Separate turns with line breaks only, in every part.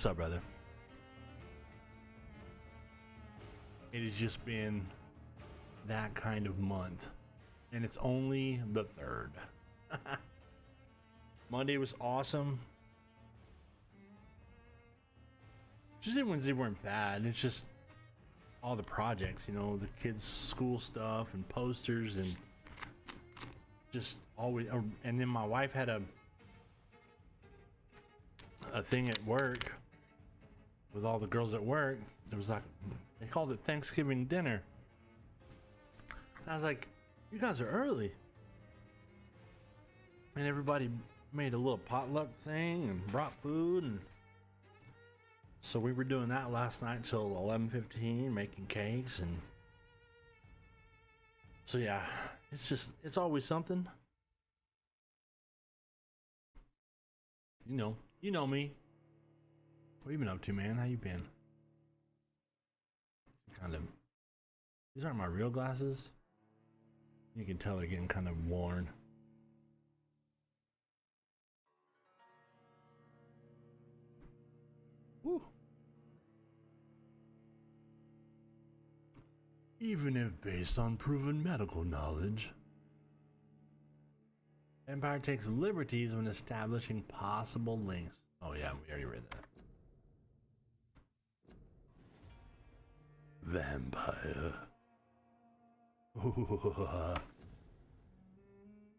What's up, brother? It has just been that kind of month, and it's only the 3rd. Monday was awesome. Tuesday, Wednesday weren't bad. It's just all the projects, you know, the kids' school stuff and posters and just always. And then my wife had a thing at work with all the girls at work. It was like, they called it Thanksgiving dinner. And I was like, you guys are early. And everybody made a little potluck thing and brought food, and so we were doing that last night till 11:15, making cakes. And so yeah, it's always something. You know me. What you been up to, man? How you been? Kind of. These aren't my real glasses. You can tell they're getting kind of worn. Woo. Even if based on proven medical knowledge, Vampyr takes liberties when establishing possible links. Oh yeah, we already read that. Vampyr.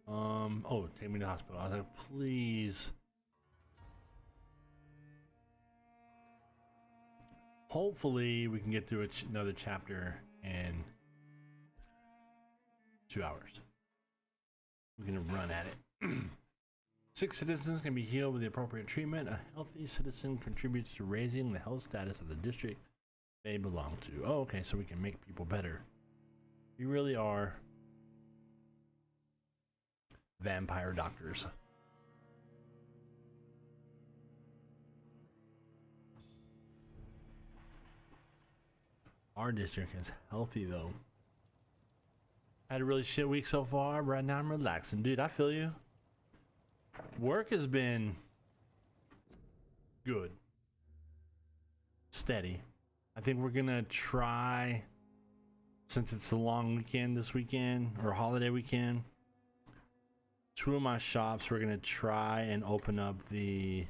Oh, take me to the hospital. I was like, please. Hopefully we can get through another chapter in 2 hours. We're gonna run at it. 6 citizens can be healed with the appropriate treatment. A healthy citizen contributes to raising the health status of the district they belong to. Oh, okay, so we can make people better. We really are vampire doctors. Our district is healthy though. Had a really shit week so far. Right now I'm relaxing. Dude, I feel you. Work has been good. Steady. I think we're gonna try, since it's a long weekend this weekend, or holiday weekend, 2 of my shops we're gonna try and open up the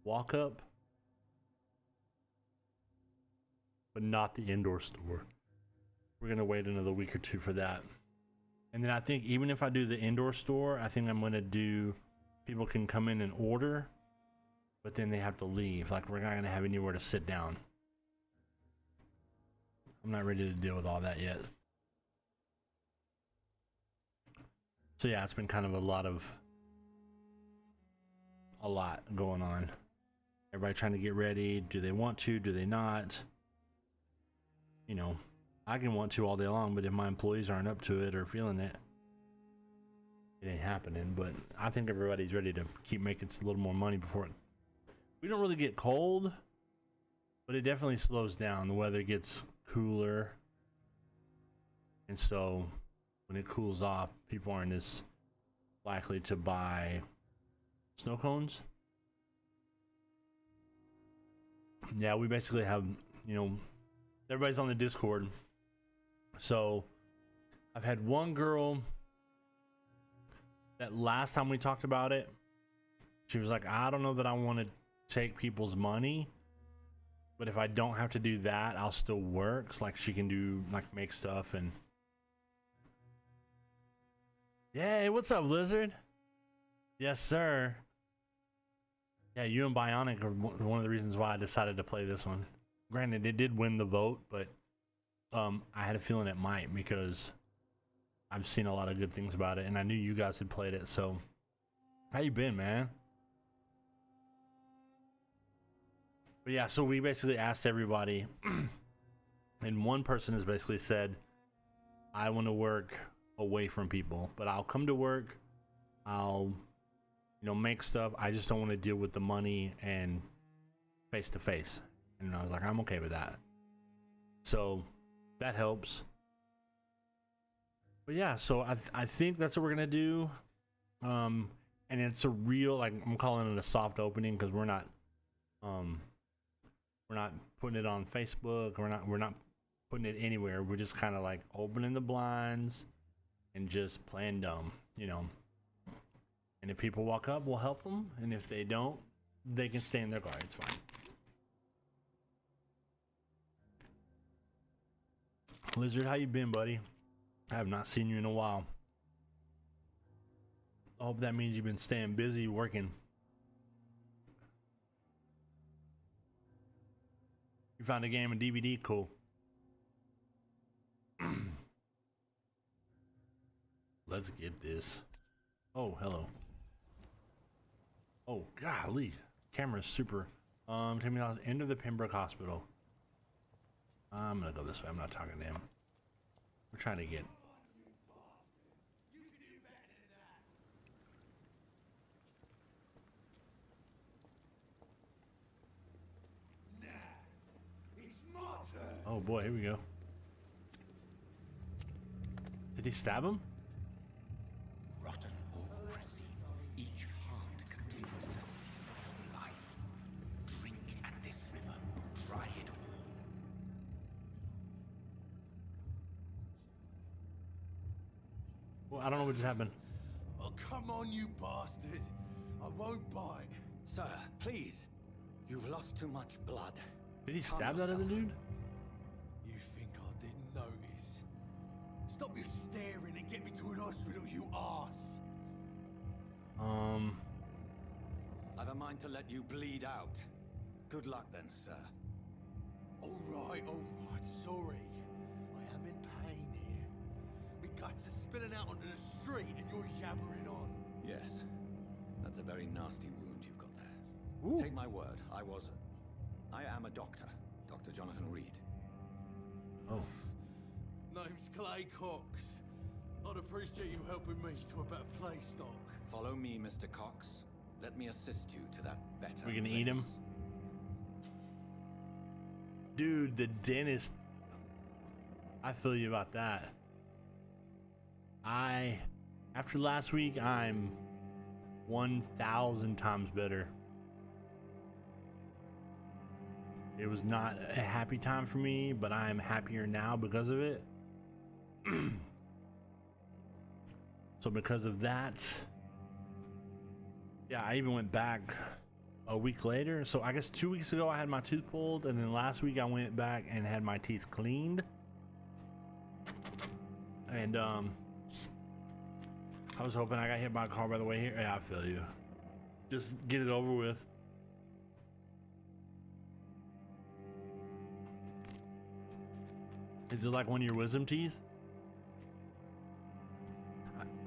walk-up, but not the indoor store. We're gonna wait another week or 2 for that. And then I think even if I do the indoor store, I think I'm gonna do, people can come in and order, but then they have to leave. Like, we're not gonna have anywhere to sit down. I'm not ready to deal with all that yet. So yeah, it's been kind of a lot going on. Everybody trying to get ready. Do they want to? Do they not? You know, I can want to all day long, but if my employees aren't up to it or feeling it, it ain't happening. But I think everybody's ready to keep making a little more money before we don't really get cold, but it definitely slows down. The weather gets cooler, and so when it cools off, people aren't as likely to buy snow cones. Yeah, we basically have, you know, everybody's on the Discord. So I've had one girl that last time we talked about it, she was like, I don't know that I want to take people's money, but if I don't have to do that, I'll still work. So like, she can do, like, make stuff. And yay, what's up, Lizard? Yes, sir. Yeah, you and Bionic are one of the reasons why I decided to play this one. Granted, it did win the vote, but I had a feeling it might, because I've seen a lot of good things about it, and I knew you guys had played it. So how you been, man? But yeah, so we basically asked everybody, and one person has basically said, I want to work away from people, but I'll come to work, I'll, you know, make stuff. I just don't want to deal with the money and face to face. And I was like, I'm okay with that. So that helps. But yeah, so I think that's what we're gonna do. And it's a real, like, I'm calling it a soft opening, because we're not We're not putting it on Facebook. We're not putting it anywhere. We're just kind of like opening the blinds and just playing dumb, you know. And if people walk up, we'll help them. And if they don't, they can stay in their car. It's fine. Lizard, how you been, buddy? I have not seen you in a while. I hope that means you've been staying busy working. You found a game and DVD, cool. Let's get this. Oh, hello. Oh, golly. Camera's super. Take me out into the Pembroke Hospital. I'm gonna go this way. I'm not talking to him. We're trying to get. Oh boy, here we go. Did he stab him?
Rotten or pristine, each heart contains the seed of life. Drink at this river, try it all.
Well, I don't know what just happened.
Oh, come on, you bastard. I won't bite.
Sir, please. You've lost too much blood.
Did he stab that other dude?
You think I didn't notice? Stop your staring and get me to an hospital, you arse.
I've a mind to let you bleed out. Good luck then, sir.
All right, sorry. I am in pain here. My guts are spilling out onto the street and you're yabbering on.
Yes. That's a very nasty wound you've got there.
Ooh.
Take my word, I am a doctor. Dr. Jonathan Reed.
Oh.
Name's Clay Cox. I'd appreciate you helping me to a better place, Doc.
Follow me, Mr. Cox. Let me assist you to that better
We gonna
place.
eat him? Dude, the dentist. I feel you about that. After last week, I'm 1,000 times better. It was not a happy time for me, but I am happier now because of it. So because of that, yeah, I even went back a week later. So I guess 2 weeks ago I had my tooth pulled, and then last week I went back and had my teeth cleaned. And I was hoping I got hit by a car by the way here. Yeah, I feel you. Just get it over with. Is it like one of your wisdom teeth?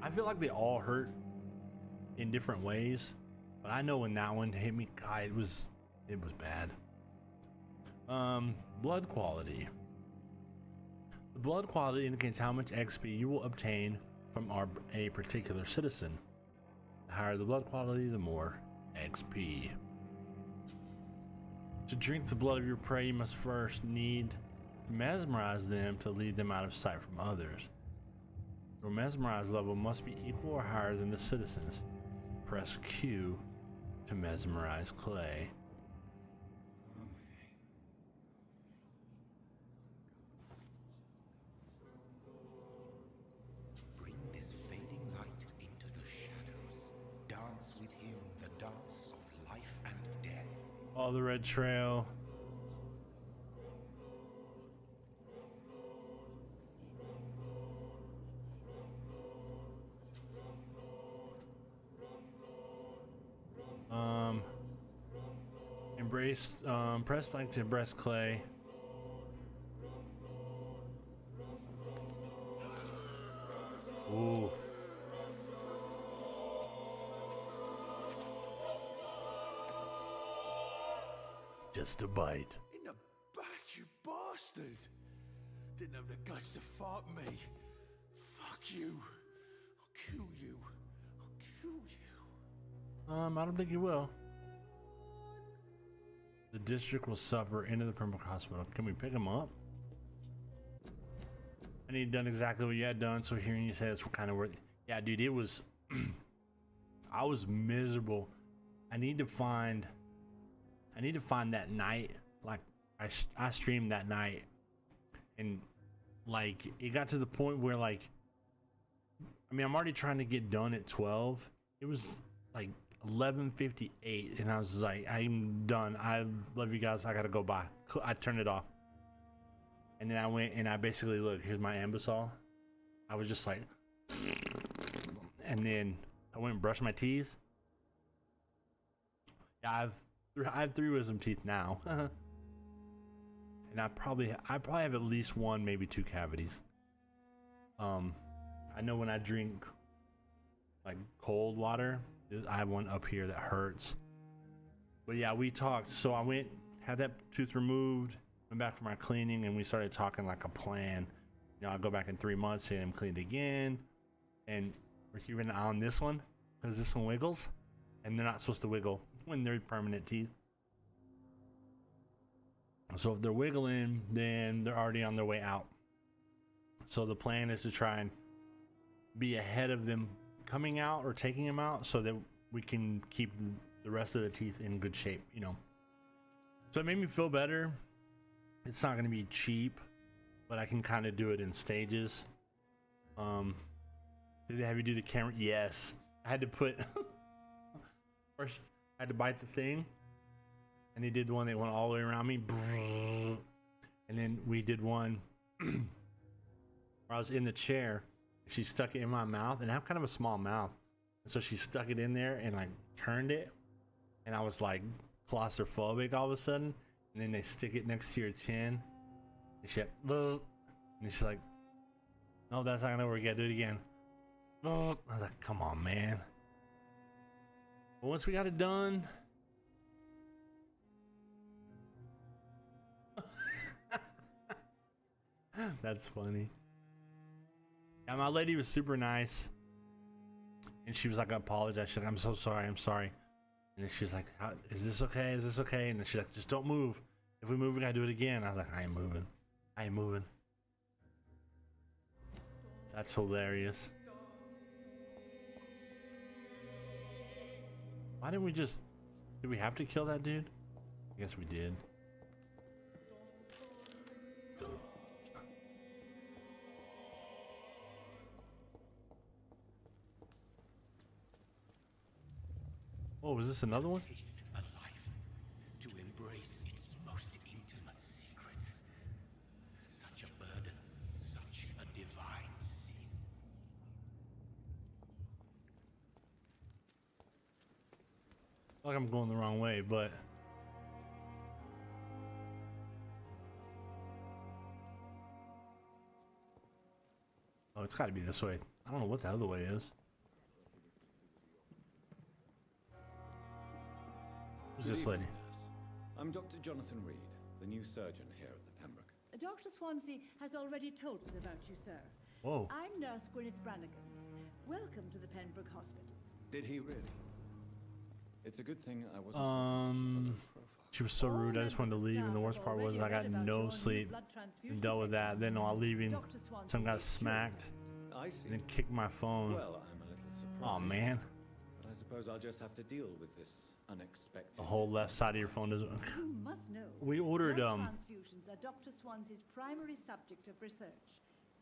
I feel like they all hurt in different ways, but I know when that one hit me, God, it was bad. Blood quality. The blood quality indicates how much XP you will obtain from a particular citizen. The higher the blood quality, the more XP. To drink the blood of your prey, you must first need to mesmerize them to lead them out of sight from others. Your mesmerize level must be equal or higher than the citizens. Press Q to mesmerize Clay.
Bring this fading light into the shadows. Dance with him the dance of life and death.
Oh, the red trail. Embrace, press blank to embrace Clay. Ooh. Just a bite.
In the back, you bastard. Didn't have the guts to fuck me. Fuck you. I'll kill you. I'll kill you.
I don't think you will. The district will suffer into the Pembroke Hospital. Can we pick him up? I need done exactly what you had done, so hearing you say it's kind of worth it. Yeah, dude, it was... I was miserable. I need to find that night, like I streamed that night, and like it got to the point where like, I mean, I'm already trying to get done at 12. It was like 11:58, and I was like, I'm done. I love you guys. I gotta go by. I turned it off, and then I went and I basically look. Here's my ambisol. I was just like, and then I went and brushed my teeth. Yeah, I have 3 wisdom teeth now. And I probably have at least 1, maybe 2 cavities. I know when I drink like cold water, I have one up here that hurts. But yeah, we talked. So I went, had that tooth removed, went back for my cleaning, and we started talking like a plan. You know, I'll go back in 3 months and clean it again. And we're keeping an eye on this one because this one wiggles, and they're not supposed to wiggle when they're permanent teeth. So if they're wiggling, then they're already on their way out. So the plan is to try and be ahead of them coming out or taking them out so that we can keep the rest of the teeth in good shape, you know. So it made me feel better. It's not going to be cheap, but I can kind of do it in stages. Did they have you do the camera? Yes. I had to put first I had to bite the thing, and they did the one that went all the way around me, and then we did one where I was in the chair. She stuck it in my mouth, and I have kind of a small mouth, and so she stuck it in there and like turned it, and I was like claustrophobic all of a sudden. And then they stick it next to your chin, and she's like, "No, that's not gonna work. You gotta do it again." I was like, "Come on, man." But once we got it done, that's funny. Yeah, my lady was super nice, and she was like, "I apologize." She's like, "I'm so sorry. I'm sorry." And then she was like, "Is this okay? Is this okay?" And then she's like, "Just don't move. If we move, we gotta do it again." I was like, "I ain't moving. I ain't moving." That's hilarious. Why didn't we just... Did we have to kill that dude? I guess we did. Oh, was this another one?
Taste a life, to embrace its most intimate secrets. Such a burden, such a divine sin.
I feel like I'm going the wrong way, but... Oh, it's gotta be this way. I don't know what the other way is. Who's this lady?
I'm Dr. Jonathan Reed, the new surgeon here at the Pembroke.
Dr. Swansea has already told us about you, sir.
Whoa.
I'm Nurse Gwyneth Brannigan. Welcome to the Pembroke Hospital.
Did he really? It's a good thing I wasn't.
She was so rude. I just wanted to leave, and the worst part was I got no sleep and dealt with that. Then while leaving, some guy smacked
I see.
and then kicked my phone.
Well, I'm a little surprised.
Oh man,
But I suppose I'll just have to deal with this unexpected.
the whole left side of your phone doesn't.
You must know.
We ordered
blood transfusions are Dr. Swansea's primary subject of research.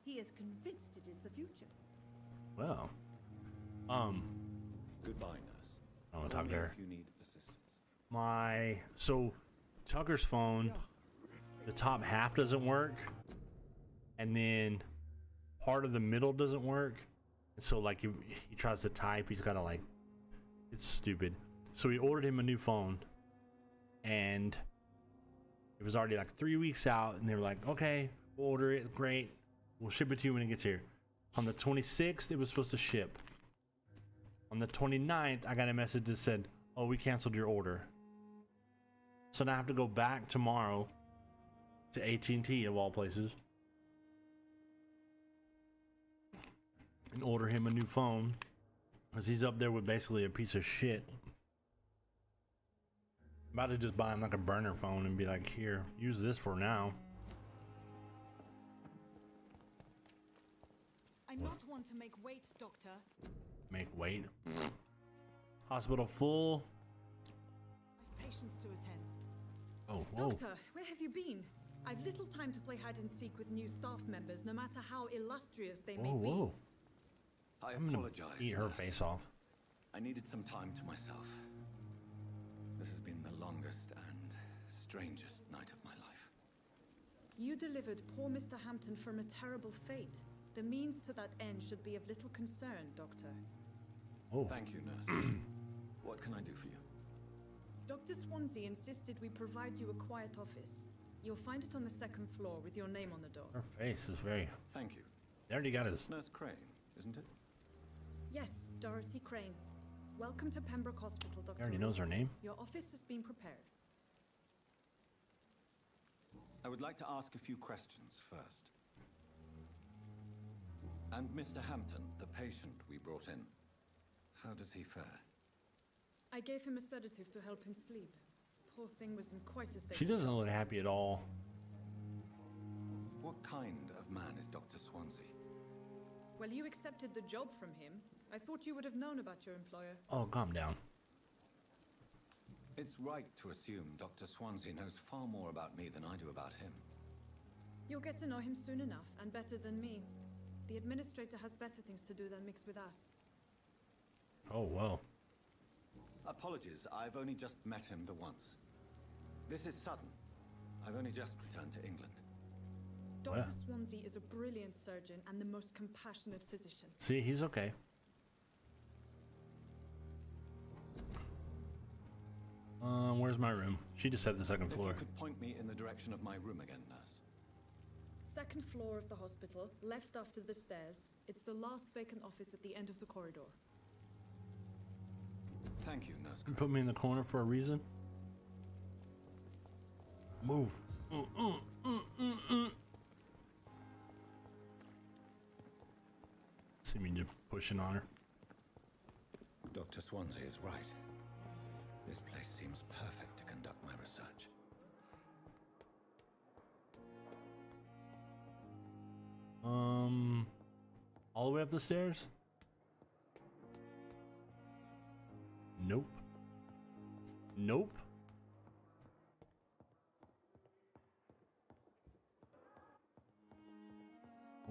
He is convinced it is the future.
Well,
Goodbye, nurse.
I want to
Call
talk
me
to her.
if you need assistance.
So Tucker's phone, the top half doesn't work, and then part of the middle doesn't work. And so like he tries to type, he's gotta like, it's stupid. So we ordered him a new phone, and it was already like 3 weeks out, and they were like, "Okay, we'll order it. Great, we'll ship it to you when it gets here." On the 26th, it was supposed to ship. On the 29th, I got a message that said, "Oh, we canceled your order." So now I have to go back tomorrow to AT&T of all places and order him a new phone, because he's up there with basically a piece of shit. I'm about to just buy him like a burner phone and be like, "Here, use this for now."
I'm not one to make wait, Doctor.
Make wait. Hospital full.
I've patients to attend.
Oh, whoa.
Doctor, where have you been? I've little time to play hide and seek with new staff members, no matter how illustrious they may be.
Whoa.
I
I'm gonna
apologize.
eat her
nurse.
face off.
I needed some time to myself. This has been the longest and strangest night of my life.
You delivered poor Mr. Hampton from a terrible fate. The means to that end should be of little concern, Doctor.
Oh.
Thank you, nurse. What can I do for you?
Dr. Swansea insisted we provide you a quiet office. You'll find it on the second floor with your name on the door.
Her face is very...
Thank you.
They already got his...
Nurse Crane, isn't it?
Yes, Dorothy Crane. Welcome to Pembroke Hospital, Dr.
He already knows her name.
Your office has been prepared.
I would like to ask a few questions first. And Mr. Hampton, the patient we brought in, how does he fare?
I gave him a sedative to help him sleep. Poor thing was in quite a state
She
of
doesn't
shock.
look happy at all.
What kind of man is Dr. Swansea?
Well, you accepted the job from him. I thought you would have known about your employer.
Oh, calm down.
It's right to assume Dr. Swansea knows far more about me than I do about him.
You'll get to know him soon enough, and better than me. The administrator has better things to do than mix with us.
Oh, well.
Apologies, I've only just met him the once. This is sudden. I've only just returned to England.
Dr.
Well.
Swansea is a brilliant surgeon and the most compassionate physician.
See, he's okay. Where's my room? She just said the second
If
floor.
you could point me in the direction of my room again, nurse.
Second floor of the hospital, left after the stairs. It's the last vacant office at the end of the corridor.
Thank you, Nurse
You
Crane.
put me in the corner for a reason? Move. See me just pushing on her.
Dr. Swansea is right. This place seems perfect to conduct my research.
All the way up the stairs? Nope. Nope.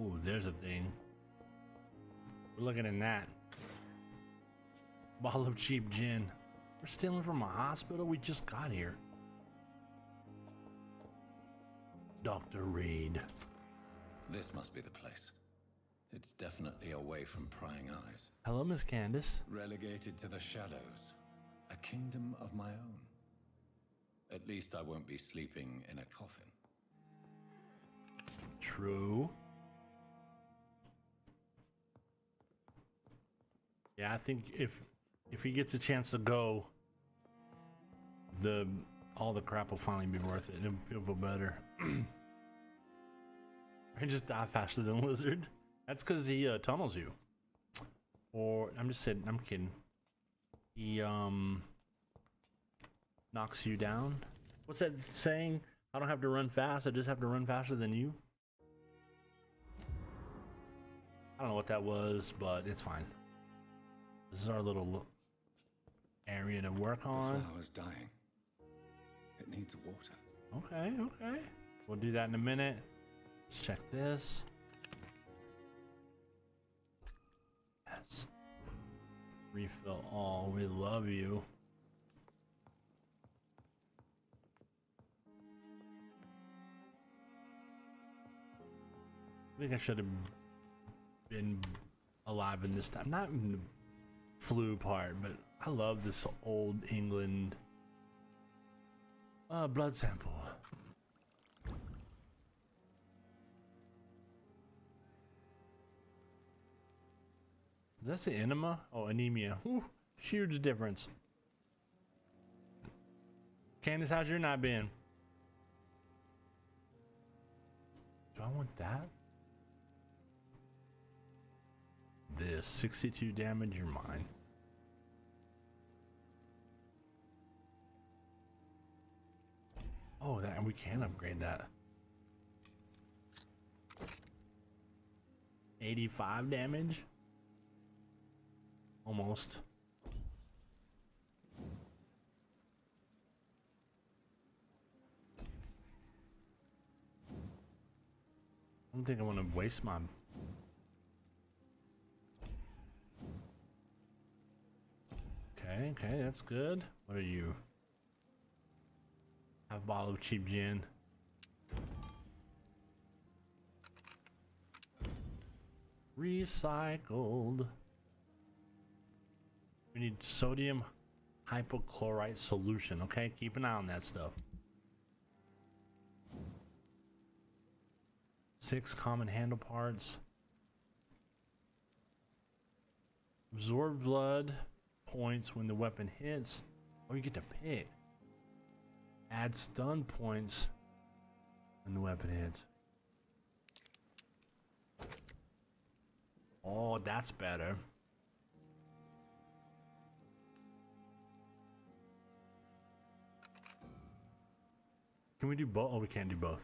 Ooh, there's a thing. We're looking at that. Bottle of cheap gin. We're stealing from a hospital? We just got here. Dr. Reed.
This must be the place. It's definitely away from prying eyes.
Hello, Miss Candace.
Relegated to the shadows. A kingdom of my own. At least I won't be sleeping in a coffin.
True. Yeah, I think if he gets a chance to go, all the crap will finally be worth it. It'll feel better. I just die faster than a lizard. That's because he tunnels you. Or I'm kidding. He knocks you down. What's that saying? I don't have to run fast. I just have to run faster than you. I don't know what that was, but it's fine. This is our little area to work on.
The flower's dying. It needs water.
Okay. We'll do that in a minute. Let's check this. Yes. Refill all. We love you. I think I should have been alive in this time. Not in the flu part, but I love this old England blood sample. Is that the enema? Oh, anemia. Whew, huge difference. Candace, how's your night been? Do I want that? This 62 damage, you're mine. Oh, that we can upgrade that. 85 damage? Almost. I don't think I want to waste my... Okay, that's good. What are you? Have a bottle of cheap gin. Recycled. We need sodium hypochlorite solution, okay? Keep an eye on that stuff. 6 common handle parts. Absorb blood points when the weapon hits. Oh, you get to pick. Add stun points when the weapon hits. Oh, that's better. Can we do both? Oh, we can't do both.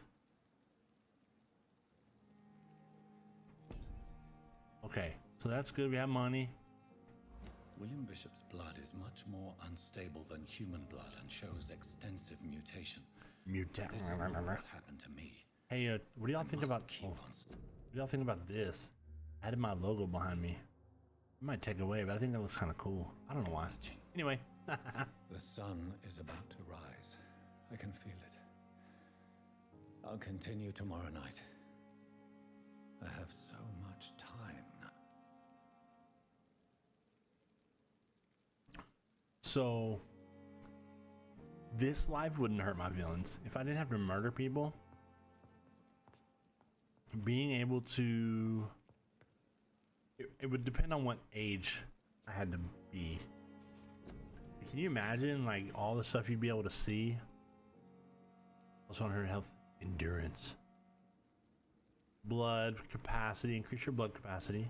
Okay, so that's good. We have money.
William Bishop's blood is much more unstable than human blood and shows extensive mutation. This is not what happened to me.
Hey, what do y'all think about?
Keep on
What do y'all think about this? I added my logo behind me. I might take it away, but I think that looks kind of cool. I don't know why. Anyway.
The sun is about to rise. I can feel it. I'll continue tomorrow night. I have so much time now.
So, this life wouldn't hurt my feelings. If I didn't have to murder people, being able to... It would depend on what age I had to be. Can you imagine, like, all the stuff you'd be able to see? Also on her health, endurance. Blood capacity, increase your blood capacity.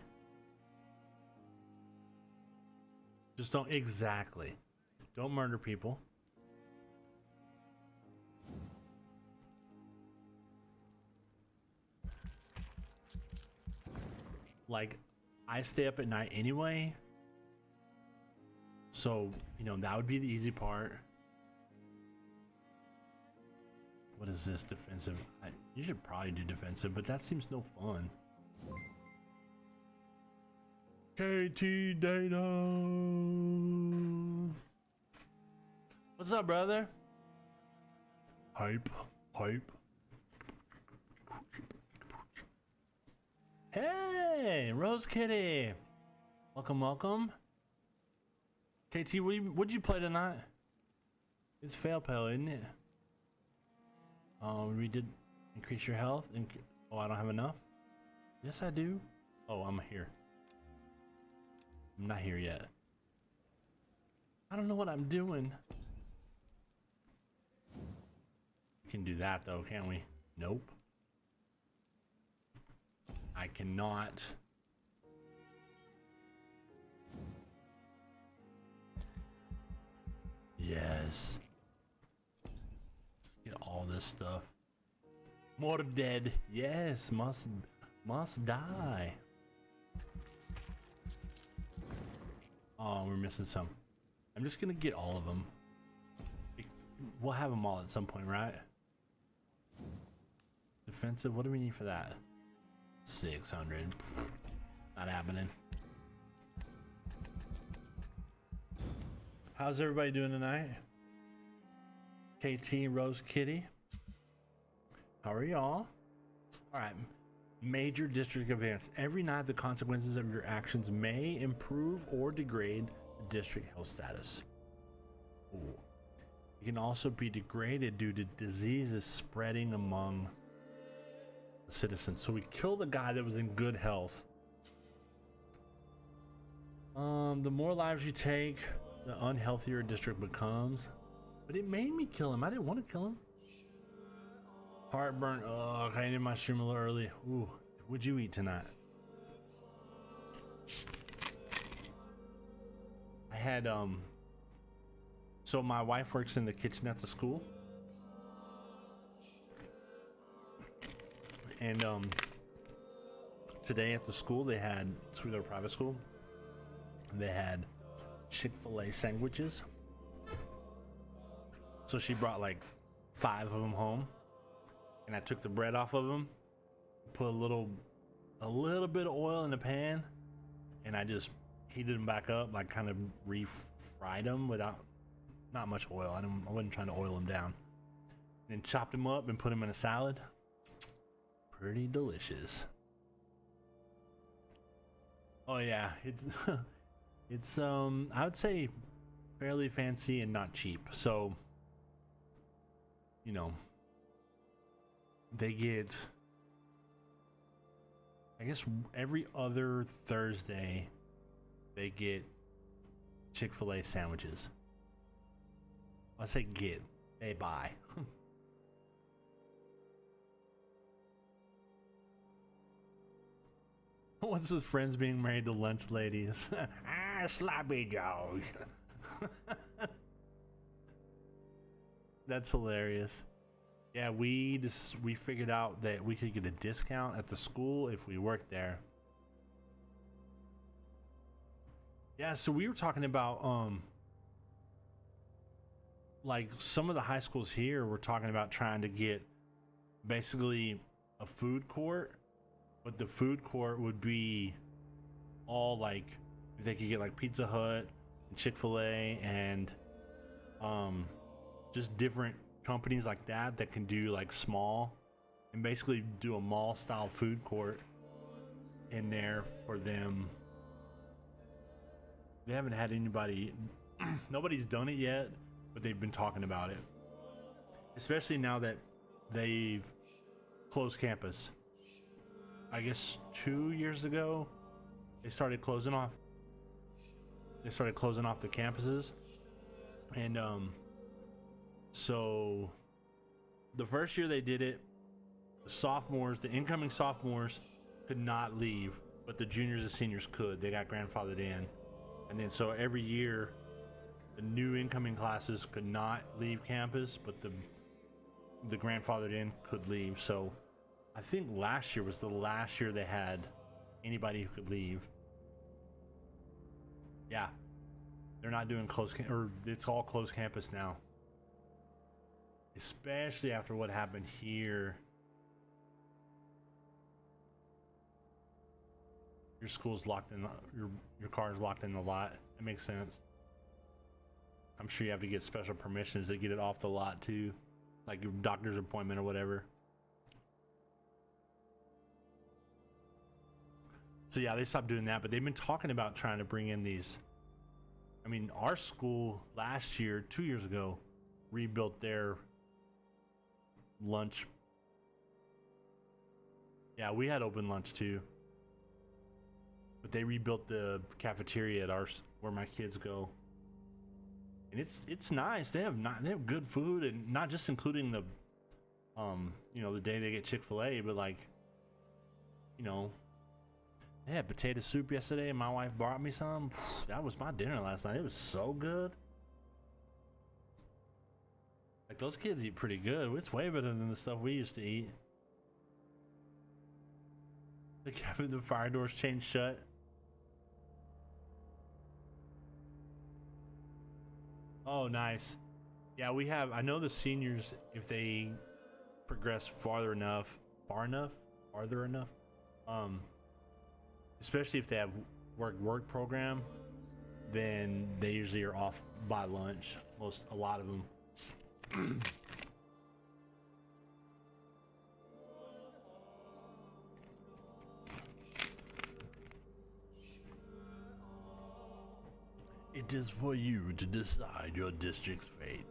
Just don't, exactly. Don't murder people. Like, I stay up at night anyway. So, you know, that would be the easy part. What is this? Defensive? You should probably do defensive, but that seems no fun. KT Data. What's up, brother? Hype. Hey, Rose Kitty. Welcome. KT, what'd you play tonight? It's fail pale, isn't it? We did increase your health. Oh, I don't have enough? Yes, I do. Oh, I'm here. I'm not here yet. I don't know what I'm doing. We can do that though, can't we? Nope. I cannot. Yes. Get all this stuff. More dead. Yes, must die. Oh, we're missing some. I'm just gonna get all of them. We'll have them all at some point, right? Defensive, what do we need for that? 600. Not happening. How's everybody doing tonight? KT, Rose Kitty. How are y'all? Alright. Major district events. Every night the consequences of your actions may improve or degrade the district health status. Ooh. It can also be degraded due to diseases spreading among the citizens. So we killed the guy that was in good health. The more lives you take, the unhealthier a district becomes. But it made me kill him. I didn't want to kill him. Heartburn. Oh, I ended my stream a little early. Ooh, what'd you eat tonight? I had, so my wife works in the kitchen at the school. And, today at the school they had, it's their private school, they had Chick-fil-A sandwiches. So she brought like 5 of them home. And I took the bread off of them, put a little bit of oil in the pan, and I just heated them back up, like kind of refried them without not much oil. I wasn't trying to oil them down. Then chopped them up and put them in a salad. Pretty delicious. Oh yeah, it's I would say fairly fancy and not cheap. So, you know, they get, I guess every other Thursday they get Chick-fil-A sandwiches. I say get, they buy. What's his friends being married to lunch ladies? Ah, sloppy dog. That's hilarious. Yeah, we figured out that we could get a discount at the school if we worked there. Yeah, so we were talking about like some of the high schools here were talking about trying to get basically a food court, but the food court would be all like, if they could get like Pizza Hut and Chick-fil-A and just different companies like that that can do like small, and basically do a mall style food court in there for them. They haven't had anybody, nobody's done it yet, but they've been talking about it. Especially now that they've closed campus. I guess 2 years ago, they started closing off the campuses. And so the first year they did it, the incoming sophomores could not leave, but the juniors and seniors could. They got grandfathered in. And then so every year the new incoming classes could not leave campus, but the grandfathered in could leave. So I think last year was the last year they had anybody who could leave. Yeah, they're not doing or it's all closed campus now. Especially after what happened here. Your school's locked in, your car's locked in the lot. That makes sense. I'm sure you have to get special permissions to get it off the lot too, like your doctor's appointment or whatever. So yeah, they stopped doing that, but they've been talking about trying to bring in these. I mean, our school last year, 2 years ago, rebuilt their lunch. Yeah, we had open lunch too, but they rebuilt the cafeteria at where my kids go, and it's nice. They have good food, and not just including the you know, the day they get Chick-fil-A, but like, you know, they had potato soup yesterday, and my wife brought me some. That was my dinner last night. It was so good. Like, those kids eat pretty good. It's way better than the stuff we used to eat. The fire doors chained shut. Oh, nice. Yeah, we have. I know the seniors, if they progress farther enough, especially if they have work program, then they usually are off by lunch. A lot of them. It is for you to decide your district's fate.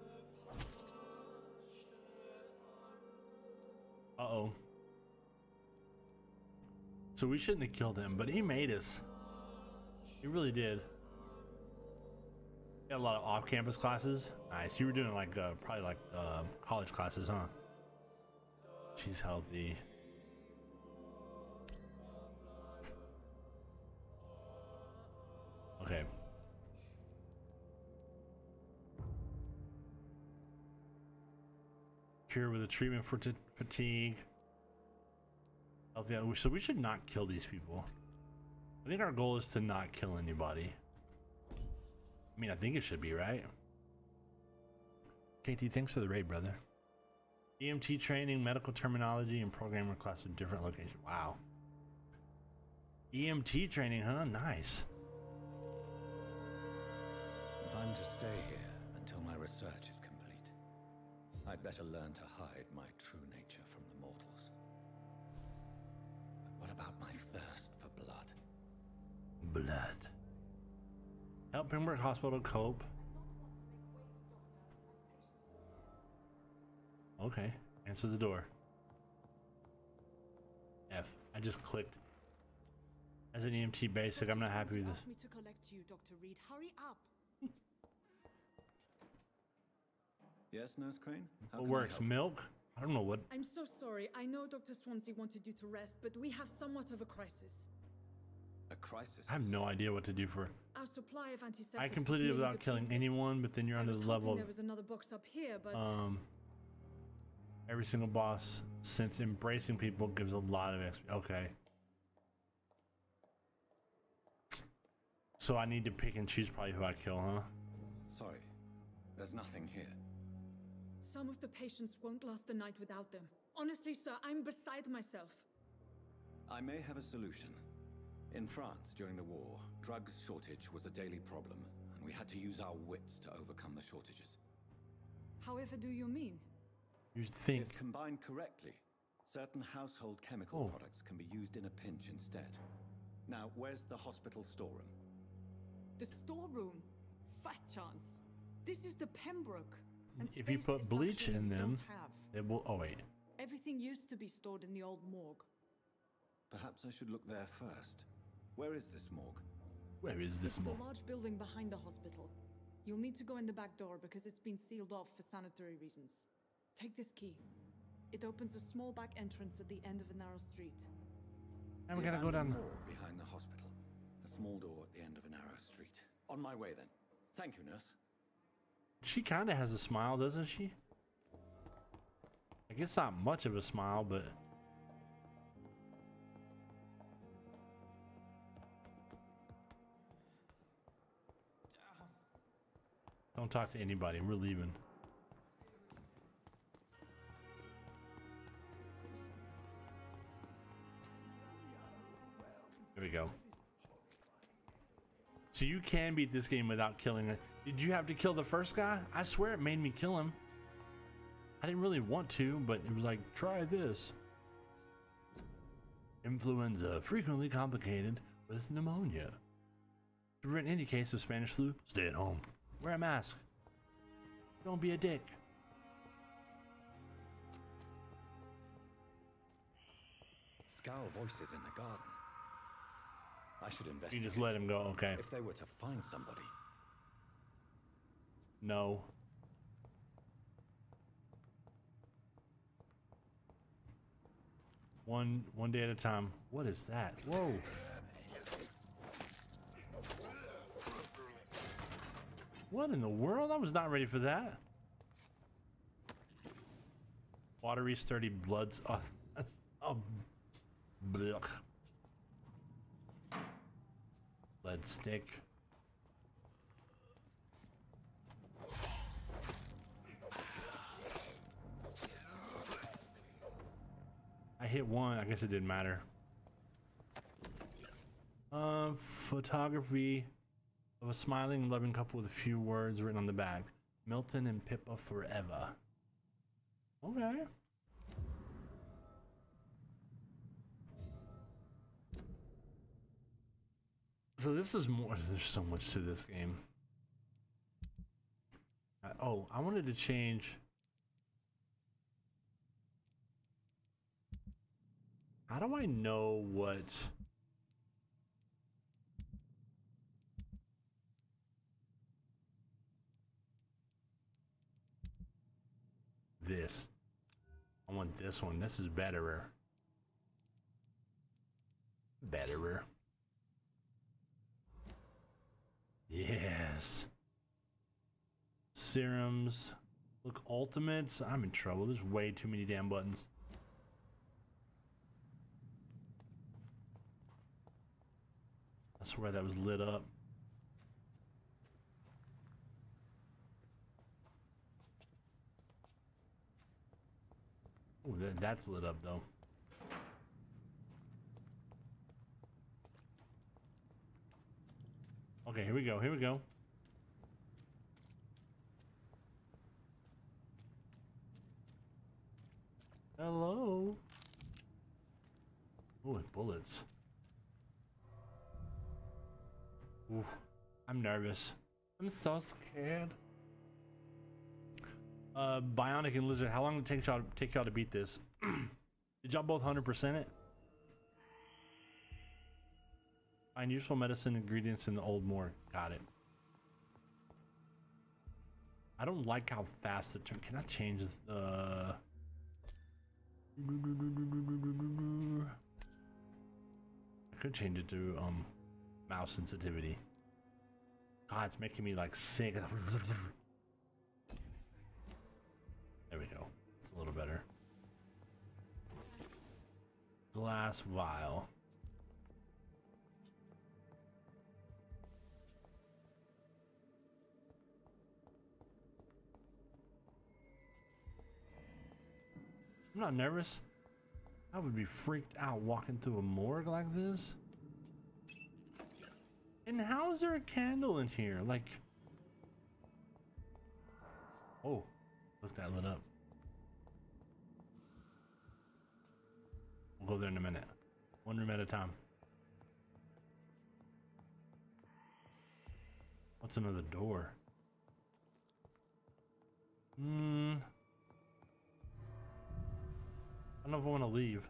Uh-oh. So we shouldn't have killed him, but he made us. He really did. Got a lot of off-campus classes. Nice. You were doing like probably like college classes, huh? She's healthy. Okay. Cure with a treatment for fatigue. Healthy. So we should not kill these people. I think our goal is to not kill anybody. I mean, I think it should be, right? KT, thanks for the raid, brother. EMT training, medical terminology, and programmer class in different locations. Wow. EMT training, huh? Nice.
If I'm to stay here until my research is complete, I'd better learn to hide my true nature from the mortals. But what about my thirst for blood?
Blood. Help Pembroke Hospital cope. Okay. Answer the door. F. I just clicked. As an EMT basic, I'm not happy with this.
Asked me to collect you, Dr. Reed. Hurry up.
Yes, Nurse Crane? How
What
can I
works?
help?
Milk? I don't know what.
I'm so sorry. I know Dr. Swansea wanted you to rest, but we have somewhat of a crisis.
A crisis?
I have no idea what to do for.
Our supply of antiseptics
I
is
completed it
nearly
without killing
depleted.
anyone, but then you're
I
under
was
the
hoping
level
there
of
was another box up here, but
every single boss since embracing people gives a lot of XP. Okay. So I need to pick and choose probably who I kill, huh?
Sorry, there's nothing here.
some of the patients won't last the night without them. Honestly, sir, I'm beside myself.
I may have a solution. In France, during the war, drugs shortage was a daily problem, and we had to use our wits to overcome the shortages.
However do you mean?
You think...
If combined correctly, certain household chemical products can be used in a pinch instead. Now, where's the hospital storeroom?
The storeroom? Fat chance. This is the Pembroke. And
If you
space
put
is
bleach
luxury
in
we
them,
don't have.
it will... Oh, wait.
Everything used to be stored in the old morgue.
Perhaps I should look there first. Where is this morgue?
Where is this
It's
more?
the large building behind the hospital. You'll need to go in the back door because it's been sealed off for sanitary reasons. Take this key. It opens a small back entrance at the end of a narrow street.
And we
The
gotta go down...
abandoned morgue behind the hospital. A small door at the end of a narrow street. On my way then. Thank you, nurse.
She kind of has a smile, doesn't she? I guess not much of a smile, but... Don't talk to anybody. We're leaving. Here we go. So you can beat this game without killing it. Did you have to kill the first guy? I swear it made me kill him. I didn't really want to, but it was like, try this. Influenza, frequently complicated with pneumonia. To prevent any case of Spanish flu, stay at home. Wear a mask. Don't be a dick.
Scowl voices in the garden. I should
You
investigate.
just let him go, okay.
If they were to find somebody.
No. One day at a time. What is that? Whoa. What in the world? I was not ready for that. Watery, sturdy bloods. Oh, blech. Lead stick. I hit one. I guess it didn't matter. Photography of a smiling, loving couple with a few words written on the back. Milton and Pippa forever. Okay. So this is more. There's so much to this game. Oh, I wanted to change. How do I know what? This. I want this one. This is betterer. Betterer. Yes. Serums. Look, ultimates. I'm in trouble. There's way too many damn buttons. I swear that was lit up. that that's lit up though. Okay, here we go. Here we go. Hello. Oh, bullets. Oof. I'm nervous. I'm so scared. Bionic and Lizard, how long did it take y'all to beat this? Did y'all both 100% it? Find useful medicine ingredients in the old morgue. Got it. I don't like how fast it turns. Can I change the... I could change it to mouse sensitivity. God, it's making me like sick. There we go. It's a little better. Glass vial. I'm not nervous. I would be freaked out walking through a morgue like this. And how is there a candle in here? Like, oh, look, that lit up. We'll go there in a minute. One room at a time. What's another door? I don't know if I want to leave.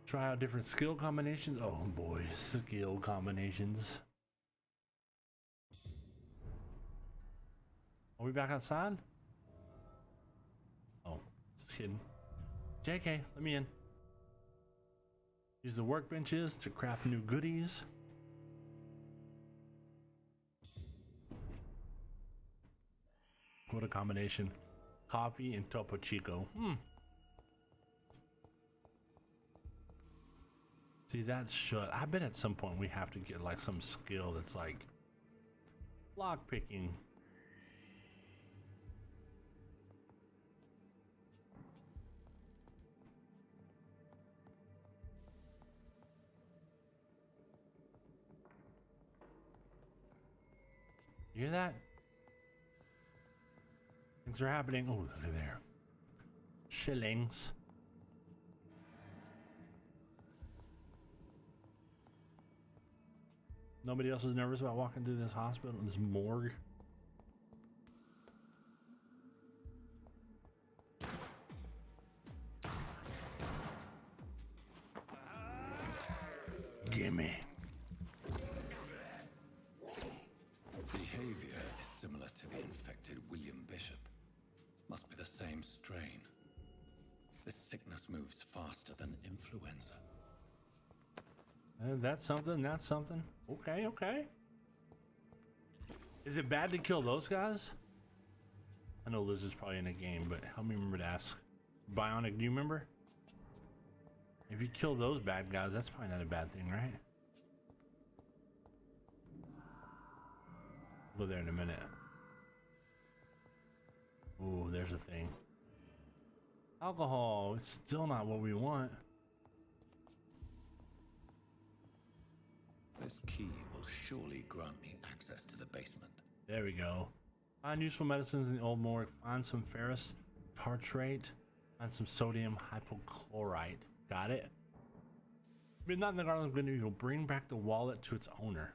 Try out different skill combinations. Oh boy, skill combinations. Are we back outside? Oh, just kidding. JK, let me in. Use the workbenches to craft new goodies. What a combination. Coffee and Topo Chico. See, that's shut. I bet at some point we have to get like some skill that's like lock picking. You hear that? Things are happening. Oh, look at there. Shillings. Nobody else is nervous about walking through this hospital, this morgue. Gimme.
Behavior is similar to the infected William Bishop. Must be the same strain. This sickness moves faster than influenza.
That's something, that's something. Okay, okay. Is it bad to kill those guys? I know Liz is probably in a game, but help me remember to ask. Bionic, do you remember? If you kill those bad guys, that's probably not a bad thing, right? We'll go there in a minute. Ooh, there's a thing. Alcohol, it's still not what we want.
This key will surely grant me access to the basement.
There we go. Find useful medicines in the old morgue. Find some ferrous tartrate. Find some sodium hypochlorite. Got it? Midnight in the Garden of Good News will bring back the wallet to its owner.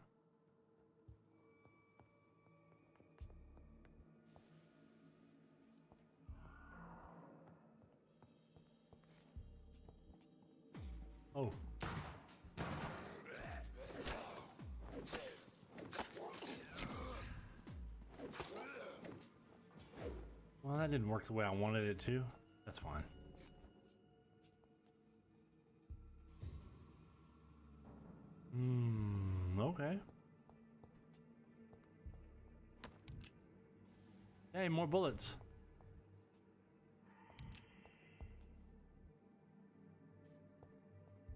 Oh. Well, that didn't work the way I wanted it to. That's fine. Okay. Hey, more bullets.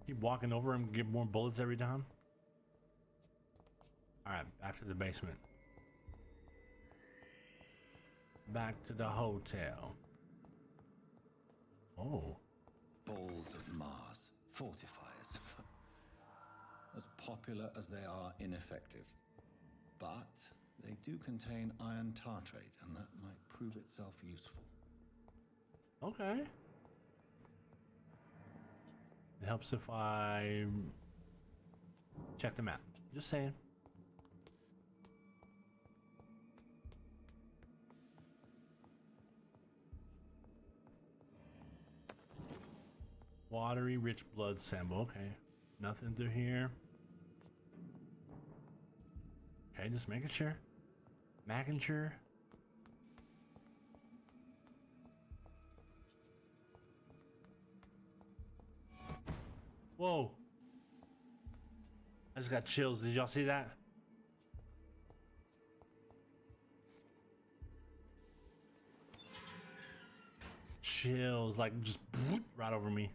Keep walking over him, get more bullets every time. Alright, back to the basement. Back to the hotel. Oh.
Balls of Mars. Fortifiers. As popular as they are ineffective. But they do contain iron tartrate, and that might prove itself useful.
Okay. It helps if I check the map. Just saying. Watery, rich blood sample. Okay. Nothing through here. Okay, just making sure. Making sure. Whoa. I just got chills. Did y'all see that? Chills, like just right over me.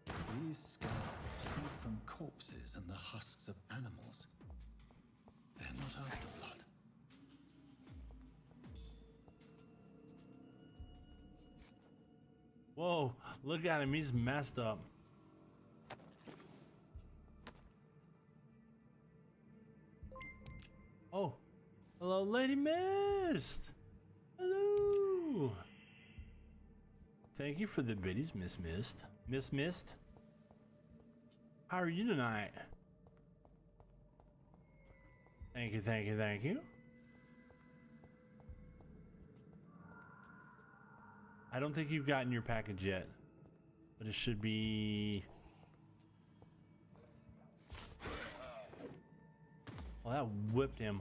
These scars feed from corpses and the husks of animals. They're not after blood.
Whoa, look at him, he's messed up. Oh, hello, Lady Mist. Hello. Thank you for the biddies, Miss Mist. Miss Mist, how are you tonight? Thank you, thank you, thank you. I don't think you've gotten your package yet, but it should be... Oh, that whipped him.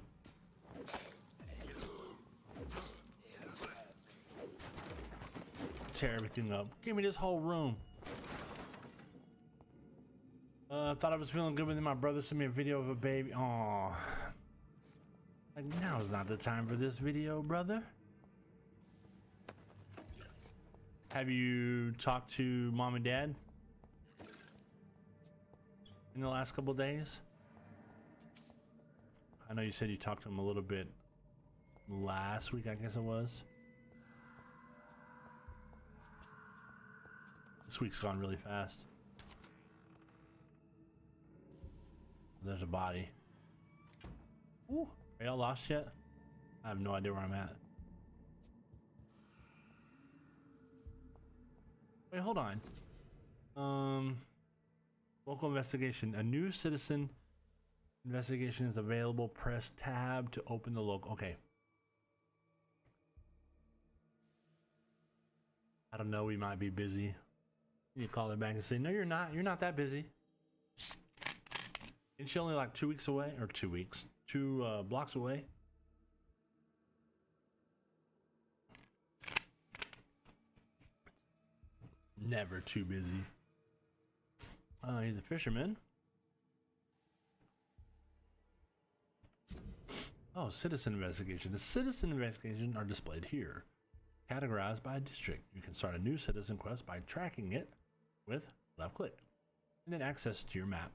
Tear everything up. Give me this whole room. Thought I was feeling good, but then my brother sent me a video of a baby. Aw. Like, now's not the time for this video, brother. Have you talked to mom and dad in the last couple of days? I know you said you talked to them a little bit last week, I guess it was. This week's gone really fast. There's a body. Ooh, are y'all lost yet? I have no idea where I'm at. Wait, hold on. Local investigation. A new citizen investigation is available. Press tab to open the local. Okay. I don't know. We might be busy. You call her back and say, no, you're not. You're not that busy. Isn't she only like 2 weeks away? Or 2 weeks? 2 blocks away? Never too busy. He's a fisherman. Oh, citizen investigation. The citizen investigations are displayed here, categorized by district. You can start a new citizen quest by tracking it with left click, and then access to your map.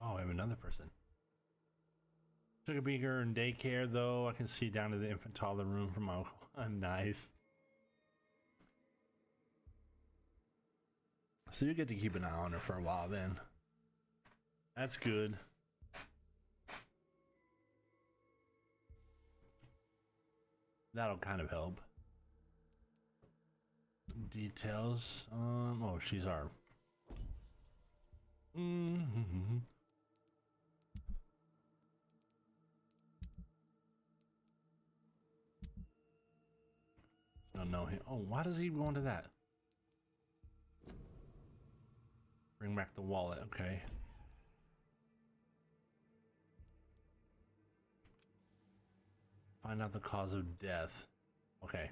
Oh, I have another person. Sugar beaker and daycare, though. I can see down to the infant toddler room from my uncle. Nice. So you get to keep an eye on her for a while then. That's good. That'll kind of help. Details. Oh, she's our... Don't know him. Oh, why does he go into that? Bring back the wallet, okay. Find out the cause of death. Okay.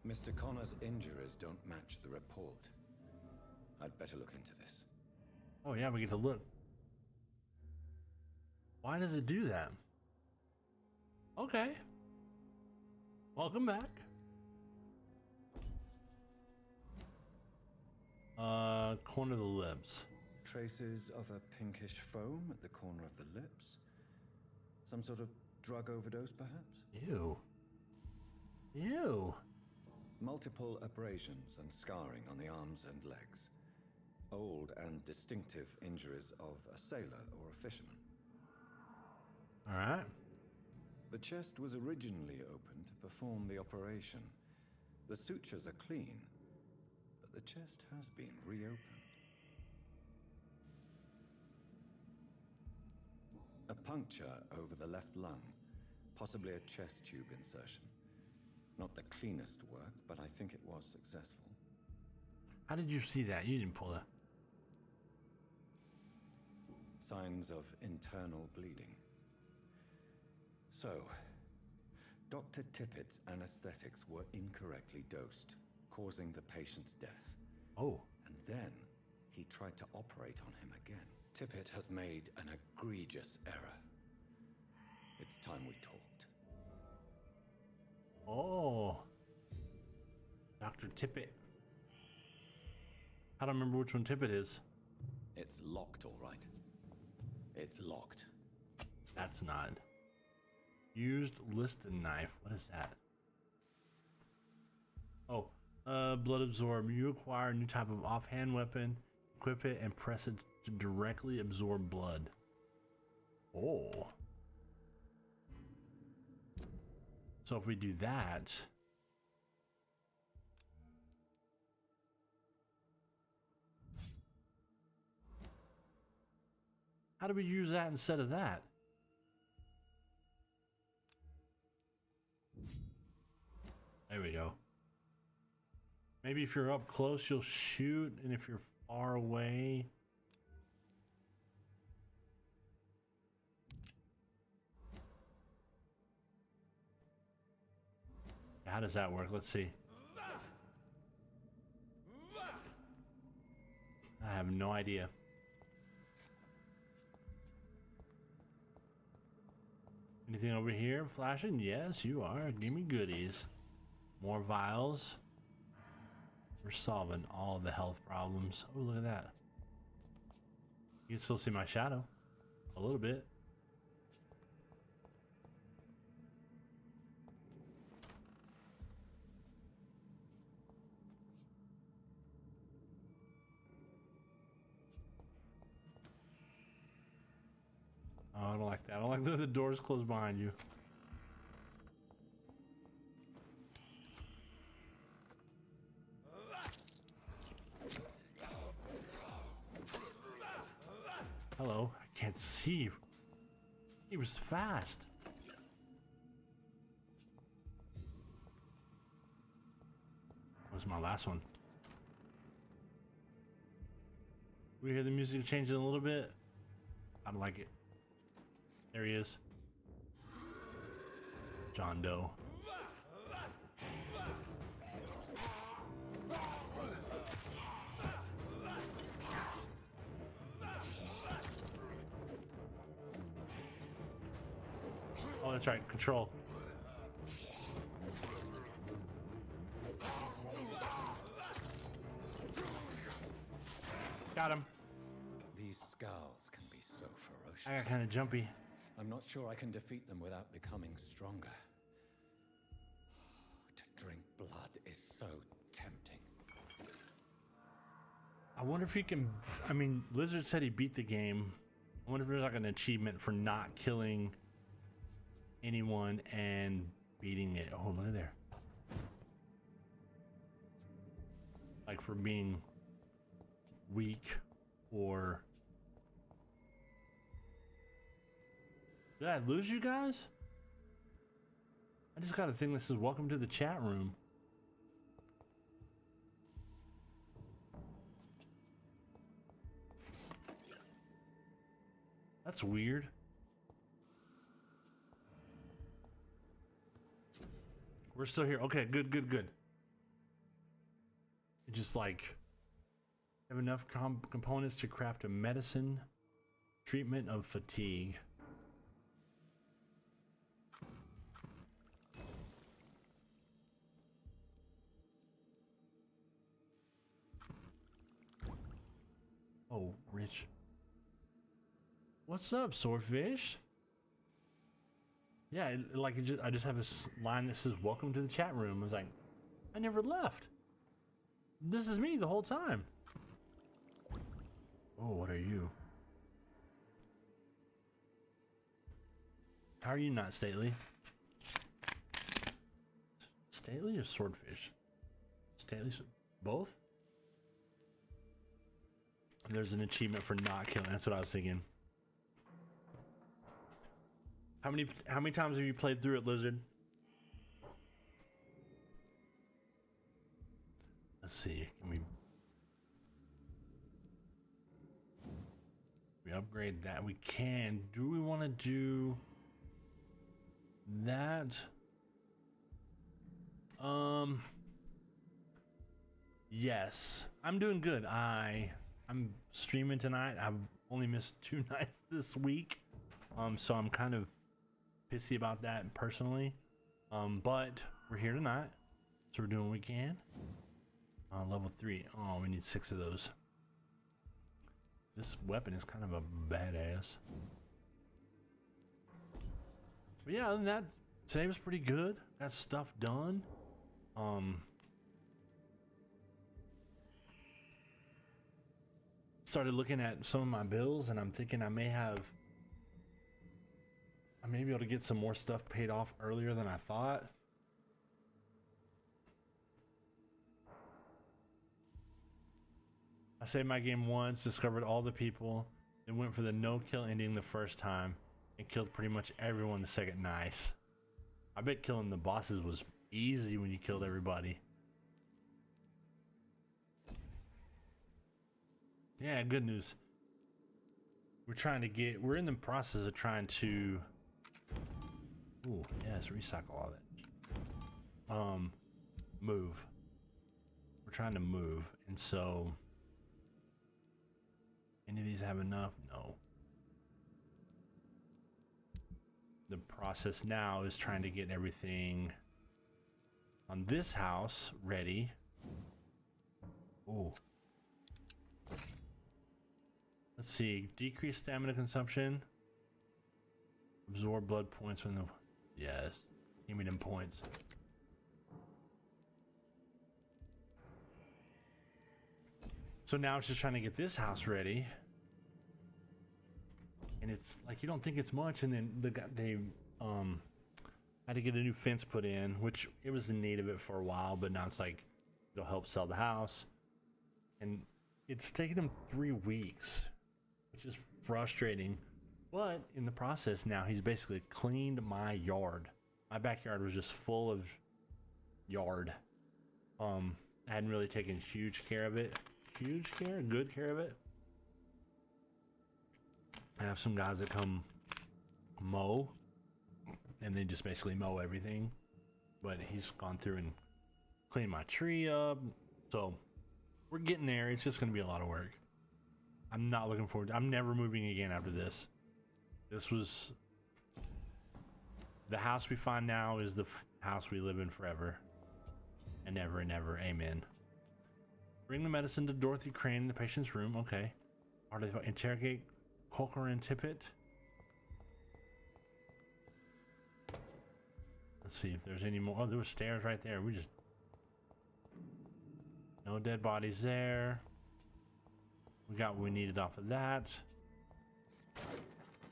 Mr. Connor's injuries don't match the report. I'd better look into this.
Oh yeah, we get to look. Why does it do that? Okay. Welcome back. Corner of the lips.
traces of a pinkish foam at the corner of the lips. Some sort of drug overdose, perhaps?
Ew. Ew.
Multiple abrasions and scarring on the arms and legs. Old and distinctive injuries of a sailor or a fisherman.
All right.
The chest was originally open to perform the operation. The sutures are clean, but the chest has been reopened. A puncture over the left lung, possibly a chest tube insertion. Not the cleanest work, but I think it was successful.
How did you see that? You didn't pull it.
Signs of internal bleeding. So, Dr. Tippett's anesthetics were incorrectly dosed, causing the patient's death.
Oh.
And then he tried to operate on him again. Tippett has made an egregious error. It's time we talked.
Oh. Dr. Tippett. I don't remember which one Tippett is.
It's locked, all right. It's locked.
That's not. Used listed knife. What is that? Oh, blood absorb. You acquire a new type of offhand weapon, equip it, and press it to directly absorb blood. Oh. So if we do that, how do we use that instead of that? There we go. Maybe if you're up close, you'll shoot, and if you're far away... How does that work? Let's see. I have no idea. Anything over here flashing? Yes, you are. Give me goodies. More vials. We're solving all the health problems. Oh, look at that. You can still see my shadow. A little bit. Oh, I don't like that. I don't like that the doors close behind you. Hello. I can't see. He was fast. That was my last one. We hear the music changing a little bit. I don't like it. There he is. John Doe. Oh, that's right. Control. Got him.
These scowls can be so ferocious.
I got kind of jumpy.
I'm not sure I can defeat them without becoming stronger. To drink blood is so tempting.
I wonder if you can... I mean, Lizard said he beat the game. I wonder if there's like an achievement for not killing anyone and beating it. Oh, look at there. Like for being weak or... Did I lose you guys? I just got a thing that says welcome to the chat room. That's weird. We're still here. Okay, good, good, good. Just like have enough components to craft a medicine treatment of fatigue. Oh, rich. What's up, swordfish? Yeah, I just have this line that says, welcome to the chat room. I was like, I never left. This is me the whole time. Oh, what are you? How are you not stately? Stately or swordfish? Stately, both? There's an achievement for not killing. That's what I was thinking. How many times have you played through it, Lizard? Let's see. Can we upgrade that? We can. Do we want to do that? Yes. I'm doing good. I'm streaming tonight. I've only missed 2 nights this week. So I'm kind of pissy about that personally. But we're here tonight. So we're doing what we can. Level 3. Oh, we need 6 of those. This weapon is kind of a badass. But yeah, other than that, today was pretty good. Got stuff done. Started looking at some of my bills, and I'm thinking I may be able to get some more stuff paid off earlier than I thought. I saved my game once, discovered all the people, then went for the no-kill ending the first time, and killed pretty much everyone the second. Nice. I bet killing the bosses was easy when you killed everybody. Yeah, good news. We're in the process of trying to, ooh, yes, recycle all that. Move. We're trying to move, and so, any of these have enough? No. The process now is trying to get everything on this house ready. Ooh. Let's see, decrease stamina consumption. Absorb blood points when the, yes, give me them points. So now it's just trying to get this house ready. And it's like, you don't think it's much, and then they had to get a new fence put in, which it was in need of it for a while, but now it's like, it'll help sell the house. And it's taken him 3 weeks, which is frustrating. But in the process now, he's basically cleaned my yard. My backyard was just full of yard. I hadn't really taken huge care of it. Good care of it. I have some guys that come mow, and they just basically mow everything. But he's gone through and cleaned my tree up. So we're getting there. It's just going to be a lot of work. I'm not looking forward to, I'm never moving again after this. This was, the house we find now is the house we live in forever and ever and ever. Amen. Bring the medicine to Dorothy Crane in the patient's room. Okay. Interrogate Corker and Tippett. Let's see if there's any more. Oh, there were stairs right there. No dead bodies there. We got what we needed off of that.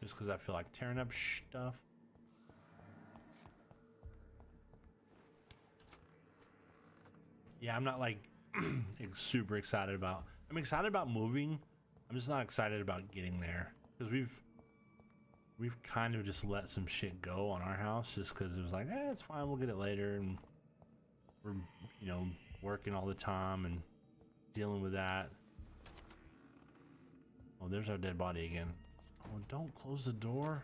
Just because I feel like tearing up stuff. Yeah, I'm not like super excited about. I'm excited about moving. I'm just not excited about getting there, because we've kind of just let some shit go on our house just because it was like, it's fine, we'll get it later, and we're, you know, working all the time and dealing with that. Oh, there's our dead body again. Oh, don't close the door.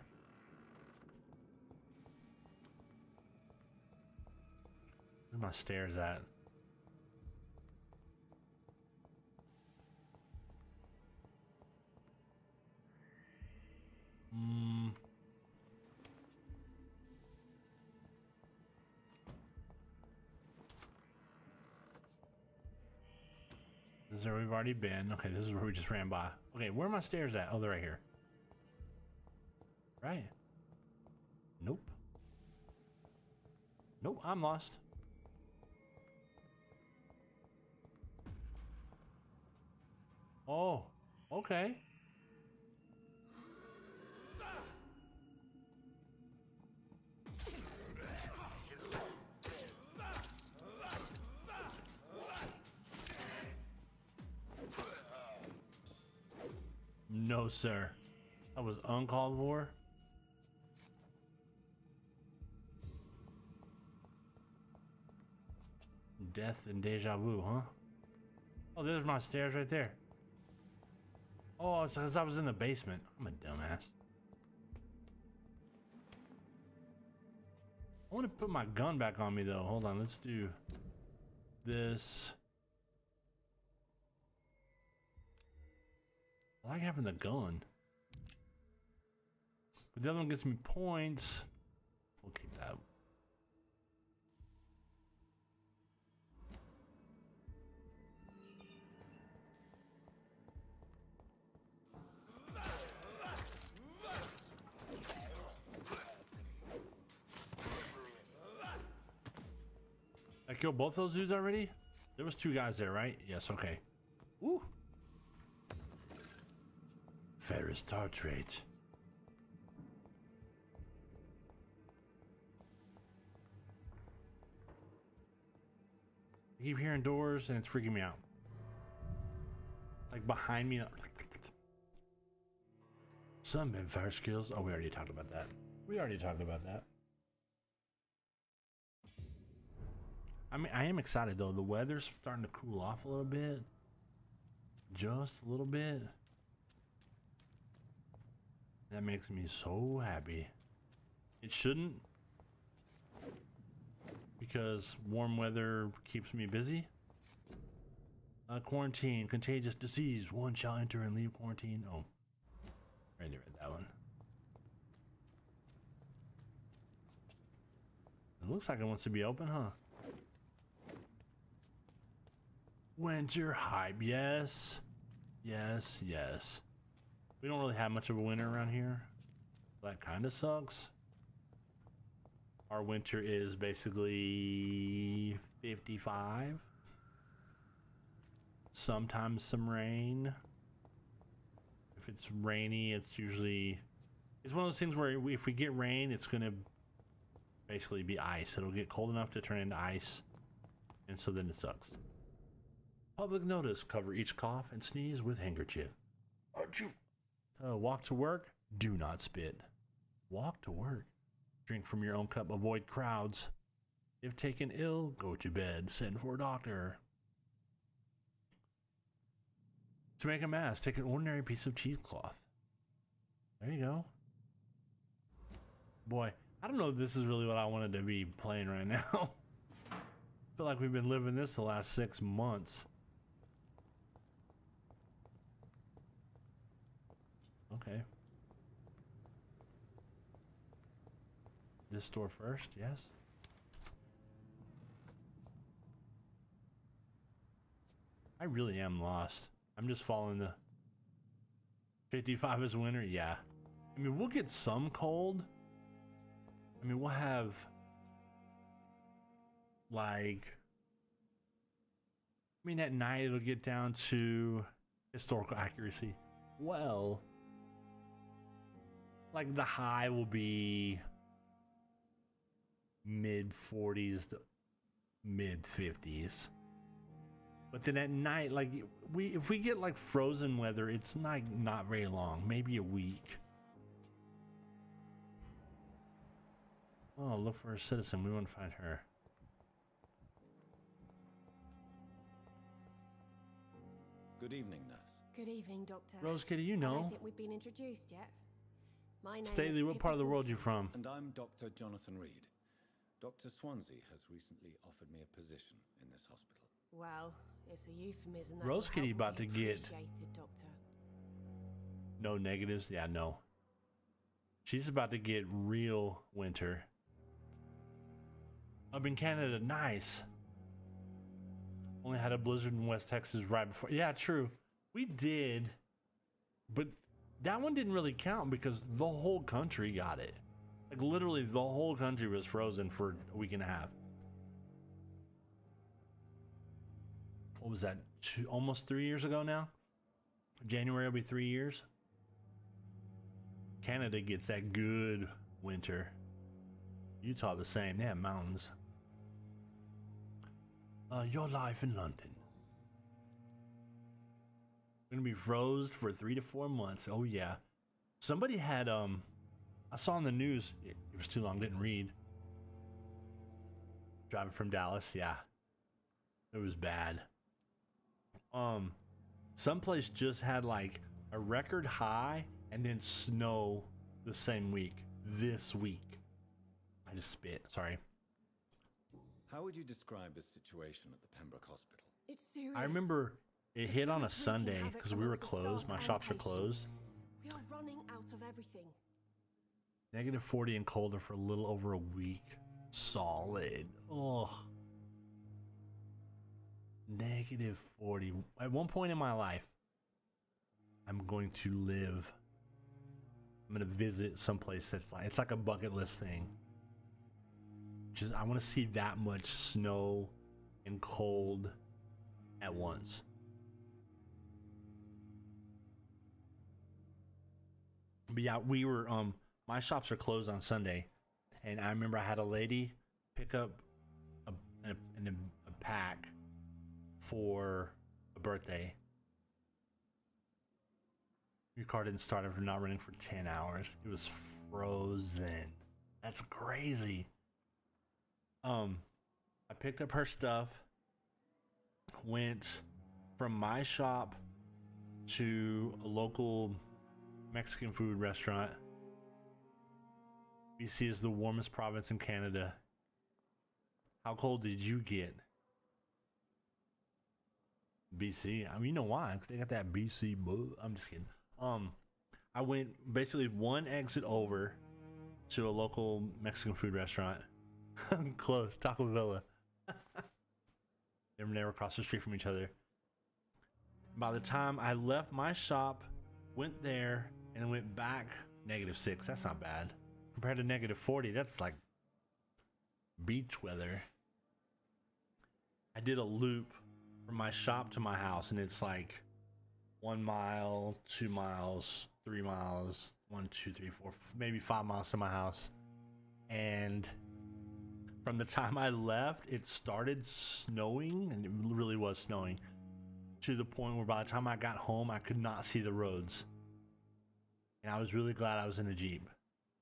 Where's my stairs at? This is where we've already been. Okay, this is where we just ran by. Okay, where are my stairs at? Oh, they're right here. Right? Nope. Nope, I'm lost. Oh, okay. No, sir. That was uncalled for. Death and deja vu, huh? Oh, there's my stairs right there. Oh, it's because I was in the basement. I'm a dumbass. I want to put my gun back on me, though. Hold on, let's do this. I like having the gun. But the other one gets me points. We'll keep that. I killed both those dudes already? There was 2 guys there, right? Yes, okay. Woo! Ferris tartrate. I keep hearing doors and it's freaking me out. Like behind me. Some vampire skills. Oh, we already talked about that. I mean, I am excited though. The weather's starting to cool off a little bit. Just a little bit. That makes me so happy. It shouldn't, because warm weather keeps me busy. Quarantine, contagious disease. One shall enter and leave quarantine. Oh, I already read that one. It looks like it wants to be open, huh? Winter hype, yes. Yes, yes. We don't really have much of a winter around here. That kind of sucks. Our winter is basically 55. Sometimes some rain. If it's rainy, it's usually... It's one of those things where if we get rain, it's going to basically be ice. It'll get cold enough to turn into ice. And so then it sucks. Public notice. Cover each cough and sneeze with handkerchief. Walk to work. Do not spit. Walk to work. Drink from your own cup. Avoid crowds. If taken ill, go to bed. Send for a doctor. To make a mask, take an ordinary piece of cheesecloth. There you go. Boy, I don't know if this is really what I wanted to be playing right now. I feel like we've been living this the last 6 months. Okay. This door first, yes. I really am lost. I'm just following the 55 is winter, yeah. I mean, we'll get some cold. I mean, we'll have like, I mean, at night it'll get down to historical accuracy. Well, like the high will be mid 40s to mid 50s. But then at night, like if we get like frozen weather, it's not very long, maybe a week. Oh, look for a citizen. We want to find her.
Good evening, nurse.
Good evening, Doctor.
Rose Kitty, you
I
know.
don't think we've been introduced yet. My name
Staley,
is
what part of the world you from?
And I'm Dr. Jonathan Reed. Dr. Swansea has recently offered me a position in this hospital.
Well, it's a euphemism. That
Rose
will
Kitty
help
about
me
to get
appreciated, Doctor.
no negatives. Yeah, no. She's about to get real winter. Up in Canada, nice. Only had a blizzard in West Texas right before. Yeah, true. We did, but that one didn't really count because the whole country got it. Like literally the whole country was frozen for a week and a half. What was that? Almost 3 years ago now? January will be 3 years. Canada gets that good winter. Utah the same. They have mountains. Your life in London. Gonna be froze for 3 to 4 months. Oh yeah. Somebody had I saw on the news, it was too long, didn't read. Driving from Dallas, yeah. It was bad. Someplace just had like a record high and then snow the same week. This week. I just spit, sorry.
How would you describe the situation at the Pembroke Hospital?
It's serious.
I remember it hit on a Sunday because we were closed. My shops are closed.
We are running out of everything.
Negative 40 and colder for a little over a week. Solid. Oh. Negative 40. At one point in my life, I'm going to live. I'm going to visit someplace that's like, it's like a bucket list thing. Just, I want to see that much snow and cold at once. But yeah, we were, my shops are closed on Sunday. And I remember I had a lady pick up a pack for a birthday. Your car didn't start after not running for 10 hours. It was frozen. That's crazy. I picked up her stuff, went from my shop to a local Mexican food restaurant. BC is the warmest province in Canada. How cold did you get? BC. I mean, you know why? 'Cause they got that BC bug. I'm just kidding. I went basically one exit over to a local Mexican food restaurant. Close, Taco Villa. They were never across the street from each other. By the time I left my shop, went there, and went back, -6. That's not bad. Compared to -40, that's like beach weather. I did a loop from my shop to my house, and it's like 1 mile, 2 miles, 3 miles, 1, 2, 3, 4, maybe 5 miles to my house. And from the time I left, it started snowing, and it really was snowing, to the point where by the time I got home, I could not see the roads. And I was really glad I was in a Jeep,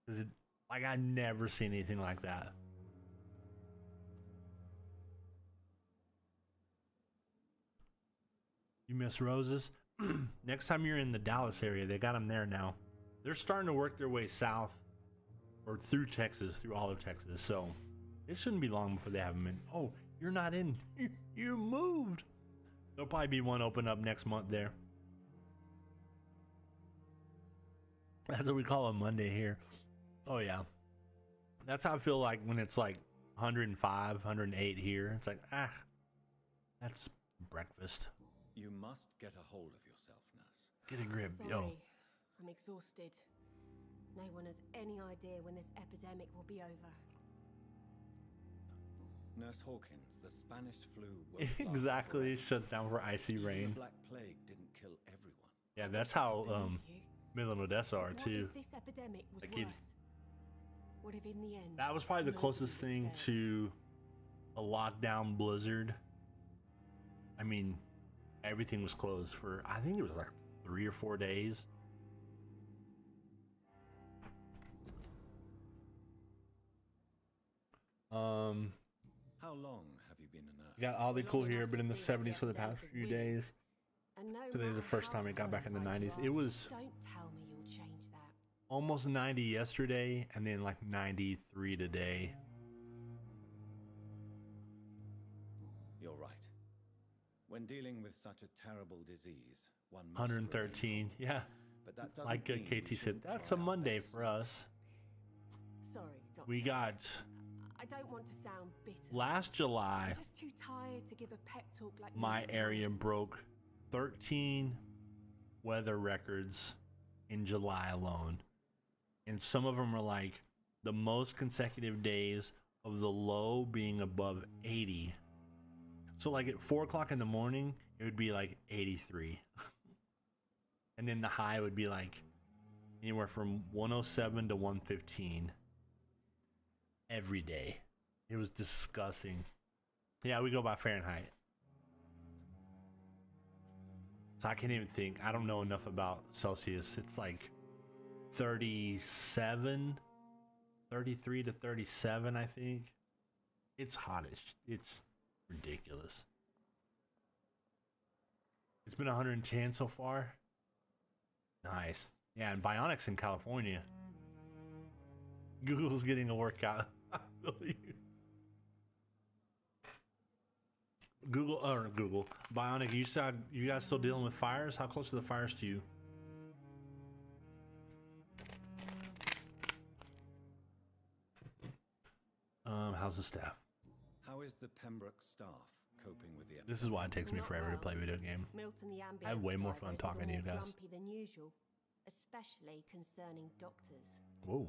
because like I never seen anything like that. You miss roses? Next time you're in the Dallas area, they got them there now. They're starting to work their way south or through Texas, through all of Texas. So it shouldn't be long before they have them in. Oh, you're not in. You moved. There'll probably be one open up next month there. That's what we call a Monday here. Oh yeah. That's how I feel like when it's like 105, 108 here. It's like, that's breakfast.
You must get a hold of yourself, nurse.
Get a grip,
Sorry,
yo.
I'm exhausted. No one has any idea when this epidemic will be over.
Nurse Hawkins, the Spanish flu won't last
Exactly,
forever.
shuts down for icy
Even
rain.
the Black Plague didn't kill everyone.
Yeah, that's how
Believe you.
Midland, Odessa are
What
too.
if this epidemic was
Like it-
worse? What if in the end
That was probably the
nobody
closest
was
thing
spared?
to a lockdown blizzard. I mean, everything was closed for, I think it was like 3 or 4 days.
How long have you been a nurse?
We got Ollie Cool here, been in the 70s for the past few days.
And no
Today's the
matter
first
how
time it got back in the
qualified you
90s.
are,
It was
Don't tell me you'll change that.
almost 90 yesterday, and then like 93 today.
You're right. When dealing with such a terrible disease, one must
113,
remain
yeah.
calm. But that doesn't
Like
mean we
KT said,
shouldn't
that's
try
a
our
Monday
best.
for us.
Sorry, Doctor.
We got
I don't want to sound bitter.
last July.
I'm just too tired to give a pep talk like
My
this.
area broke 13 weather records in July alone. And some of them are like the most consecutive days of the low being above 80. So like at 4 o'clock in the morning, it would be like 83. And then the high would be like anywhere from 107 to 115 every day. It was disgusting. Yeah, we go by Fahrenheit. So I can't even think. I don't know enough about Celsius. It's like 37, 33 to 37, I think. It's hottish. It's ridiculous. It's been 110 so far. Nice. Yeah, and Bionics in California. Google's getting a workout. Google. Bionic, you guys still dealing with fires? How close are the fires to you? How's the staff?
How is the Pembroke staff coping with the episode?
This is why it takes me forever to play video game.
Milton, the ambulance
I have way more
driver,
fun
is
talking to you
more
guys.
grumpy than usual, especially concerning doctors.
Whoa.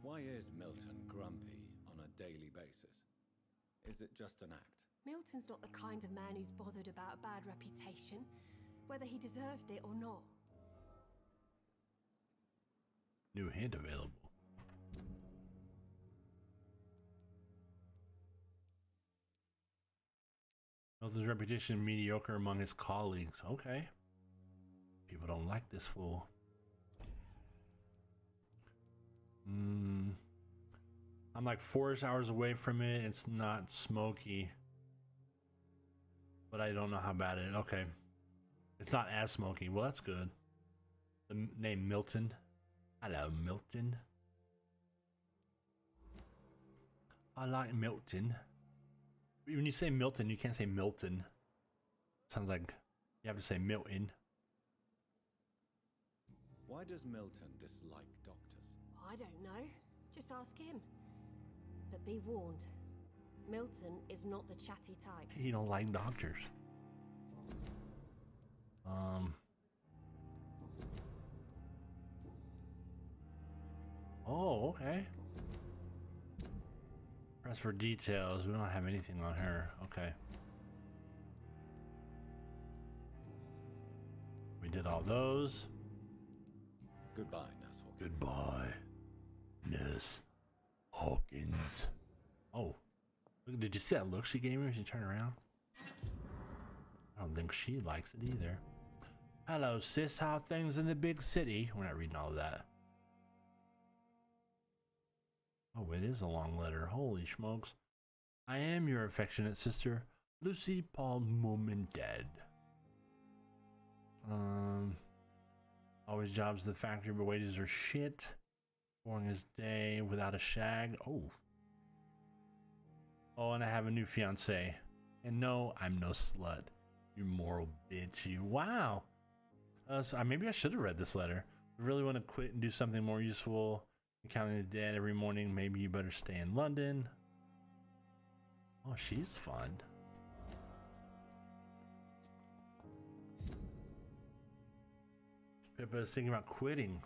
Why is Milton grumpy on a daily basis? Is it just an act?
Milton's not the kind of man who's bothered about a bad reputation, whether he deserved it or not.
New hint available. Milton's reputation mediocre among his colleagues. Okay. People don't like this fool. I'm like 4 hours away from it. It's not smoky. But I don't know how bad it is. Okay. It's not as smoky. Well, that's good. The name Milton. Hello, Milton. I like Milton. When you say Milton, you can't say Milton. Sounds like you have to say Milton.
Why does Milton dislike doctors?
I don't know. Just ask him. But be warned, Milton is not the chatty type.
He don't like doctors. Oh, okay. Press for details. We don't have anything on her. Okay. We did all those.
Goodbye, Nurse Hawkins.
Goodbye, Nurse Hawkins. Oh, did you see that look she gave me when she turned around? I don't think she likes it either. Hello, sis. How things in the big city? We're not reading all of that. Oh, it is a long letter. Holy smokes. I am your affectionate sister, Lucy, Paul, Mum, and Dad. Always jobs at the factory, but wages are shit. Boring as day without a shag. Oh, and I have a new fiance. And no, I'm no slut. You moral bitch, you. Wow. So maybe I should have read this letter. If you really want to quit and do something more useful, counting the dead every morning, maybe you better stay in London. Oh, she's fun. Pippa is thinking about quitting.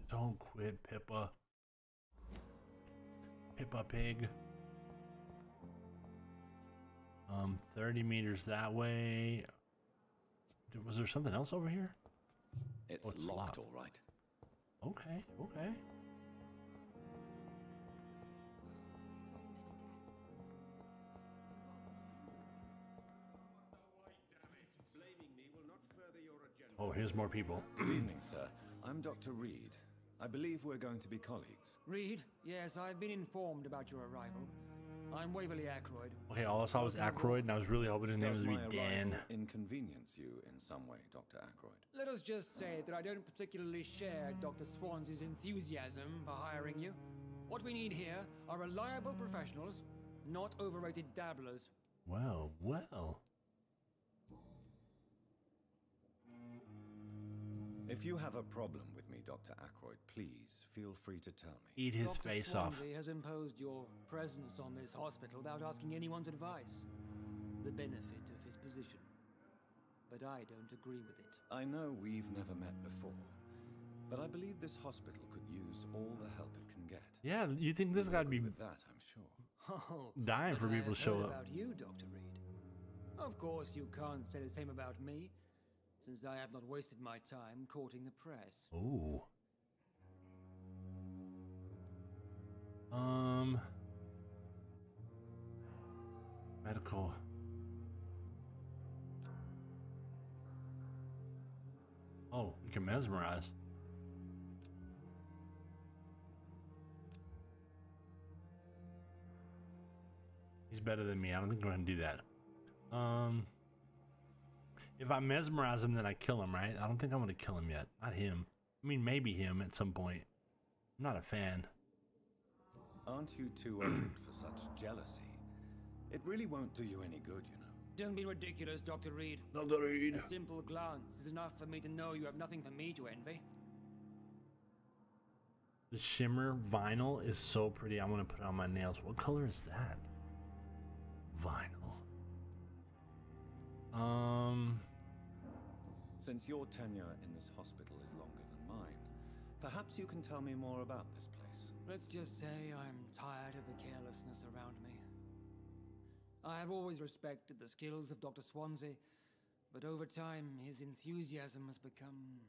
Don't quit, Pippa. Pippa Pig. 30 meters that way. Was there something else over here?
It's,
it's
locked,
locked.
all right.
Okay, okay. Oh, here's more people.
Good evening, sir. I'm Dr. Reed. I believe we're going to be colleagues.
Reed? Yes, I've been informed about your arrival. I'm Waverly Ackroyd.
Okay, all I saw was Ackroyd, and I was really hoping his name
Does
was
my
Dan.
arrival inconvenience you in some way, Dr. Ackroyd?
Let us just say that I don't particularly share Dr. Swans's enthusiasm for hiring you. What we need here are reliable professionals, not overrated dabblers.
Well, well.
If you have a problem with me, Dr. Ackroyd, please feel free to tell me.
Eat his
Dr.
face off.
Swansea has imposed your presence on this hospital without asking anyone's advice. The benefit of his position. but I don't agree with it.
I know we've never met before, but I believe this hospital could use all the help it can get.
Yeah, you think this guy'd be
with that, I'm sure.
Oh,
dying for
but
people to
I have
show
heard
up.
about you, Dr. Reed. Of course, you can't say the same about me, since I have not wasted my time courting the press.
Ooh. Medical. Oh, you can mesmerize. He's better than me. I don't think I'm gonna do that. If I mesmerize him, then I kill him, right? I don't think I'm gonna kill him yet. Not him. I mean, maybe him at some point. I'm not a fan.
Aren't you too old for such jealousy? It really won't do you any good, you know.
Don't be ridiculous, Dr. Reed.
Dr. Reed.
A simple glance is enough for me to know you have nothing for me to envy.
The shimmer vinyl is so pretty. I want to put it on my nails. What color is that? Vinyl.
Since your tenure in this hospital is longer than mine, perhaps you can tell me more about this place.
Let's just say I'm tired of the carelessness around me. I have always respected the skills of Dr. Swansea, but over time his enthusiasm has become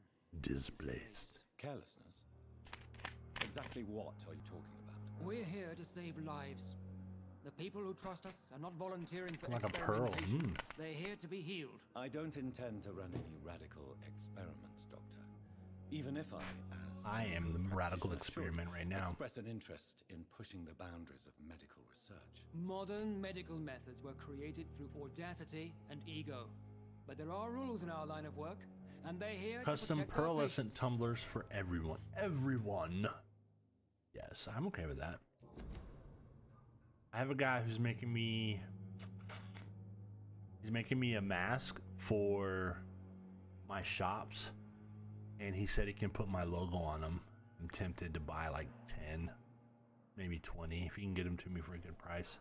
displaced.
Carelessness? Exactly what are you talking about?
We're here to save lives. The people who trust us are not volunteering for
Like a pearl.
experimentation. They're here to be healed.
I don't intend to run any radical experiments, Doctor. Even if
I am the radical experiment right now.
Express an interest in pushing the boundaries of medical research.
Modern medical methods were created through audacity and ego. But there are rules in our line of work, and they're here
Custom
to protect our
pearlescent
patients.
tumblers for everyone. Everyone. Yes, I'm okay with that. I have a guy who's making me... He's making me a mask for my shops. And he said he can put my logo on them. I'm tempted to buy like 10, maybe 20, if he can get them to me for a good price.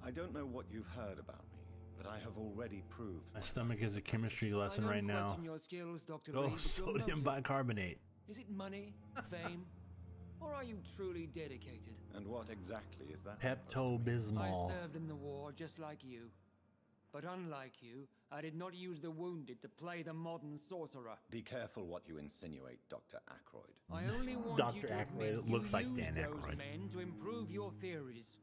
I don't know what you've heard about me, but I have already proved...
My stomach is a chemistry lesson right now.
Question your skills, Dr.
Oh,
Reed, but your
sodium
motive.
bicarbonate.
Is it money, fame, or are you truly dedicated?
And what exactly is that?
Pepto-Bismol.
I served in the war just like you. But unlike you, I did not use the wounded to play the modern sorcerer.
Be careful what you insinuate, Dr. Ackroyd.
I only want
Dr.
you to
Ackroyd
admit
looks
you
like
used
Dan
those
Aykroyd.
men to improve your theories.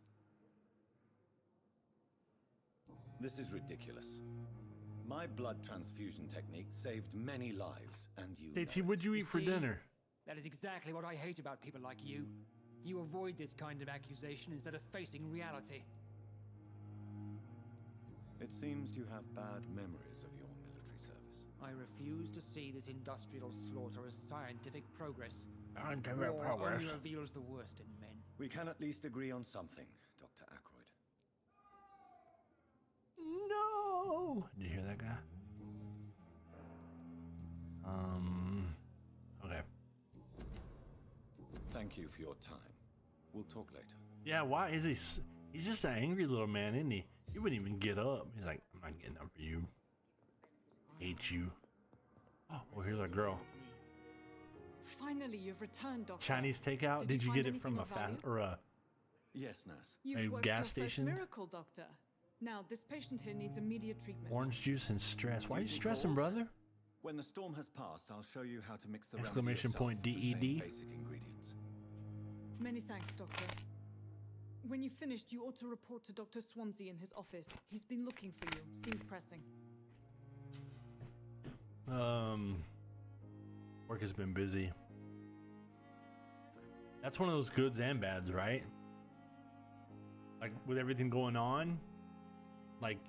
This is ridiculous. My blood transfusion technique saved many lives, and you know
JT,
it.
what'd you eat for
see?
dinner?
That is exactly what I hate about people like you. You avoid this kind of accusation instead of facing reality.
It seems you have bad memories of your military service.
I refuse to see this industrial slaughter as scientific progress.
Scientific
War
progress.
only reveals the worst in men.
We can at least agree on something, Dr. Ackroyd.
No! Did you hear that guy? Okay.
Thank you for your time. We'll talk later.
Yeah, why is he... He's just an angry little man, isn't he? He wouldn't even get up. He's like, I'm not getting up for you. Hate you. Oh, well, here's our girl.
Finally, you've returned, Doctor.
Chinese takeout? Did you
find
get it from
anything
a
of
fast...
value?
or a...
Yes, nurse.
You've
a
worked
gas
your first
station?
miracle, Doctor. Now, this patient here needs immediate treatment.
Orange juice and stress. Why are you
Duty
stressing,
calls.
brother?
When the storm has passed, I'll show you how to mix the
Exclamation
remedy
point,
yourself with the same
DED.
basic ingredients.
Many thanks, Doctor. When you've finished, you ought to report to Dr. Swansea in his office. He's been looking for you. Seemed pressing.
Work has been busy. That's one of those goods and bads, right? Like, with everything going on, like,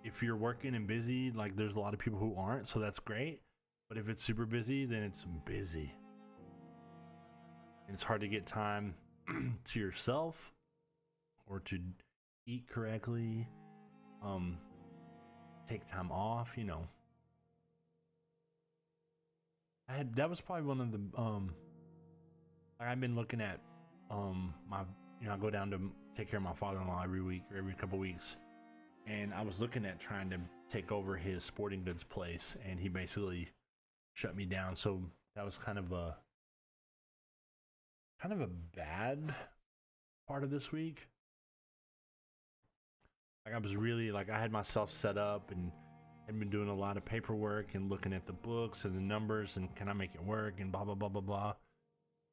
if you're working and busy, like, there's a lot of people who aren't, so that's great. But if it's super busy, then it's busy. And it's hard to get time to yourself or to eat correctly, take time off, you know. That was probably one of the, I've been looking at, I go down to take care of my father-in-law every week or every couple weeks. and I was looking at trying to take over his sporting goods place, and he basically shut me down. So that was kind of a bad part of this week. Like I was really like, I had myself set up and had been doing a lot of paperwork and looking at the books and the numbers and can I make it work and blah blah blah blah blah.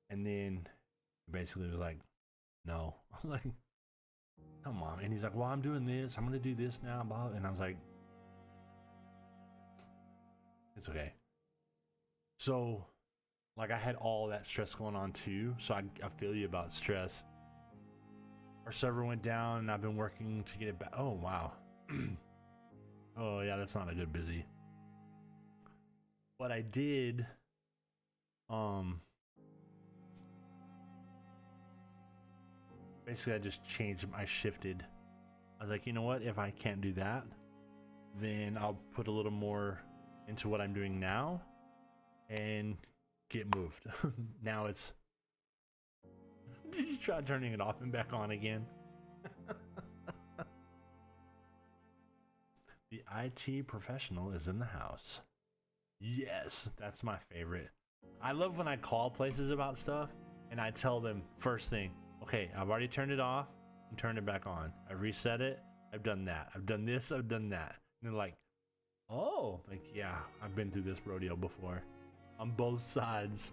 And then basically was like, no. Like, come on. And he's like, well, I'm doing this, I'm gonna do this now, blah. And I was like, it's okay. So like I had all that stress going on too, so I feel you about stress. Our server went down and I've been working to get it back. Oh wow. Oh yeah, that's not a good busy. But I did basically I shifted. I was like, you know what, if I can't do that, then I'll put a little more into what I'm doing now and get moved. Now it's did you try turning it off and back on again? The IT professional is in the house. Yes, that's my favorite. I love when I call places about stuff and I tell them first thing, okay, I've already turned it off and turned it back on. I've reset it. I've done that. I've done this. I've done that. And they're like, oh, like, yeah, I've been through this rodeo before on both sides.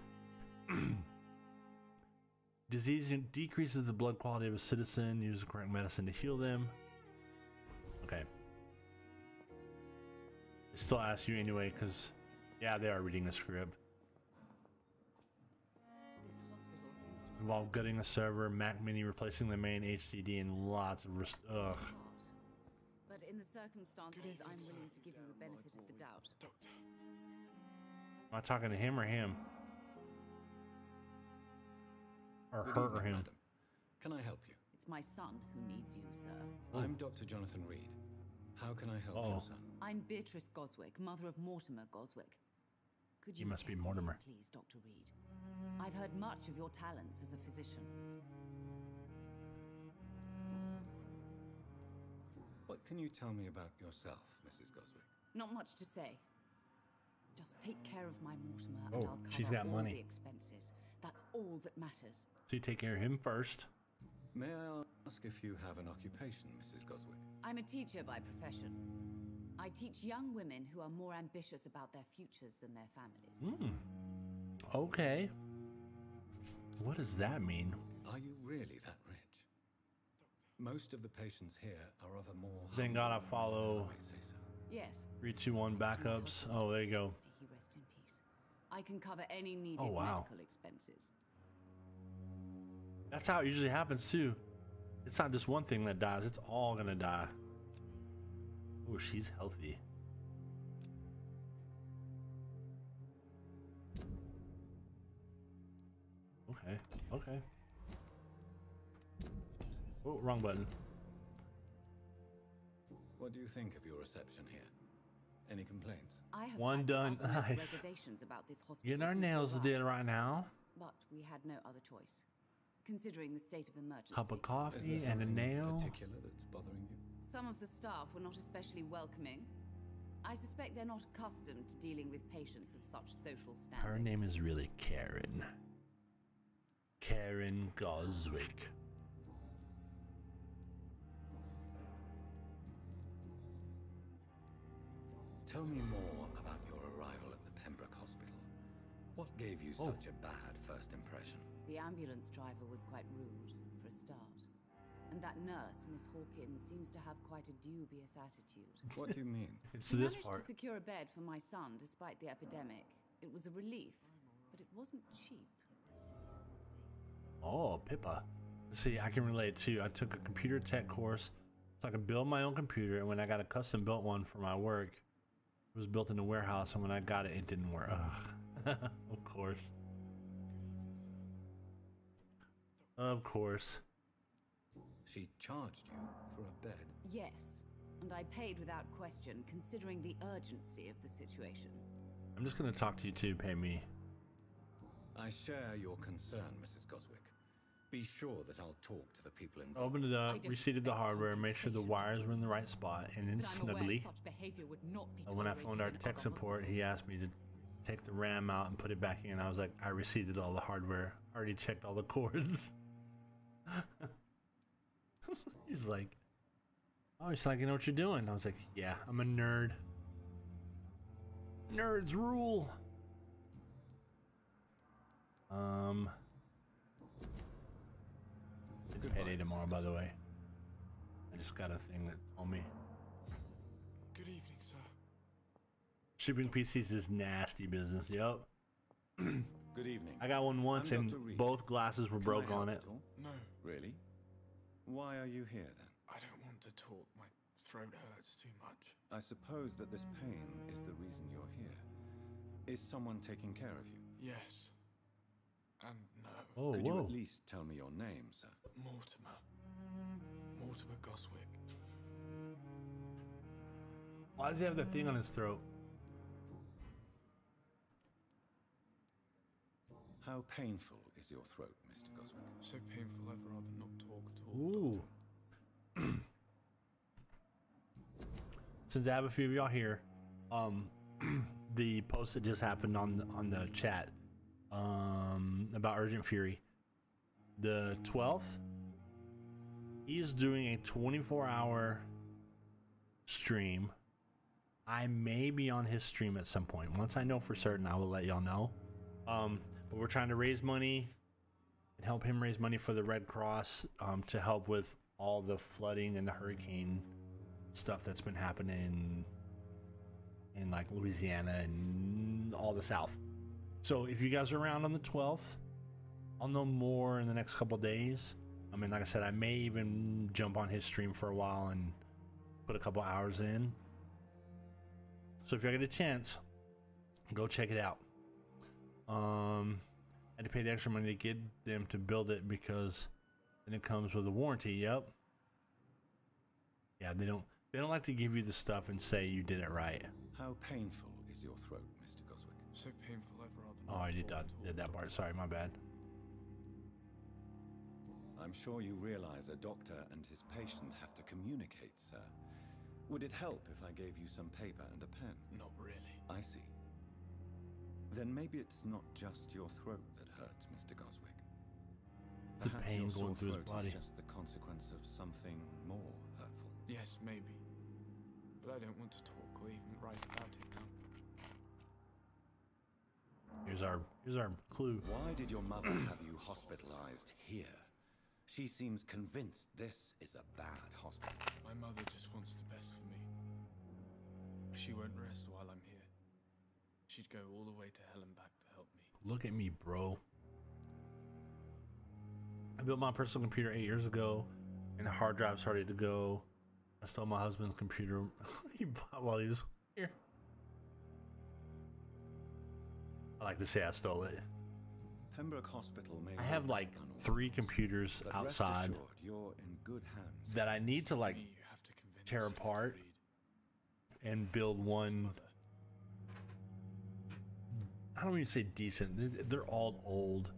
Disease decreases the blood quality of a citizen. Use the correct medicine to heal them. Okay. I still ask you anyway, because, yeah, they are reading the script.
This hospital seems to
Involve gutting a server, Mac Mini replacing the main HDD, and lots of ugh.
But in the circumstances, I'm willing to give you the benefit of the doubt.
Am I talking to him or him? Or
Good
her
evening,
or him?
madam. Can I help you?
It's my son who needs you, sir.
I'm Dr. Jonathan Reed. How can I help your son?
I'm Beatrice Goswick, mother of Mortimer Goswick. Could you
You must be
attend me,
Mortimer.
please, Dr. Reed? I've heard much of your talents as a physician.
What can you tell me about yourself, Mrs. Goswick?
Not much to say. Just take care of my Mortimer, and
Oh,
I'll cover
she's got
all
money.
the expenses. That's all that matters.
So you take care of him first.
May I ask if you have an occupation, Mrs. Goswick?
I'm a teacher by profession. I teach young women who are more ambitious about their futures than their families.
Okay. What does that mean?
Are you really that rich? Most of the patients here are of a more...
Then gotta
humble
follow-
origin, if I may say so.
Yes.
3, 2, 1 backups. Oh, there you go.
May he rest in peace. I can cover any needed
Oh, wow.
medical expenses.
That's how it usually happens too. It's not just one thing that dies, it's all gonna die. Oh, she's healthy. Okay, okay. Oh, wrong button.
What do you think of your reception here? Any complaints?
I have
One
had
done.
the utmost
Nice.
reservations about this hospital
Getting our
since we
nails
arrived,
did right now.
But we had no other choice, considering the state of emergency.
Cup of
Is there
coffee and a
something in
nail.
particular that's bothering you?
Some of the staff were not especially welcoming. I suspect they're not accustomed to dealing with patients of such social standing.
Her name is really Karen. Karen Goswick.
Tell me more about your arrival at the Pembroke Hospital. What gave you such a bad first impression?
The ambulance driver was quite rude, for a start. And that nurse, Miss Hawkins, seems to have quite a dubious attitude.
What do you mean?
It's
She
this
managed
part.
to secure a bed for my son despite the epidemic. It was a relief, but it wasn't cheap.
Oh, Pippa. See, I can relate too. I took a computer tech course so I could build my own computer, and when I got a custom built one for my work, it was built in a warehouse, and when I got it, it didn't work. Ugh. Of course. Of course.
She charged you for a bed.
Yes, and I paid without question, considering the urgency of the situation.
I'm just gonna talk to you too, pay me.
I share your concern, Mrs. Goswick. Be sure that I'll talk to the people involved.
Opened it up,
don't
reseated the
expect
hardware, made sure the
compensation
wires
for
were in the
doing
right spot, and then
But I'm aware
snugly.
such behavior would not be
And when I
tolerated
phoned our
in
tech
other
support, he
hospitals.
asked me to take the RAM out and put it back in. I was like, I reseated all the hardware. I already checked all the cords. He's like, oh, he's like, you know what you're doing? I was like, yeah, I'm a nerd. Nerds rule. It's payday tomorrow, by the way. I just got a thing that told me.
Good evening, sir.
Shipping PCs is nasty business. Yep.
Good evening.
I got one once
I'm
and
Dr. Reed.
both glasses were
Can
broke
I help
on it.
at all?
No,
Really? Why are you here then?
I don't want to talk. My throat hurts too much.
I suppose that this pain is the reason you're here. Is someone taking care of you?
Yes. And no.
Oh,
Could you
whoa.
at least tell me your name, sir?
Mortimer. Mortimer Goswick.
Why does he have the thing on his throat?
How painful is your throat, Mr. Goswick?
So painful I'd rather not talk at all.
Ooh. Since I have a few of y'all here, the post that just happened on the chat about Urgent Fury, the 12th, he is doing a 24-hour stream. I may be on his stream at some point. Once I know for certain, I will let y'all know. But we're trying to raise money and help him raise money for the Red Cross to help with all the flooding and the hurricane stuff that's been happening in like Louisiana and all the South. So if you guys are around on the 12th, I'll know more in the next couple days. I mean, like I said, I may even jump on his stream for a while and put a couple hours in. So if you get a chance, go check it out. I had to pay the extra money to get them to build it because then it comes with a warranty. Yep. Yeah, they don't like to give you the stuff and say you did it right.
How painful is your throat, Mr. Goswick?
So painful I'd rather
Oh,
not
I did
talk
that part. Sorry, my bad.
I'm sure you realize a doctor and his patient have to communicate, sir. Would it help if I gave you some paper and a pen?
Not really.
I see. Then maybe it's not just your throat that hurts, Mr. Goswick.
The
Perhaps
pain
your
going
sore
through his
throat
body.
is just the consequence of something more hurtful.
Yes, maybe. But I don't want to talk or even write about it now.
Here's our clue.
Why did your mother have you hospitalized here? She seems convinced this is a bad hospital.
My mother just wants the best for me. She won't rest while I'm here. She'd go all the way to hell and back to help me.
Look at me, bro. I built my personal computer 8 years ago, and the hard drive's ready to go. I stole my husband's computer he bought while he was here. I like to say I stole it.
Pembroke Hospital may
I have like
unorthodox,
3 computers
but
outside
rest assured, you're in good hands.
that I need to like
Me, you have to convince
tear
her to
apart
read.
and build
It's my
one.
mother.
I don't even say decent. They're all old.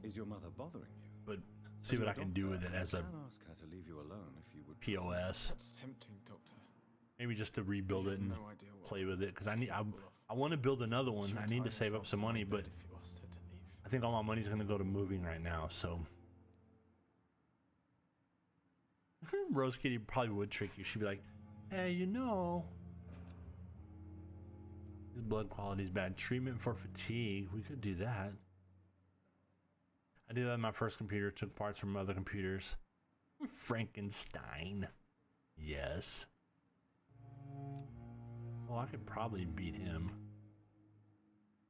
Is your mother bothering you?
But see
As
what
your
I can do
doctor,
with it as a
I can ask her to leave you alone if you would.
POS.
That's tempting, Doctor.
Maybe just to rebuild
You
it
have
and
no idea what
play with it because I
it's
need. I
capable of.
want to build another one.
She'll
I need to
tie
save up
herself
some
to my
money, but
bed if you asked her to leave.
I think all my money's gonna go to moving right now. So Rose Kitty probably would trick you. She'd be like, "Hey, you know, his blood quality's bad. Treatment for fatigue. We could do that." I did that on my first computer. Took parts from other computers. Frankenstein. Yes. Well, I could probably beat him.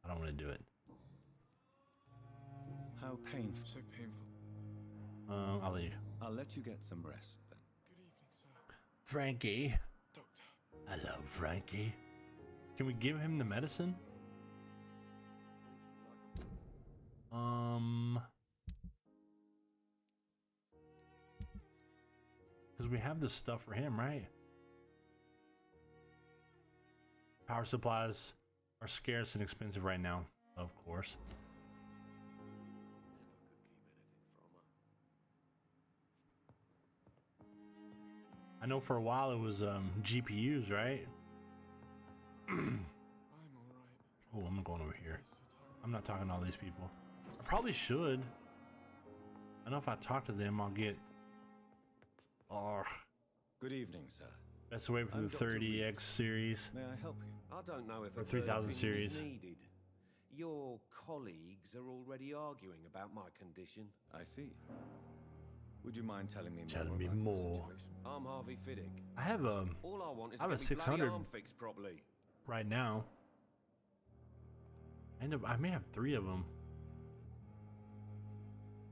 I don't want to do it.
How painful.
So painful.
I'll leave.
I'll let you get some rest then.
Good evening, sir.
Frankie.
Doctor.
I love Frankie. Can we give him the medicine? Because we have the stuff for him, right? Power supplies are scarce and expensive right now, of course.
Never could keep anything from her.
I know for a while it was GPUs, right?
I'm alright.
Oh, I'm going over here. I'm not talking to all these people. I probably should. I know if I talk to them, I'll get. Oh,
Good evening, sir.
that's away from
I'm
the
Dr.
30X series.
May I help you?
I don't know if
Or
a
3000
third opinion
series.
is needed. Your colleagues are already arguing about my condition.
I see. Would you mind telling me
Telling
more
me
about your
more.
situation?
I'm Harvey Fiddick.
I have a
All I want is
I have
to
a
get my bloody
600.
arm fixed properly.
right now. I may have 3 of them.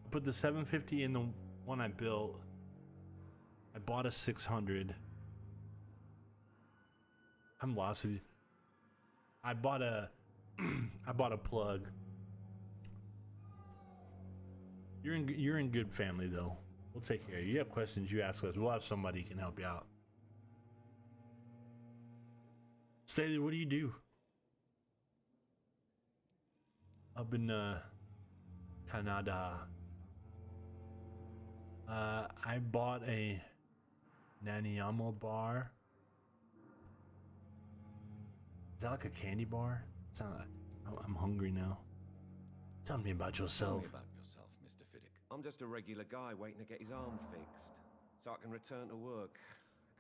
I put the 750 in the one I built. I bought a 600. I'm lost with you. I bought a I bought a plug. You're in good family though. We'll take care of you. You have questions, you ask us. We'll have somebody who can help you out. Staley, what do you do? Up in Canada. I bought a Naniyama bar. Is that like a candy bar? I'm hungry now. Tell me about
Tell
yourself.
me about yourself, Mr. Fiddick.
I'm just a regular guy waiting to get his arm fixed, so I can return to work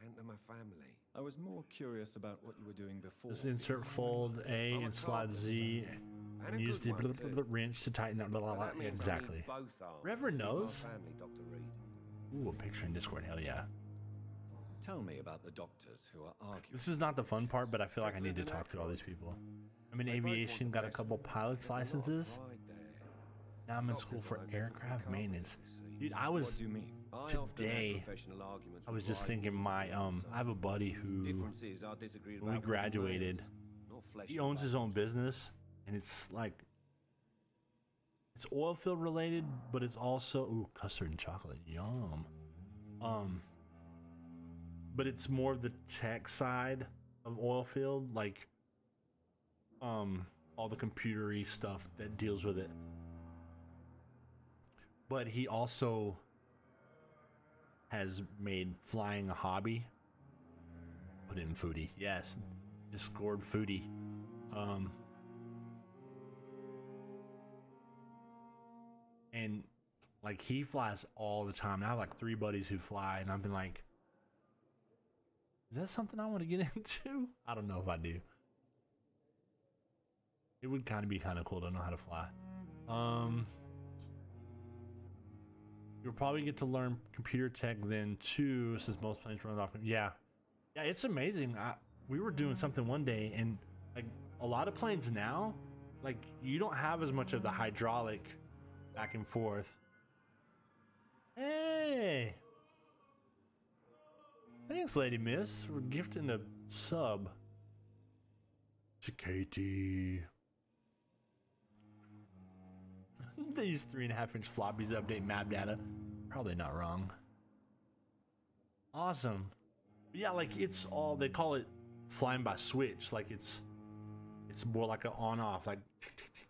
and to my family.
I was more curious about what you were doing before.
Just insert fold A
I'm a
and slide Z
And
and
a
use the
good one, too.
wrench to tighten that. Blah, blah,
But
blah.
that means I need
Exactly.
both arms
Reverend
to feed
knows.
My family, Dr. Reed.
Ooh, a picture in Discord. Hell yeah.
Tell me about the doctors who are arguing.
This is not the fun part, but I feel like I need to talk to all these people. I'm in aviation, got a couple pilot's licenses. Now I'm in school for aircraft maintenance. Dude, I was
What do you mean?
today. I was just thinking my I have a buddy who
Differences I disagreed
when we
about with my
graduated,
mates. Not flesh
he
and
owns his
blood.
own business, and it's like it's oil field related, but it's also ooh, custard and chocolate, yum. But it's more of the tech side of oil field, like all the computery stuff that deals with it. But he also has made flying a hobby. Put in foodie, yes. Discord foodie. And like he flies all the time. I have like 3 buddies who fly, and I've been like, is that something I want to get into? I don't know if I do. It would kind of be kind of cool to know how to fly. You'll probably get to learn computer tech then too, since most planes run off. Yeah, it's amazing. We were doing something one day, and like a lot of planes now, like you don't have as much of the hydraulic back and forth. Hey, thanks, Lady Miss, for gifting a sub to Katie. They use 3.5-inch floppies to update map data. Probably not wrong. Awesome. But yeah, like it's all, they call it flying by switch. Like it's more like an on-off. Like,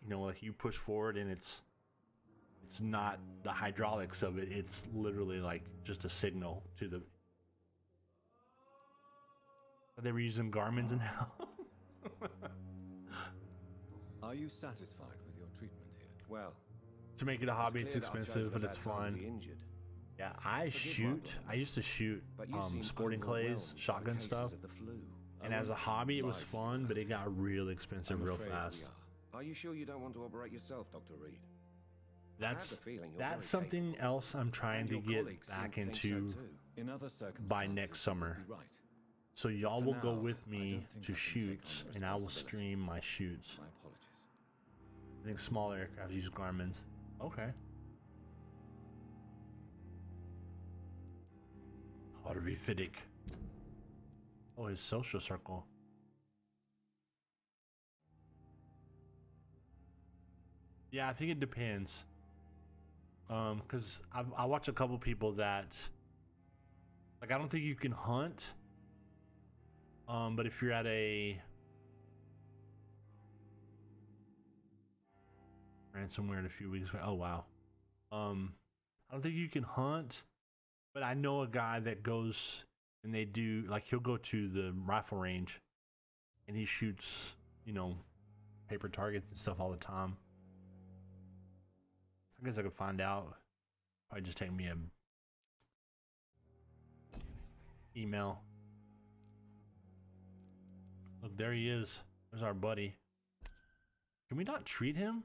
you know, like you push forward and it's not the hydraulics of it. It's literally like just a signal to the. But they were using Garmin's and how.
Are you satisfied with your treatment here?
Well,
To make it a hobby, it's
clear that I chose
expensive,
the
but it's
lad
fun.
totally injured.
Yeah, I shoot. I used to shoot
But you seem
sporting
overwhelmed
clays,
by
shotgun
cases
stuff.
of the flu.
And as a hobby, it was fun, but it got real expensive
I'm
real
afraid
fast.
we are.
Are you sure you don't want to operate yourself, Dr. Reed?
That's
I have a feeling you're
that's
very
something
capable.
else I'm trying
And
to
your
get
colleagues seem
back
to think so
into
too.
In other circumstances,
by next summer.
you'd be right.
So y'all
For
will go
now,
with
I
me
don't think
to
I can take
shoots,
on the
and I will
responsibility.
stream my shoots.
My apologies.
I think small aircraft use Garmin's. Okay. Harvey Fiddick. Oh, his social circle. Yeah, I think it depends. Cause I watch a couple people that, like, I don't think you can hunt. But if you're at a ransomware in a few weeks, oh wow. I don't think you can hunt, but I know a guy that goes and they do like he'll go to the rifle range, and he shoots, you know, paper targets and stuff all the time. I guess I could find out. Probably just take me a email. Look, there he is. There's our buddy. Can we not treat him?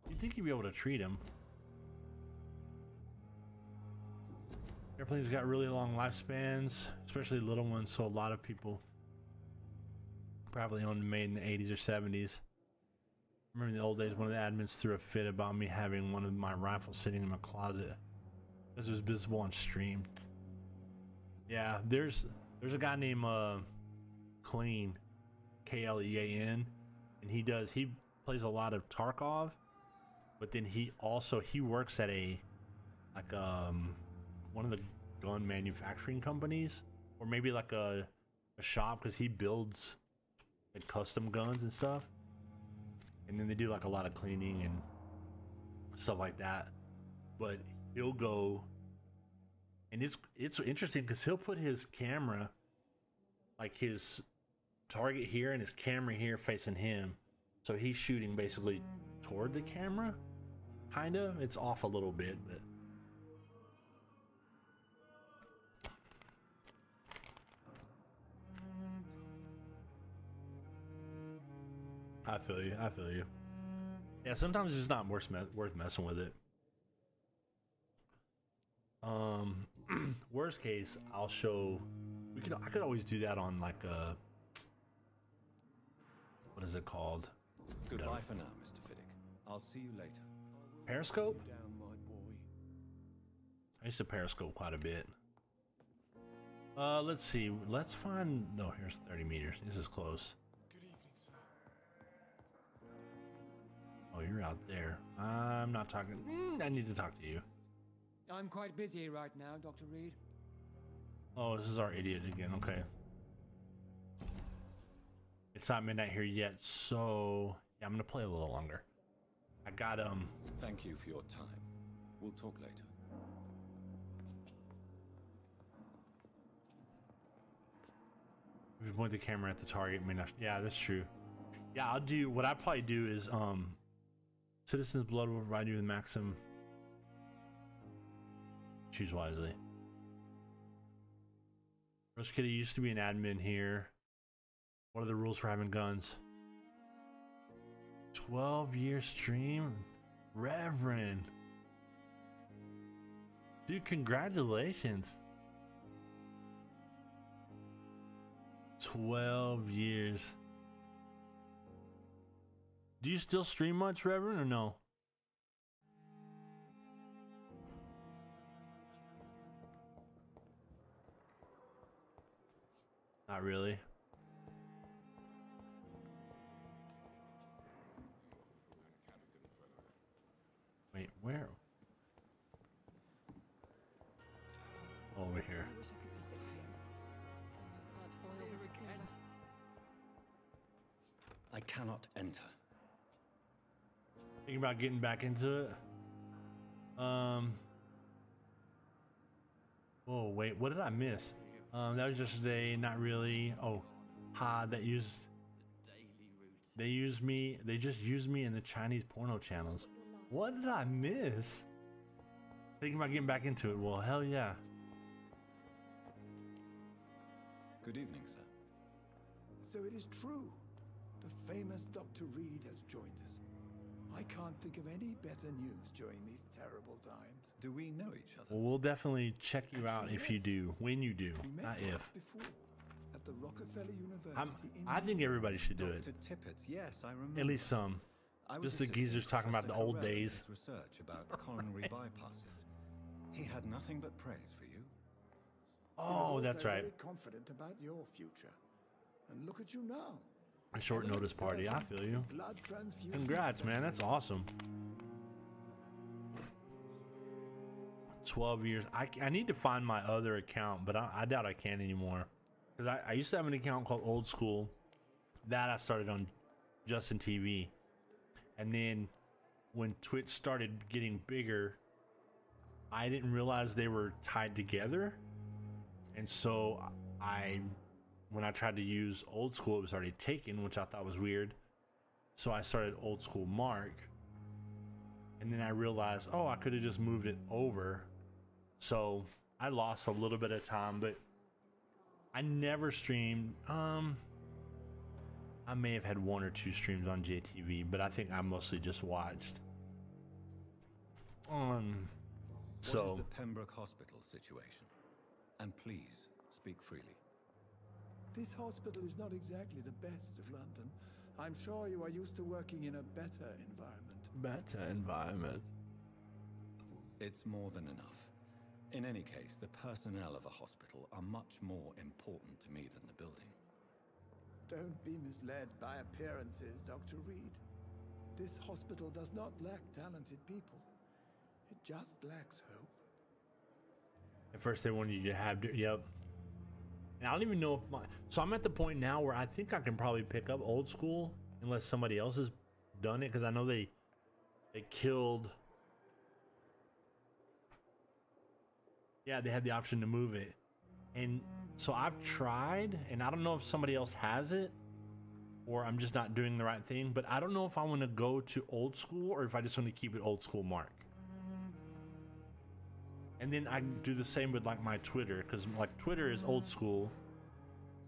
You'd think you'd be able to treat him. Airplanes got really long lifespans, especially little ones, so a lot of people probably owned made in the 80s or 70s. Remember in the old days, one of the admins threw a fit about me having one of my rifles sitting in my closet because it was visible on stream. Yeah, there's a guy named Clean, Klean, and he plays a lot of Tarkov, but then he works at one of the gun manufacturing companies, or maybe like a shop, because he builds like custom guns and stuff, and then they do like a lot of cleaning and stuff like that. But he'll go, and it's interesting because he'll put his camera, like his target here and his camera here facing him, so he's shooting basically toward the camera. Kind of, it's off a little bit, but I feel you. Yeah, sometimes it's just not worth messing with it. Worst case, I'll show. I could always do that on like a. What is it called?
Goodbye for now, Mr. Fiddick. I'll see you later.
Periscope?
Down, my boy.
I used to periscope quite a bit. Let's see. Let's find. No, here's 30 meters. This is close.
Good evening, sir.
Oh, you're out there. I'm not talking. I need to talk to you.
I'm quite busy right now, Dr. Reed.
Oh, this is our idiot again. Okay. It's not midnight here yet, so yeah, I'm gonna play a little longer. I got
Thank you for your time. We'll talk later.
If you point the camera at the target, may not. Yeah, that's true. Yeah, I'll do. What I probably do is Citizen's Blood will provide you with maximum. Choose wisely. Rose Kitty used to be an admin here. What are the rules for having guns? 12-year stream? Reverend. Dude, congratulations. 12 years. Do you still stream much, Reverend, or no? Not really. Wait, where? Over here.
I wish I could be sick here. But oil would kill them.
I cannot enter.
Thinking about getting back into it. Oh wait, what did I miss? That was yesterday. Not really. Oh, that used. They used me. They just used me in the Chinese porno channels. What did I miss? Thinking about getting back into it. Well, hell yeah.
Good evening, sir.
So it is true. The famous Dr. Reed has joined us. I can't think of any better news during these terrible times.
Do we know each other?
Well, we'll definitely check you out if you do. When you do,
We met
not
once
if.
before at the Rockefeller University in
I think everybody should do it.
Dr. Tippett's, yes, I remember.
At least some.
I was
Just the
assisting
geezers talking about the
Professor
old
Carell in
days.
his research about coronary bypasses. He had nothing but praise for you.
Oh, that's right.
Very confident about your future. And look at you now.
A short notice party. I feel you.
Blood transfusion
Congrats, man. That's awesome. 12 years. I need to find my other account, but I doubt I can anymore. Because I used to have an account called Old School. That I started on Justin TV. And then when Twitch started getting bigger, I didn't realize they were tied together. And so when I tried to use old school, it was already taken, which I thought was weird. So I started old school Mark, and then I realized, oh, I could have just moved it over. So I lost a little bit of time, but I never streamed. I may have had 1 or 2 streams on JTV, but I think I mostly just watched.
What is the Pembroke Hospital situation? And please, speak freely.
This hospital is not exactly the best of London. I'm sure you are used to working in a better environment.
Better environment.
It's more than enough. In any case, the personnel of a hospital are much more important to me than the building.
Don't be misled by appearances, Dr. Reed. This hospital does not lack talented people. It just lacks hope.
At first they wanted you to have, yep. And I don't even know if so I'm at the point now where I think I can probably pick up old school unless somebody else has done it, because I know they killed. Yeah, they had the option to move it. And so I've tried, and I don't know if somebody else has it or I'm just not doing the right thing, but I don't know if I want to go to old school or if I just want to keep it old school Mark. And then I do the same with like my Twitter, because like Twitter is old school,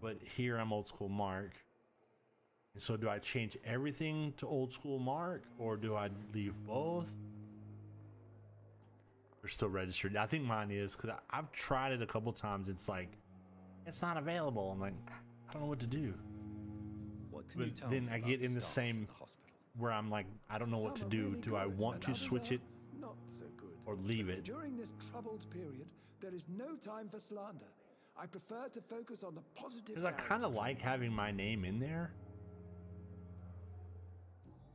but here I'm old school Mark. And so do I change everything to old school Mark, or do I leave both? They're still registered. I think mine is, because I've tried it a couple times. It's like, it's not available. I'm like, I don't know what to do.
What can you tell
then
me
I
about
get in the
staff
same
in the hospital?
where I'm like, I don't know what to
Some are
do.
really
Do I
good,
want
and
to
others
switch
are
it
not so good.
or leave it?
During this troubled period, there is no time for slander. I prefer to focus on the positive.
Because I kind of like having my name in there.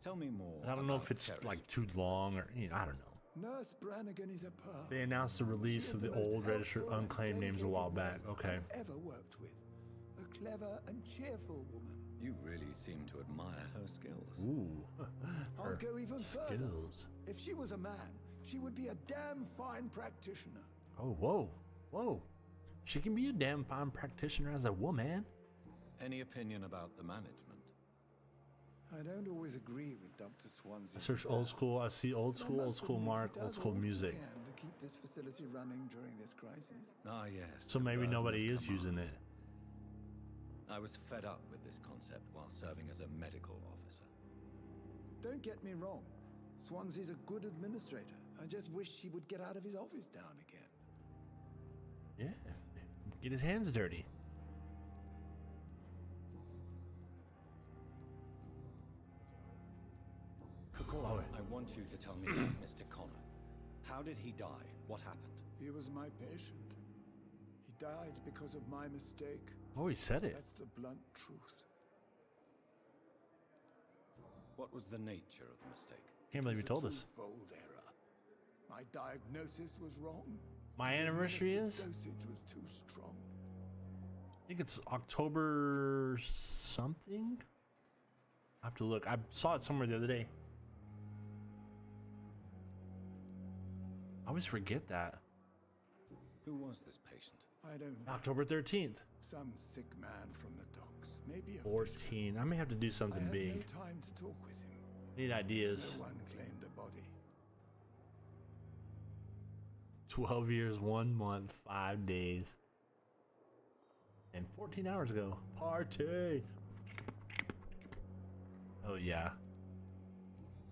Tell me more.
I don't know
about
if it's
Terrace.
like too long or, you know, I don't know.
Nurse Brannigan is a pearl.
They announced the release of the old registered unclaimed names a while back. Okay.
I've ever worked with. A clever and cheerful woman.
You really seem to admire her skills.
Ooh.
I'll
Her
go even further.
skills.
If she was a man, she would be a damn fine practitioner.
Oh, whoa. Whoa. She can be a damn fine practitioner as a woman.
Any opinion about the management?
I don't always agree with Dr. Swansea.
I search old school. I see old
But I
school, old
must
school
admit
Mark,
he
old
does
school
all he
music.
can to keep this facility running during this crisis.
Ah, yes.
So
the
maybe
burden
nobody
of
is using
command.
it.
I was fed up with this concept while serving as a medical officer.
Don't get me wrong. Swansea's a good administrator. I just wish he would get out of his office down again.
Yeah. Get his hands dirty.
Kokoro, I want you to tell me about Mr. Connor. How did he die? What happened?
He was my patient. He died because of my mistake.
Oh, he said it.
That's the blunt truth.
What was the nature of the mistake?
Can't believe you
It was
told
a
us.
twofold error. My diagnosis was wrong.
My
The
anniversary
administered
is?
dosage was too strong.
I think it's October something. I have to look. I saw it somewhere the other day. I always forget that.
Who was this patient?
I don't know.
October 13th.
Some sick man from the docks. Maybe a
14. I may have to do
I
something
had
big.
no time to talk with him.
Need ideas.
No one claimed a body.
12 years, 1 month, 5 days. And 14 hours ago. Party! Oh, yeah.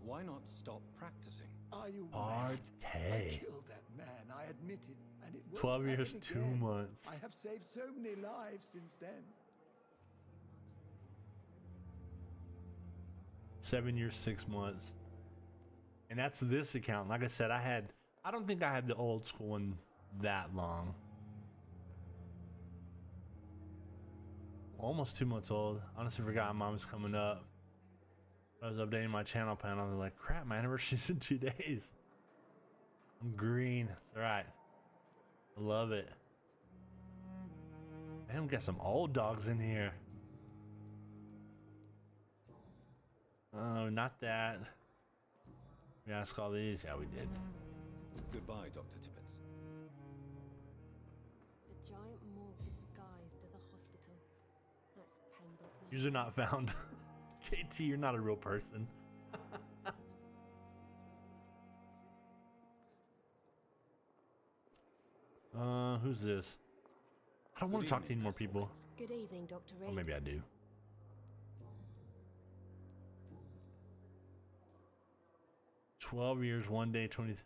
Why not stop practicing?
Are you
Party.
mad? I killed that man, I admit it. And it won't
12 years,
happen
2
again.
months.
I have saved so many lives since then.
7 years, 6 months. And that's this account. Like I said, I don't think I had the old school one that long. Almost 2 months old. Honestly forgot mine was coming up. I was updating my channel panel. I was like, crap, my anniversary's in 2 days. I'm green. It's alright. I love it. Man, we got some old dogs in here. Oh, not that. We ask all these? Yeah, we did.
Goodbye, Dr. Tippett.
A giant morph
User not found. JT, you're not a real person. Who's this? I don't want to talk to any more people.
Good evening, Dr. Reed.
Or maybe I do. "12 years, 1 day, 20.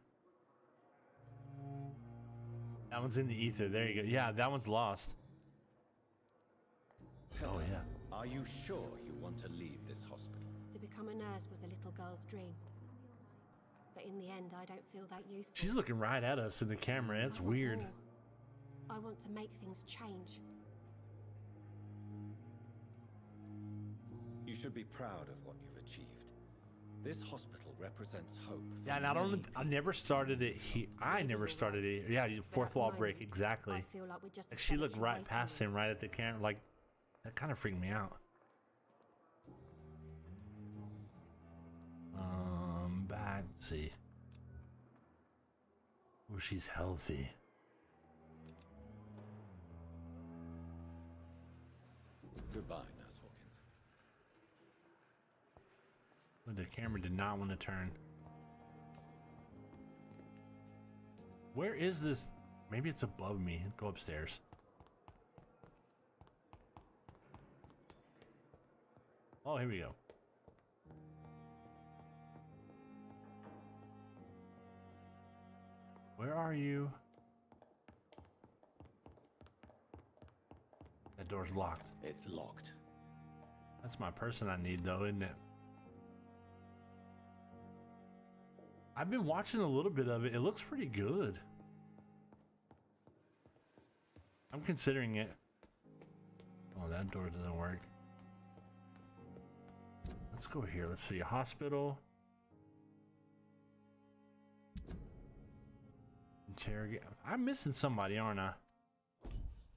That one's in the ether. There you go. Yeah, that one's lost. Oh, yeah.
Are you sure you want to leave this hospital?
To become a nurse was a little girl's dream. But in the end, I don't feel that useful.
She's looking right at us in the camera. That's weird.
I want to make things change.
You should be proud of what you've achieved. This hospital represents hope.
Yeah, and I never started it here. I never started it. Yeah, fourth wall break, exactly.
I feel like we're just
Like she looked right past him, right at the camera. Like, that kind of freaked me out. Back, let's see. Oh, she's healthy.
Goodbye, Nurse Hawkins.
But the camera did not want to turn. Where is this? Maybe it's above me. Go upstairs. Oh, here we go. Where are you? That door's locked.
It's locked.
That's my person I need, though, isn't it? I've been watching a little bit of it. It looks pretty good. I'm considering it. Oh, that door doesn't work. Let's go here. Let's see. Hospital. Interrogate. I'm missing somebody, aren't I?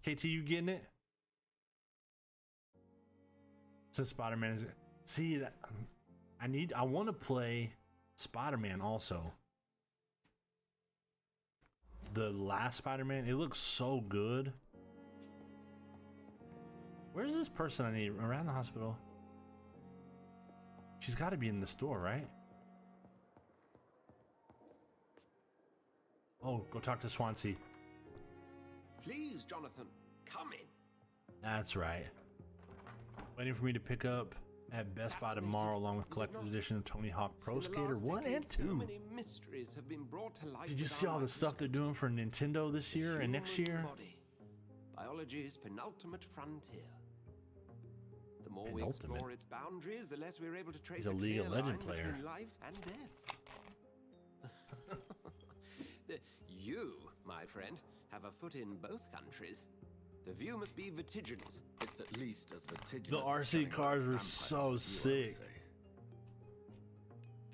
KT, you getting it? Since Spider-Man is... See, that I want to play Spider-Man also. The last Spider-Man, it looks so good. Where's this person I need? Around the hospital. She's got to be in the store, right? Oh, go talk to Swansea.
Please, Jonathan, come in.
That's right. Waiting for me to pick up at Best Buy tomorrow, along with collector's edition of Tony Hawk Pro Skater 1 and 2.
So many mysteries have been brought to light.
Did you see all the stuff they're doing for Nintendo this year and next year?
Body. Biology's penultimate frontier. The more we explore its boundaries, the less we're able to trace
a League of Legends
line
player.
between life and death. You, my friend, have a foot in both countries. The view must be vertiginous.
It's at least as vertiginous.
The RC cars were so sick.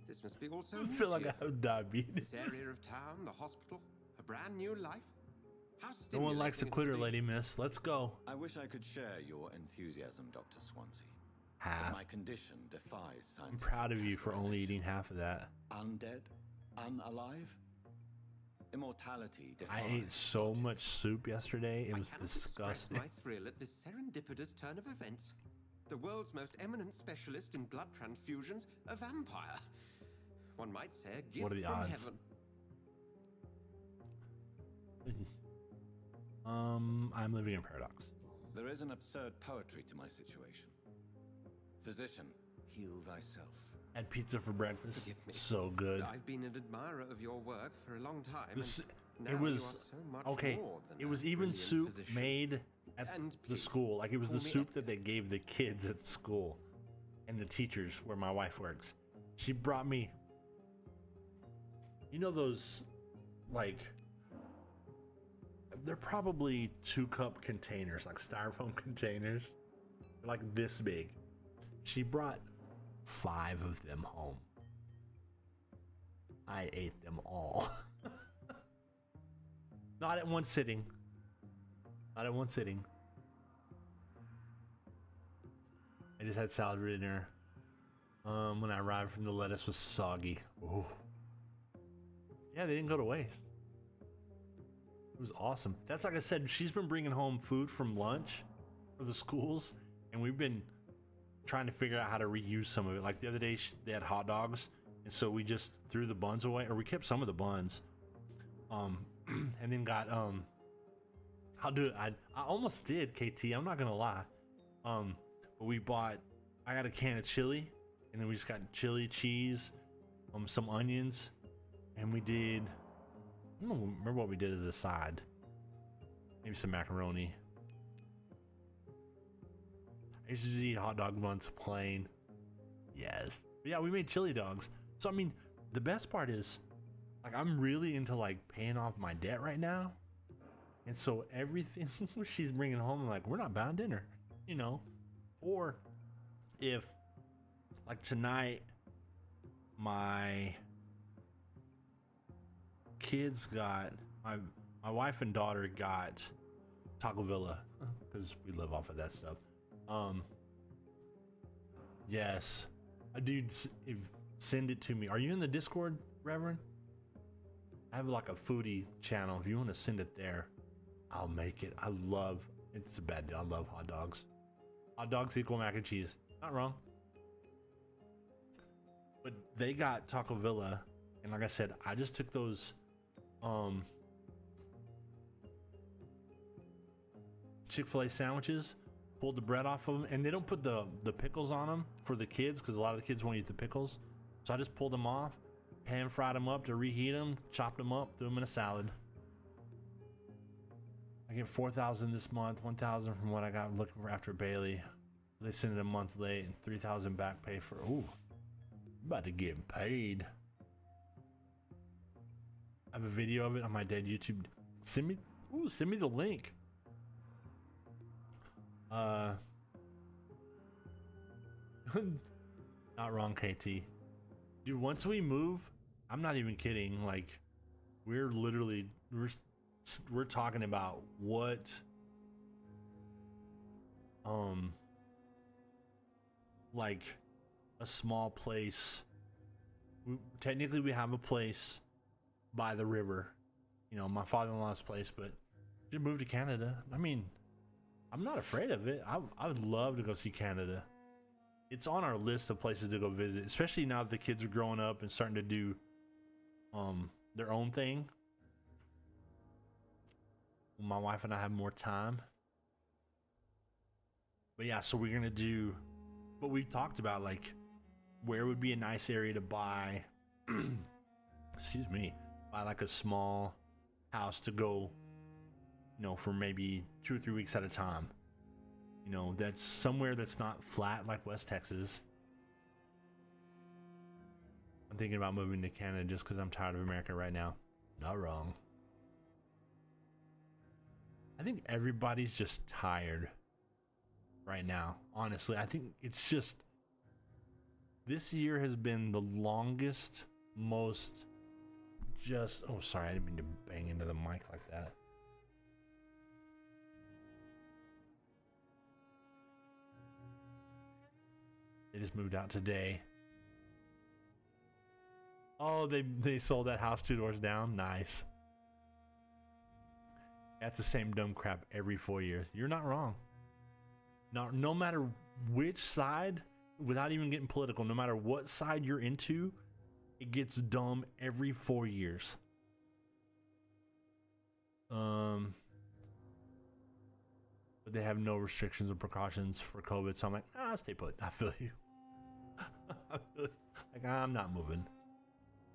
This must be also.
I feel like I have diabetes.
This area of town, the hospital, a brand new life. How
no one likes the quitter, lady miss. Let's go.
I wish I could share your enthusiasm, Dr. Swansea.
Half.
But my condition defies science.
I'm proud of you for only eating half of that.
Undead? Unalive? Immortality defies.
I ate so much soup yesterday, it was disgusting.
My thrill at this serendipitous turn of events. The world's most eminent specialist in blood transfusions, a vampire. One might say a gift
What are the
from
odds?
heaven.
I'm living in paradox.
There is an absurd poetry to my situation. Physician, heal thyself.
Had pizza for breakfast.
Forgive me.
So good.
I've been an admirer of your work for a long time.
This,
and
it
now
was
you are so much
okay.
more than
It was
a
even
brilliant
soup
physician.
made at
And
the
please,
school. Like it was
call
the
me
soup
Edgar.
that they gave the kids at school and the teachers where my wife works. She brought me, you know, those like, they're probably 2-cup containers, like styrofoam containers. They're like this big. She brought 5 of them home. I ate them all. Not at one sitting. Not at one sitting. I just had salad for dinner. When I arrived from the lettuce was soggy. Ooh. Yeah, they didn't go to waste. It was awesome. That's like I said, she's been bringing home food from lunch for the schools, and we've been trying to figure out how to reuse some of it. Like the other day, they had hot dogs, and so we just threw the buns away, or we kept some of the buns. And then got I'll do it. I almost did, KT. I'm not gonna lie. But I got a can of chili, and then we just got chili, cheese, some onions, and we did. I don't remember what we did as a side. Maybe some macaroni. I used to just eat hot dog buns plain. Yes. But yeah, we made chili dogs. So I mean, the best part is, like, I'm really into like paying off my debt right now. And so everything she's bringing home, I'm like, we're not buying dinner, you know? Or if, like tonight, my kids got, my wife and daughter got Taco Villa, because we live off of that stuff. Yes. Dude, send it to me. Are you in the Discord, Reverend? I have like a foodie channel. If you want to send it there, I'll make it. It's a bad deal. I love hot dogs. Hot dogs equal mac and cheese. Not wrong. But they got Taco Villa, and like I said, I just took those Chick-fil-A sandwiches, pulled the bread off of them, and they don't put the pickles on them for the kids because a lot of the kids won't eat the pickles. So I just pulled them off, pan fried them up to reheat them, chopped them up, threw them in a salad. I get $4,000 this month, $1,000 from what I got looking for after Bailey. They sent it a month late, and $3,000 back pay for. Ooh, about to get paid. I have a video of it on my dead YouTube. Send me the link. Not wrong, KT. Dude, once we move, I'm not even kidding. Like, we're talking about what like a small place. Technically we have a place by the river, you know, my father-in-law's place, but just move to Canada. I mean, I'm not afraid of it. I would love to go see Canada. It's on our list of places to go visit, especially now that the kids are growing up and starting to do their own thing. My wife and I have more time. But yeah, so we're gonna do what we've talked about, like where would be a nice area to buy excuse me, buy like a small house to go, you know, for maybe 2 or 3 weeks at a time. You know, that's somewhere that's not flat like West Texas. I'm thinking about moving to Canada just because I'm tired of America right now. Not wrong. I think everybody's just tired right now. Honestly, I think it's just, this year has been the longest, most just, oh sorry, I didn't mean to bang into the mic like that. They just moved out today. Oh, they sold that house 2 doors down. Nice. That's the same dumb crap every 4 years. You're not wrong. No matter which side, without even getting political, no matter what side you're into, it gets dumb every 4 years. But they have no restrictions or precautions for COVID, so I'm like, stay put. I feel you. Like, I'm not moving.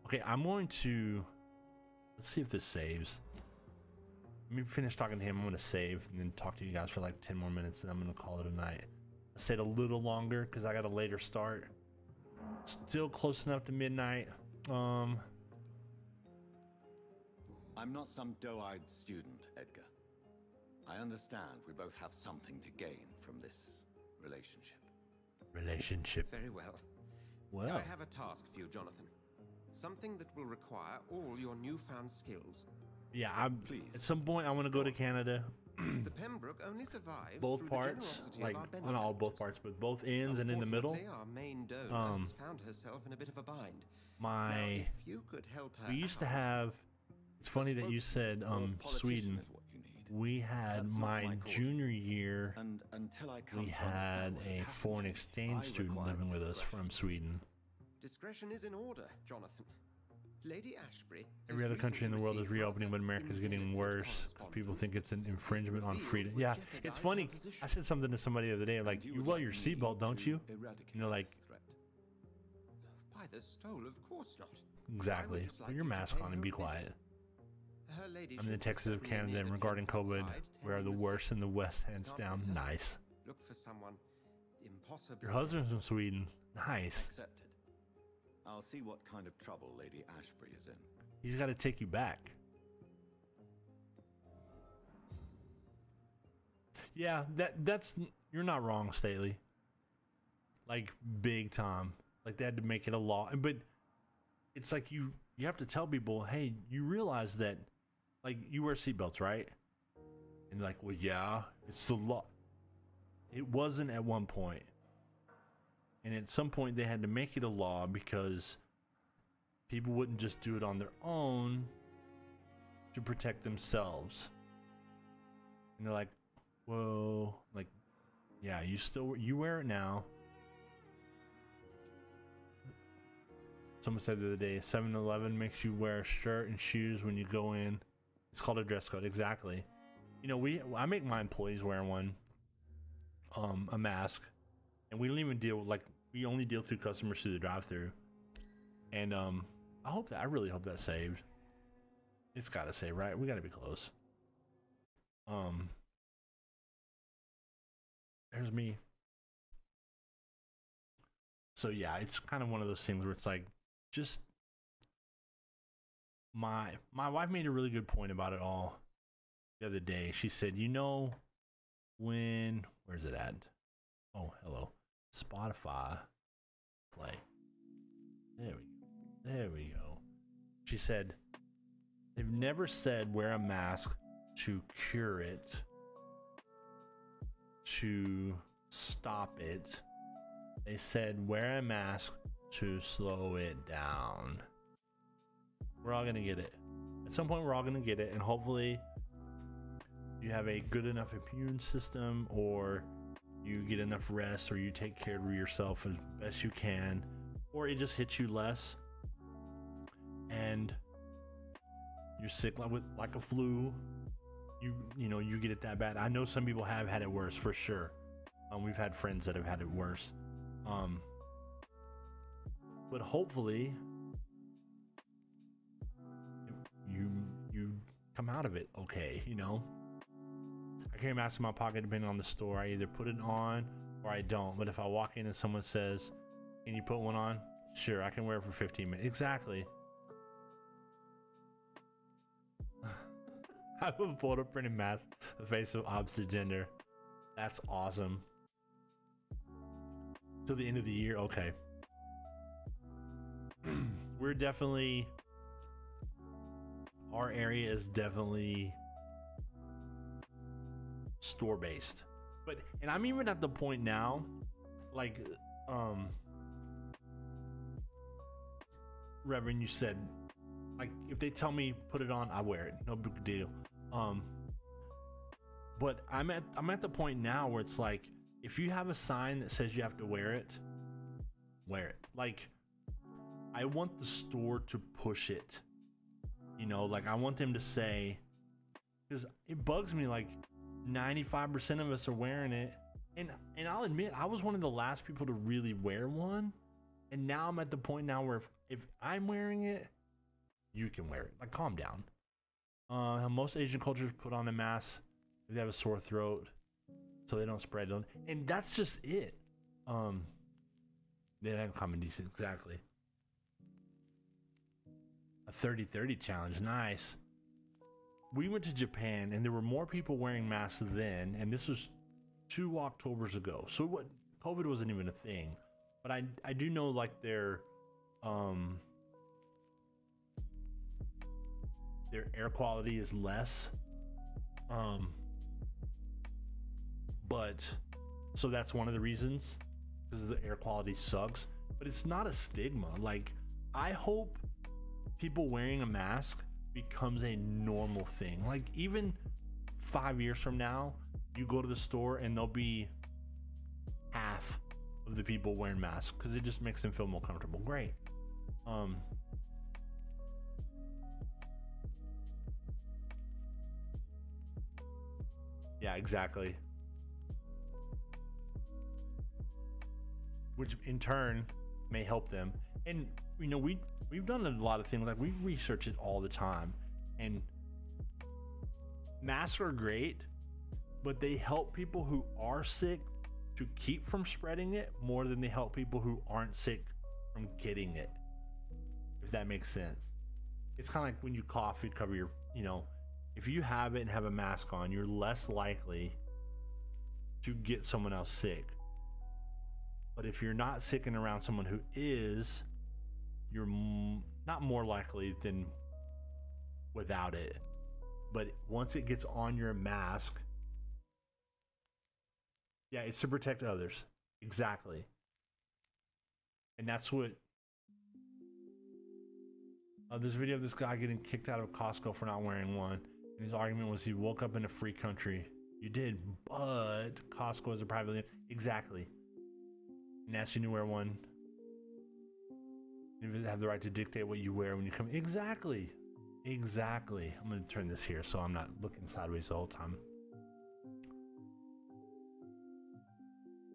Okay, I'm going to, let's see if this saves. Let me finish talking to him. I'm going to save and then talk to you guys for like 10 more minutes, and I'm going to call it a night. I stayed a little longer because I got a later start. Still close enough to midnight.
I'm not some doe-eyed student, Edgar. I understand we both have something to gain from this relationship.
Very well.
Well,
I have a task for you, Jonathan. Something that will require all your newfound skills.
Yeah,
Please.
At some point I want to go to Canada.
The Pembroke only survives
Both
through
parts,
the generosity
like,
of our
well, not all both parts, but both ends and in the middle.
Unfortunately, our main donor has found herself in a bit of a bind. Now, if you could help her
We used to
out,
have. It's funny that you said
Your politician
Sweden.
is what you need.
We had
That's not
my
my calling.
junior year,
And until I come
we
to
had
understand what has
a
happened
foreign
to me,
exchange
I
student
require
living with us
discretion.
from Sweden.
Discretion is in order, Jonathan. Lady Ashbury.
Every other country in the world is reopening, but America's getting worse because people think it's an infringement on freedom. Yeah, it's funny. I said something to somebody the other day, like, you wear your seatbelt, don't you? And they're like,
By the stole, of course not.
exactly.
just
Put
like
your
you to
mask
pay
on
her
and be
a visit.
quiet.
Her ladyship
I'm in the
is
Texas of
certainly
Canada,
near
and
the
regarding
fence
COVID,
outside,
we are the
tending
worst in the West, hands
Can't
down.
miss her.
Nice.
Look for someone impossible.
Your husband's from Sweden. Nice.
Accepted. I'll see what kind of trouble Lady Ashbury is in.
He's got to take you back. Yeah, that's you're not wrong, Staley. Like big time. Like they had to make it a law, but it's like you have to tell people, hey, you realize that, like, you wear seatbelts, right? And they're like, well, yeah, it's the law. It wasn't at one point, and at some point they had to make it a law because people wouldn't just do it on their own to protect themselves. And they're like, whoa, like, yeah, you wear it now. Someone said the other day, 7-Eleven makes you wear a shirt and shoes when you go in. It's called a dress code. Exactly. You know, I make my employees wear one, a mask, and we don't even deal with, like, we only deal through customers through the drive-through. And I really hope that saved. It's gotta save, right? We gotta be close. There's me. So yeah, it's kind of one of those things where it's like, just my wife made a really good point about it all the other day. She said, you know, where's it at? Oh, hello. Spotify. Play. There we go. She said, they've never said wear a mask to cure it, to stop it. They said wear a mask to slow it down. We're all gonna get it. At some point, we're all gonna get it, and hopefully you have a good enough immune system, or you get enough rest, or you take care of yourself as best you can, or it just hits you less, and you're sick like a flu. You know, you get it that bad. I know some people have had it worse for sure. We've had friends that have had it worse. But hopefully you come out of it okay, you know. I carry a mask in my pocket depending on the store. I either put it on or I don't. But if I walk in and someone says, can you put one on? Sure, I can wear it for 15 minutes. Exactly. I have a photo printed mask, the face of opposite gender. That's awesome. Till the end of the year, okay. We're definitely, our area is definitely store based, and I'm even at the point now, like, Reverend, you said, like, if they tell me put it on, I wear it, no big deal. But I'm at the point now where it's like, if you have a sign that says you have to wear it, wear it. Like, I want the store to push it, you know, like, I want them to say, because it bugs me, like, 95% of us are wearing it, and I'll admit, I was one of the last people to really wear one, and now I'm at the point now where if I'm wearing it, you can wear it. Like, calm down. Most Asian cultures put on a mask if they have a sore throat, so they don't spread it. And that's just it. They have common decency. Exactly. A 30-30 challenge. Nice. We went to Japan, and there were more people wearing masks then, and this was 2 Octobers ago. So COVID wasn't even a thing. But I do know, like, their air quality is less. But so that's one of the reasons, because the air quality sucks. But it's not a stigma. Like, I hope people wearing a mask becomes a normal thing. Like, even 5 years from now, you go to the store and there'll be half of the people wearing masks because it just makes them feel more comfortable. Great. Yeah, exactly. Which in turn may help them. And you know, we've done a lot of things, like we research it all the time, and masks are great, but they help people who are sick to keep from spreading it more than they help people who aren't sick from getting it, if that makes sense. It's kind of like when you cough, you cover your, you know, if you have it and have a mask on, you're less likely to get someone else sick. But if you're not sick and around someone who is, you're not more likely than without it. But once it gets on your mask, yeah, it's to protect others. Exactly. And that's what... there's a video of this guy getting kicked out of Costco for not wearing one. And his argument was he woke up in a free country. You did, but Costco is a privately... Exactly. And asking you to wear one. You have the right to dictate what you wear when you come... Exactly. Exactly. I'm going to turn this here so I'm not looking sideways the whole time.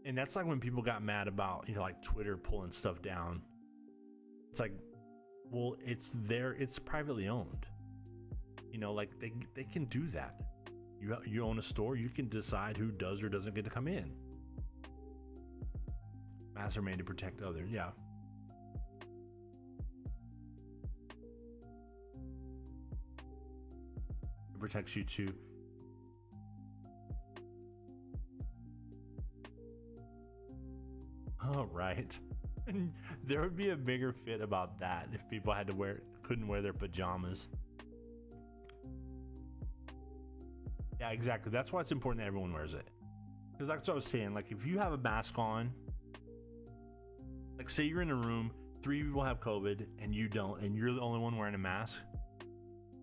And that's like when people got mad about, you know, like Twitter pulling stuff down. It's like, well, it's privately owned. You know, like they can do that. You own a store, you can decide who does or doesn't get to come in. Masks are made to protect others, yeah. It protects you too. Oh, right. There would be a bigger fit about that if people had to couldn't wear their pajamas. Yeah, exactly. That's why it's important that everyone wears it. Because that's what I was saying. Like, if you have a mask on, like, say you're in a room, 3 people have COVID, and you don't, and you're the only one wearing a mask,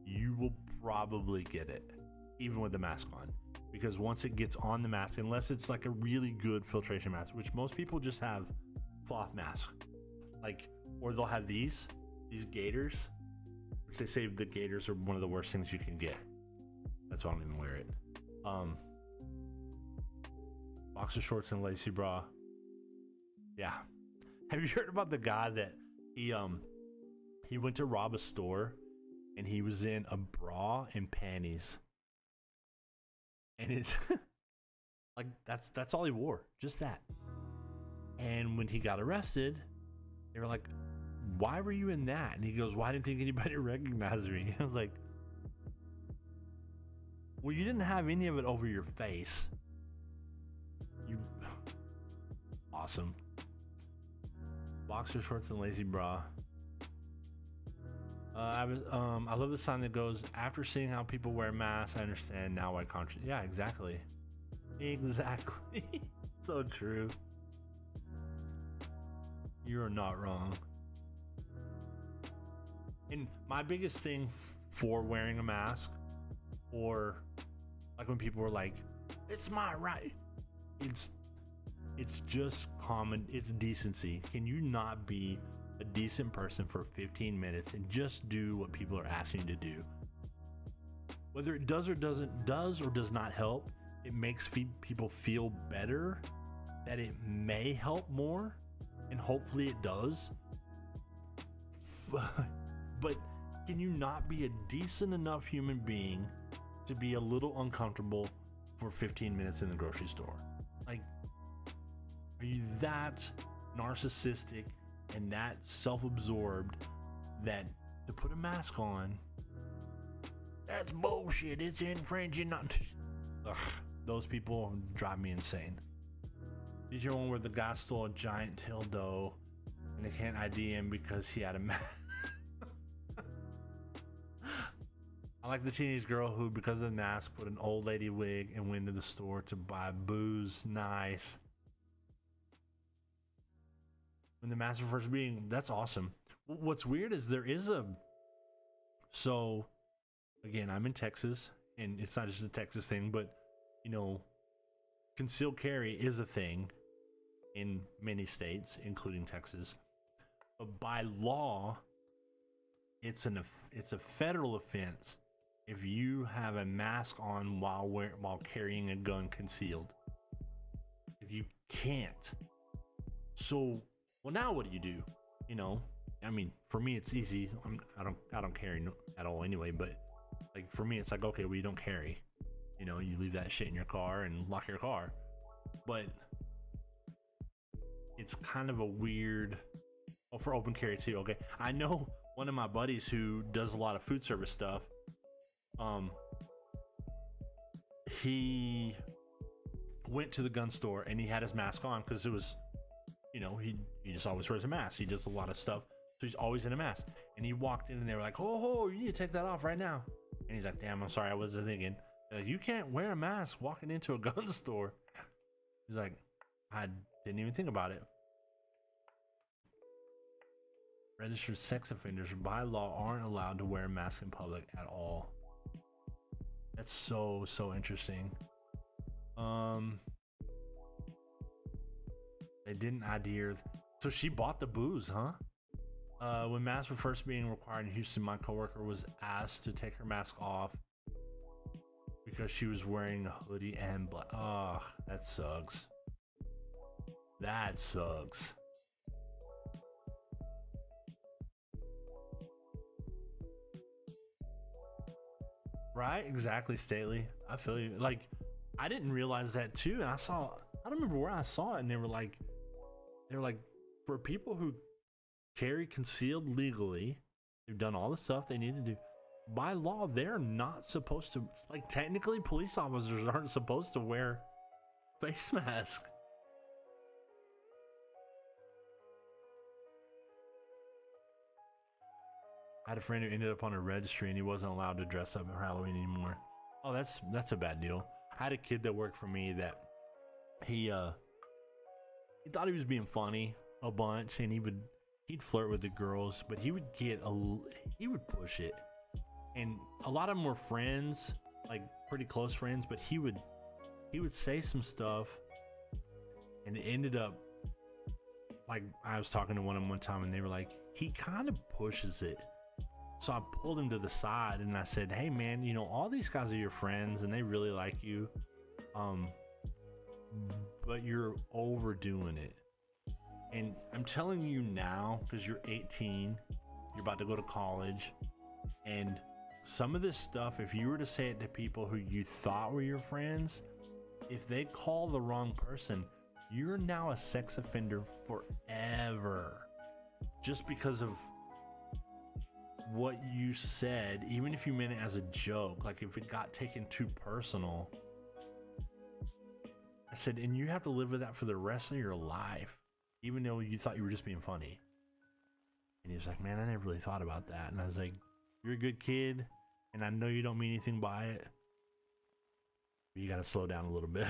you will probably get it, even with the mask on. Because once it gets on the mask, unless it's like a really good filtration mask, which most people just have cloth masks, like, or they'll have these gaiters, which they say the gaiters are one of the worst things you can get. That's why I don't even wear it. Boxer shorts and lacy bra. Yeah. Have you heard about the guy that he went to rob a store and he was in a bra and panties? And it's like that's all he wore, just that. And when he got arrested, they were like, "Why were you in that?" And he goes, "Well, I didn't think anybody recognized me." I was like, "Well, you didn't have any of it over your face." You awesome. Boxer shorts and lacy bra. I love the sign that goes, "After seeing how people wear masks, I understand now why conscious." Yeah, exactly. Exactly. So true. You're not wrong. And my biggest thing for wearing a mask, or like when people were like, "It's my right," it's just common, it's decency. Can you not be a decent person for 15 minutes and just do what people are asking you to do? Whether it does or does not help, it makes people feel better, that it may help more, and hopefully it does. But can you not be a decent enough human being to be a little uncomfortable for 15 minutes in the grocery store? Like, are you that narcissistic and that self-absorbed that to put a mask on, that's bullshit, it's infringing on... Ugh, those people drive me insane. Did you hear one where the guy stole a giant dildo and they can't ID him because he had a mask? I like the teenage girl who, because of the mask, put an old lady wig and went to the store to buy booze. Nice. When the mask was first being, that's awesome. What's weird is there is a... So, again, I'm in Texas, and it's not just a Texas thing, but you know, concealed carry is a thing in many states, including Texas. But by law, it's a federal offense if you have a mask on while carrying a gun concealed. You can't. So, well, now what do you do? You know, I mean, for me it's easy. I don't carry at all anyway. But like for me, it's like, okay, well, you don't carry. You know, you leave that shit in your car and lock your car. But it's kind of a weird. Oh, for open carry too. Okay, I know one of my buddies who does a lot of food service stuff. He went to the gun store and he had his mask on because it was, you know, he just always wears a mask. He does a lot of stuff, so he's always in a mask. And he walked in and they were like, "Oh, you need to take that off right now." And he's like, "Damn, I'm sorry, I wasn't thinking." They're like, "You can't wear a mask walking into a gun store." He's like, "I didn't even think about it." Registered sex offenders by law aren't allowed to wear a mask in public at all. That's so interesting. They didn't ID her. So she bought the booze, huh? When masks were first being required in Houston, my coworker was asked to take her mask off because she was wearing a hoodie and black. Oh, that sucks. That sucks. Right? Exactly, Stately. I feel you. Like, I didn't realize that too. And I don't remember where I saw it, and they were like, for people who carry concealed legally, they've done all the stuff they need to do. By law, they're not supposed to, like, technically, police officers aren't supposed to wear face masks. I had a friend who ended up on a registry and he wasn't allowed to dress up for Halloween anymore. Oh, that's a bad deal. I had a kid that worked for me that he thought he was being funny a bunch, and he'd flirt with the girls, but he would push it. And a lot of them were friends, like pretty close friends, but he would say some stuff, and it ended up, like, I was talking to one of them one time and they were like, he kind of pushes it. So I pulled him to the side and I said, "Hey man, you know, all these guys are your friends and they really like you. But you're overdoing it. And I'm telling you now, because you're 18, you're about to go to college, and some of this stuff, if you were to say it to people who you thought were your friends, if they call the wrong person, you're now a sex offender forever. Just because of what you said, even if you meant it as a joke, like if it got taken too personal." I said, and you have to live with that for the rest of your life, even though you thought you were just being funny. And he was like, "Man, I never really thought about that." And I was like, "You're a good kid, and I know you don't mean anything by it, but you gotta slow down a little bit."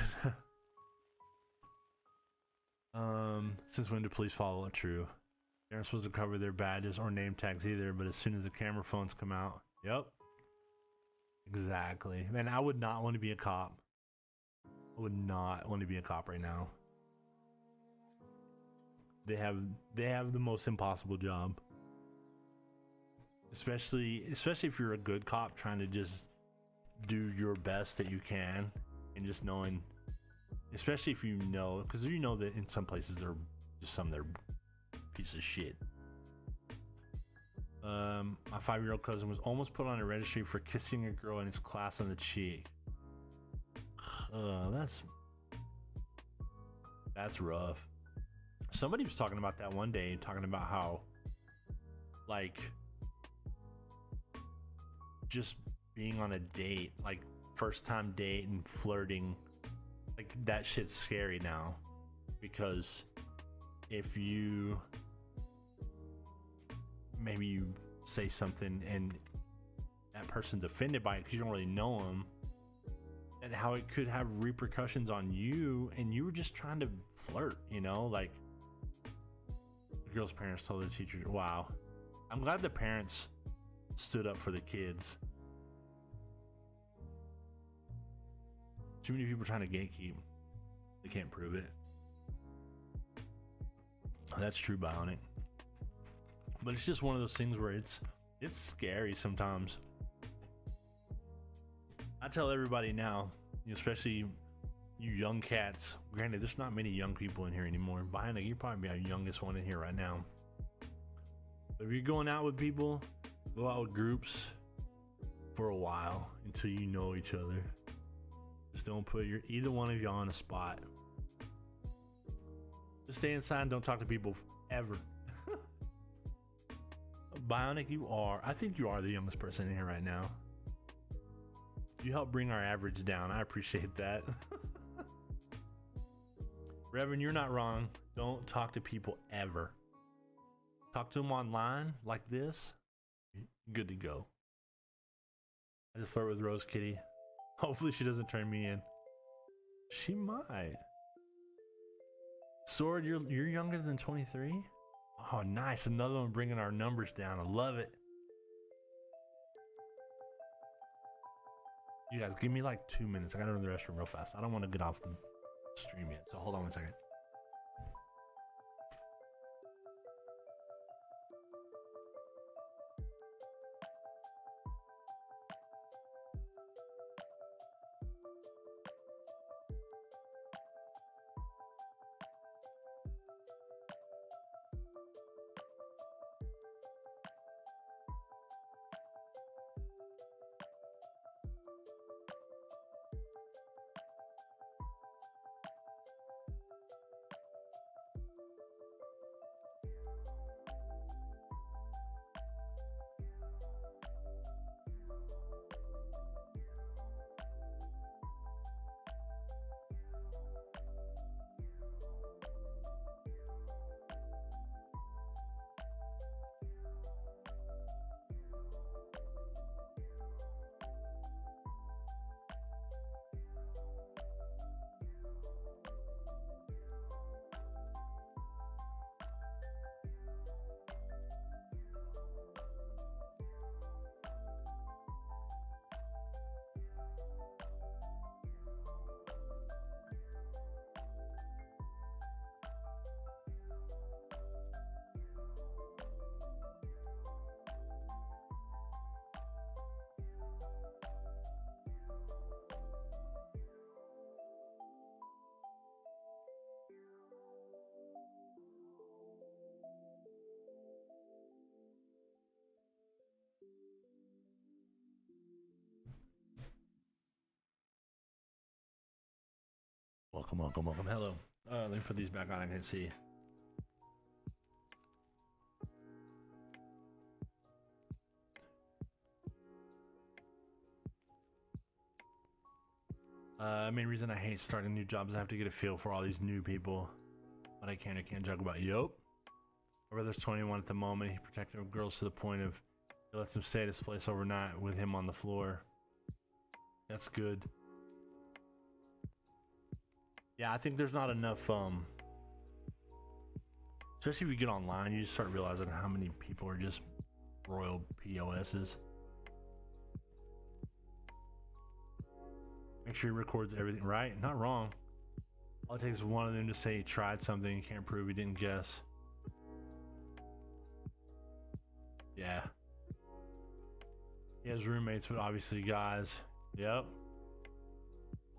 Since when do police follow it? True. They aren't supposed to cover their badges or name tags either, but as soon as the camera phones come out, yep. Exactly. Man, I would not want to be a cop. I would not want to be a cop right now. They have the most impossible job. Especially if you're a good cop trying to just do your best that you can, and just knowing, especially if you know, because you know that in some places they're piece of shit. My 5-year-old cousin was almost put on a registry for kissing a girl in his class on the cheek. That's rough. Somebody was talking about that one day, talking about how, like, just being on a date, like first time date and flirting, like that shit's scary now, because if you maybe you say something and that person's offended by it because you don't really know them, and how it could have repercussions on you, and you were just trying to flirt, you know, like the girl's parents told the teacher. Wow. I'm glad the parents stood up for the kids. too many people trying to gatekeep. They can't prove it. That's true, Bionic. But it's just one of those things where it's scary sometimes. I tell everybody now, especially you young cats. Granted, there's not many young people in here anymore. Bionic, you're probably our youngest one in here right now. But if you're going out with people, go out with groups for a while until you know each other. Just don't put either one of y'all on a spot. Just stay inside and don't talk to people ever. Bionic, I think you are the youngest person in here right now. You help bring our average down. I appreciate that. Reverend, you're not wrong. Don't talk to people ever. Talk to them online like this. Good to go. I just flirt with Rose Kitty. Hopefully she doesn't turn me in. She might. Sword, you're younger than 23? Oh, nice. Another one bringing our numbers down. I love it. You guys, give me like 2 minutes. I gotta run to the restroom real fast. I don't want to get off the stream yet. So hold on 1 second. Welcome. Hello. Let me put these back on. I can see. Main reason I hate starting new jobs is I have to get a feel for all these new people. But I can't joke about. Yup. My brother's 21 at the moment. He protected girls to the point of he lets them stay at his place overnight with him on the floor. That's good. Yeah, I think there's not enough, especially if you get online, you just start realizing how many people are just royal POSs. Make sure he records everything right. Not wrong. All it takes is one of them to say he tried something, he can't prove he didn't guess. Yeah. He has roommates, but obviously guys. Yep.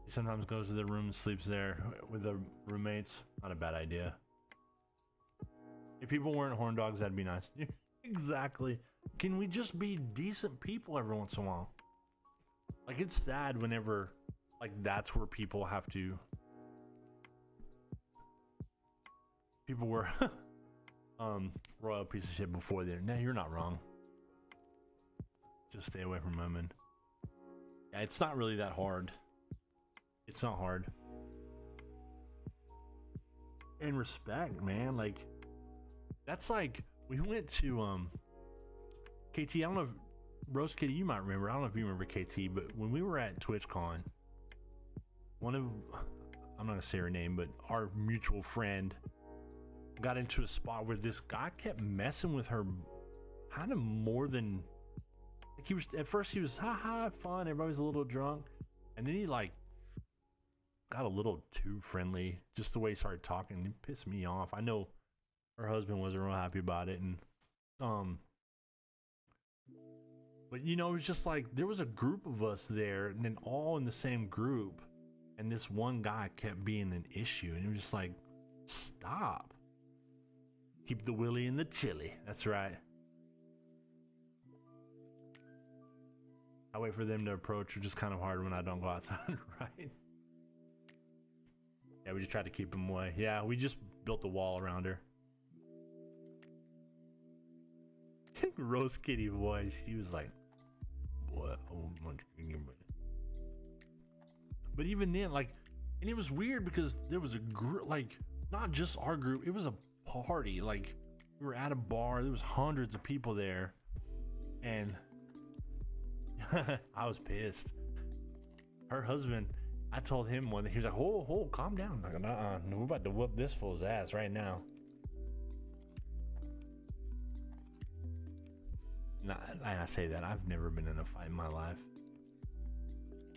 He sometimes goes to the room and sleeps there with the roommates. Not a bad idea. If people weren't horn dogs, that'd be nice. Exactly. Can we just be decent people every once in a while? Like, it's sad whenever, like, that's where people have to... People were royal piece of shit before there. No, you're not wrong. Just stay away from women. Yeah, it's not really that hard. It's not hard. And respect, man. Like, that's like, we went to, KT, I don't know if, Rose Kitty, you might remember. I don't know if you remember KT, but when we were at TwitchCon, one of, I'm not gonna say her name, but our mutual friend got into a spot where this guy kept messing with her kind of more than, like, he was, at first he was, haha, fun, everybody was a little drunk, and then he, like, got a little too friendly. Just the way he started talking, it pissed me off. I know her husband wasn't real happy about it, and but you know, it was just like there was a group of us there, and then all in the same group, and this one guy kept being an issue, and it was just like, stop. Keep the willy in the chili. That's right. I wait for them to approach, which is kind of hard when I don't go outside, right? Yeah, we just tried to keep them away. Yeah, we just built a wall around her. Rose Kitty voice. She was like, "Boy, but even then, like, and it was weird because there was a group, like, not just our group. It was a party. Like, we were at a bar. There was hundreds of people there, and I was pissed. Her husband, I told him one day, he was like, "Oh, calm down." I'm like, no, we're about to whoop this fool's ass right now. Nah, I say that I've never been in a fight in my life,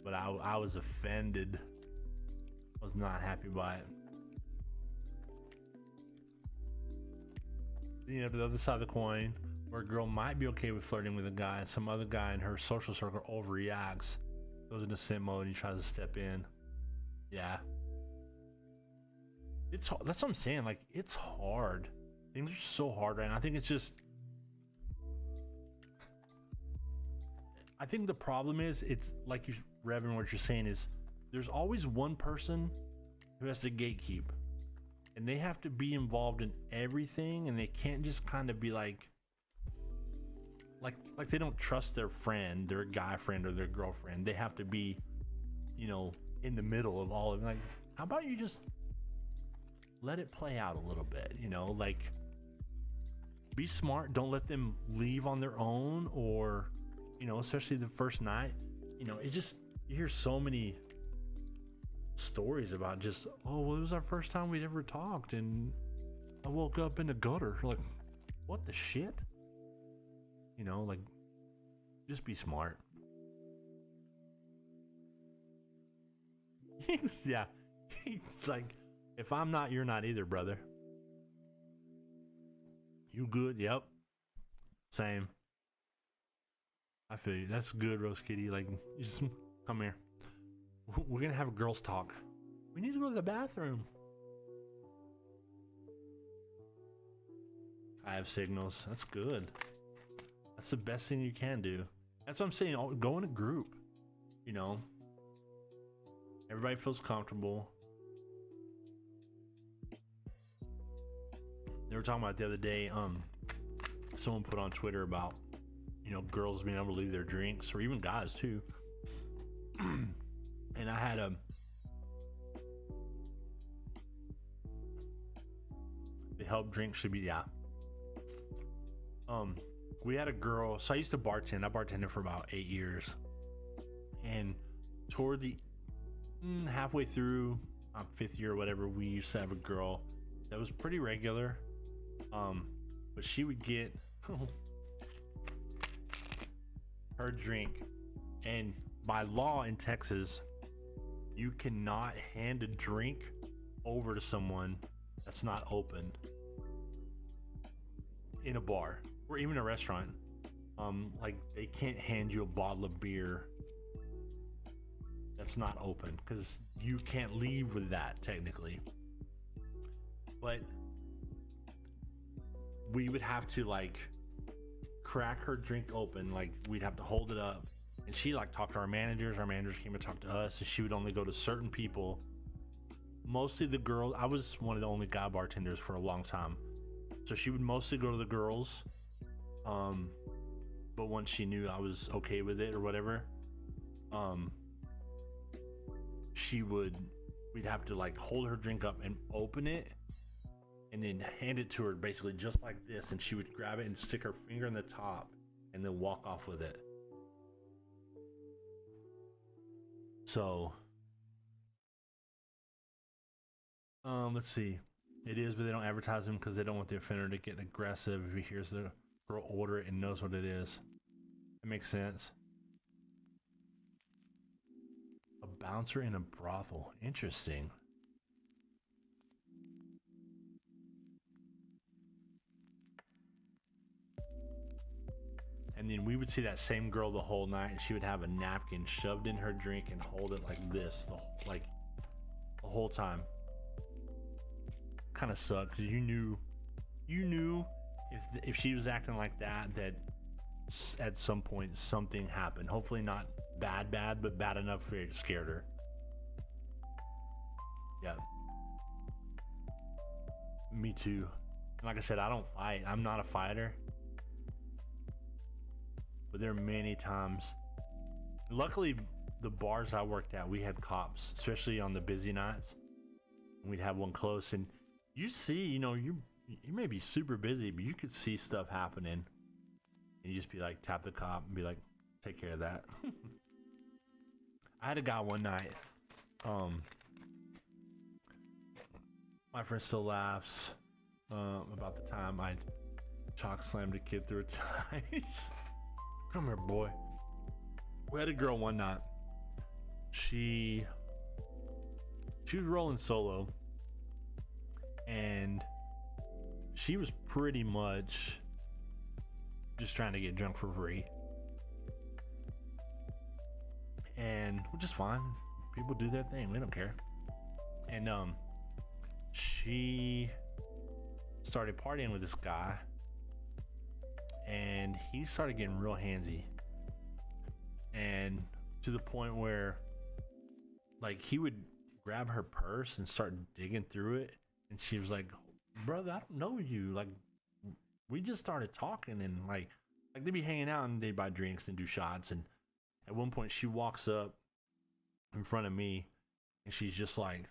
but I was offended. I was not happy by it. You know, to the other side of the coin, where a girl might be okay with flirting with a guy, and some other guy in her social circle overreacts, goes into simp mode, and he tries to step in. Yeah, that's what I'm saying. Like, it's hard. Things are so hard right now. I think it's just. I think the problem is, it's like you, Reverend, what you're saying is there's always one person who has to gatekeep, and they have to be involved in everything, and they can't just kind of be like they don't trust their friend, their guy friend or their girlfriend. They have to be, you know, in the middle of all of it. Like, how about you just let it play out a little bit, you know, like, be smart. Don't let them leave on their own, or, you know, especially the first night. You know, it just, you hear so many stories about just, oh, well, it was our first time we'd ever talked, and I woke up in the gutter. Like, what the shit? You know, like, just be smart. Yeah, it's like, if I'm not, you're not either, brother. You good? Yep. Same. I feel you. That's good, Rose Kitty. Like, just come here. We're gonna have a girls' talk. We need to go to the bathroom. I have signals. That's good. That's the best thing you can do. That's what I'm saying. Go in a group. You know, everybody feels comfortable. They were talking about the other day. Someone put on Twitter about, you know, girls being able to leave their drinks, or even guys too. And I had the help drink should be, yeah. We had a girl, so I used to bartend. I bartended for about 8 years, and toward the halfway through 5th year or whatever, we used to have a girl that was pretty regular, but she would get her drink, and by law in Texas, you cannot hand a drink over to someone that's not open in a bar or even a restaurant. Like, they can't hand you a bottle of beer that's not open, because you can't leave with that technically. But we would have to, like, crack her drink open. Like, we'd have to hold it up, and she, like, talked to our managers came and talked to us, and she would only go to certain people, mostly the girls. I was one of the only guy bartenders for a long time, so she would mostly go to the girls. But once she knew I was okay with it or whatever, we'd have to, like, hold her drink up and open it, and then hand it to her basically just like this, and she would grab it and stick her finger in the top and then walk off with it. So let's see. It is, but they don't advertise them because they don't want the offender to get aggressive if he hears the girl order it and knows what it is. It makes sense. A bouncer in a brothel. Interesting. And then we would see that same girl the whole night, and she would have a napkin shoved in her drink and hold it like this, the whole time. Kind of sucked, because you knew if she was acting like that at some point something happened. Hopefully not bad, but bad enough for it scared her. Yeah. Me too. Like I said, I don't fight. I'm not a fighter. But there are many times. Luckily, the bars I worked at, we had cops, especially on the busy nights. And we'd have one close, and you see, you may be super busy, but you could see stuff happening. And you just be like, tap the cop and be like, take care of that. I had a guy one night. My friend still laughs about the time I chalk slammed a kid through a ties. Come here, boy. We had a girl one night. She was rolling solo, and she was pretty much just trying to get drunk for free, and which is fine. People do their thing. We don't care. And she started partying with this guy, and he started getting real handsy, and to the point where, like, he would grab her purse and start digging through it, and she was like, brother, I don't know you, like, we just started talking, and like they'd be hanging out and they'd buy drinks and do shots. And at one point she walks up in front of me, and she's just like,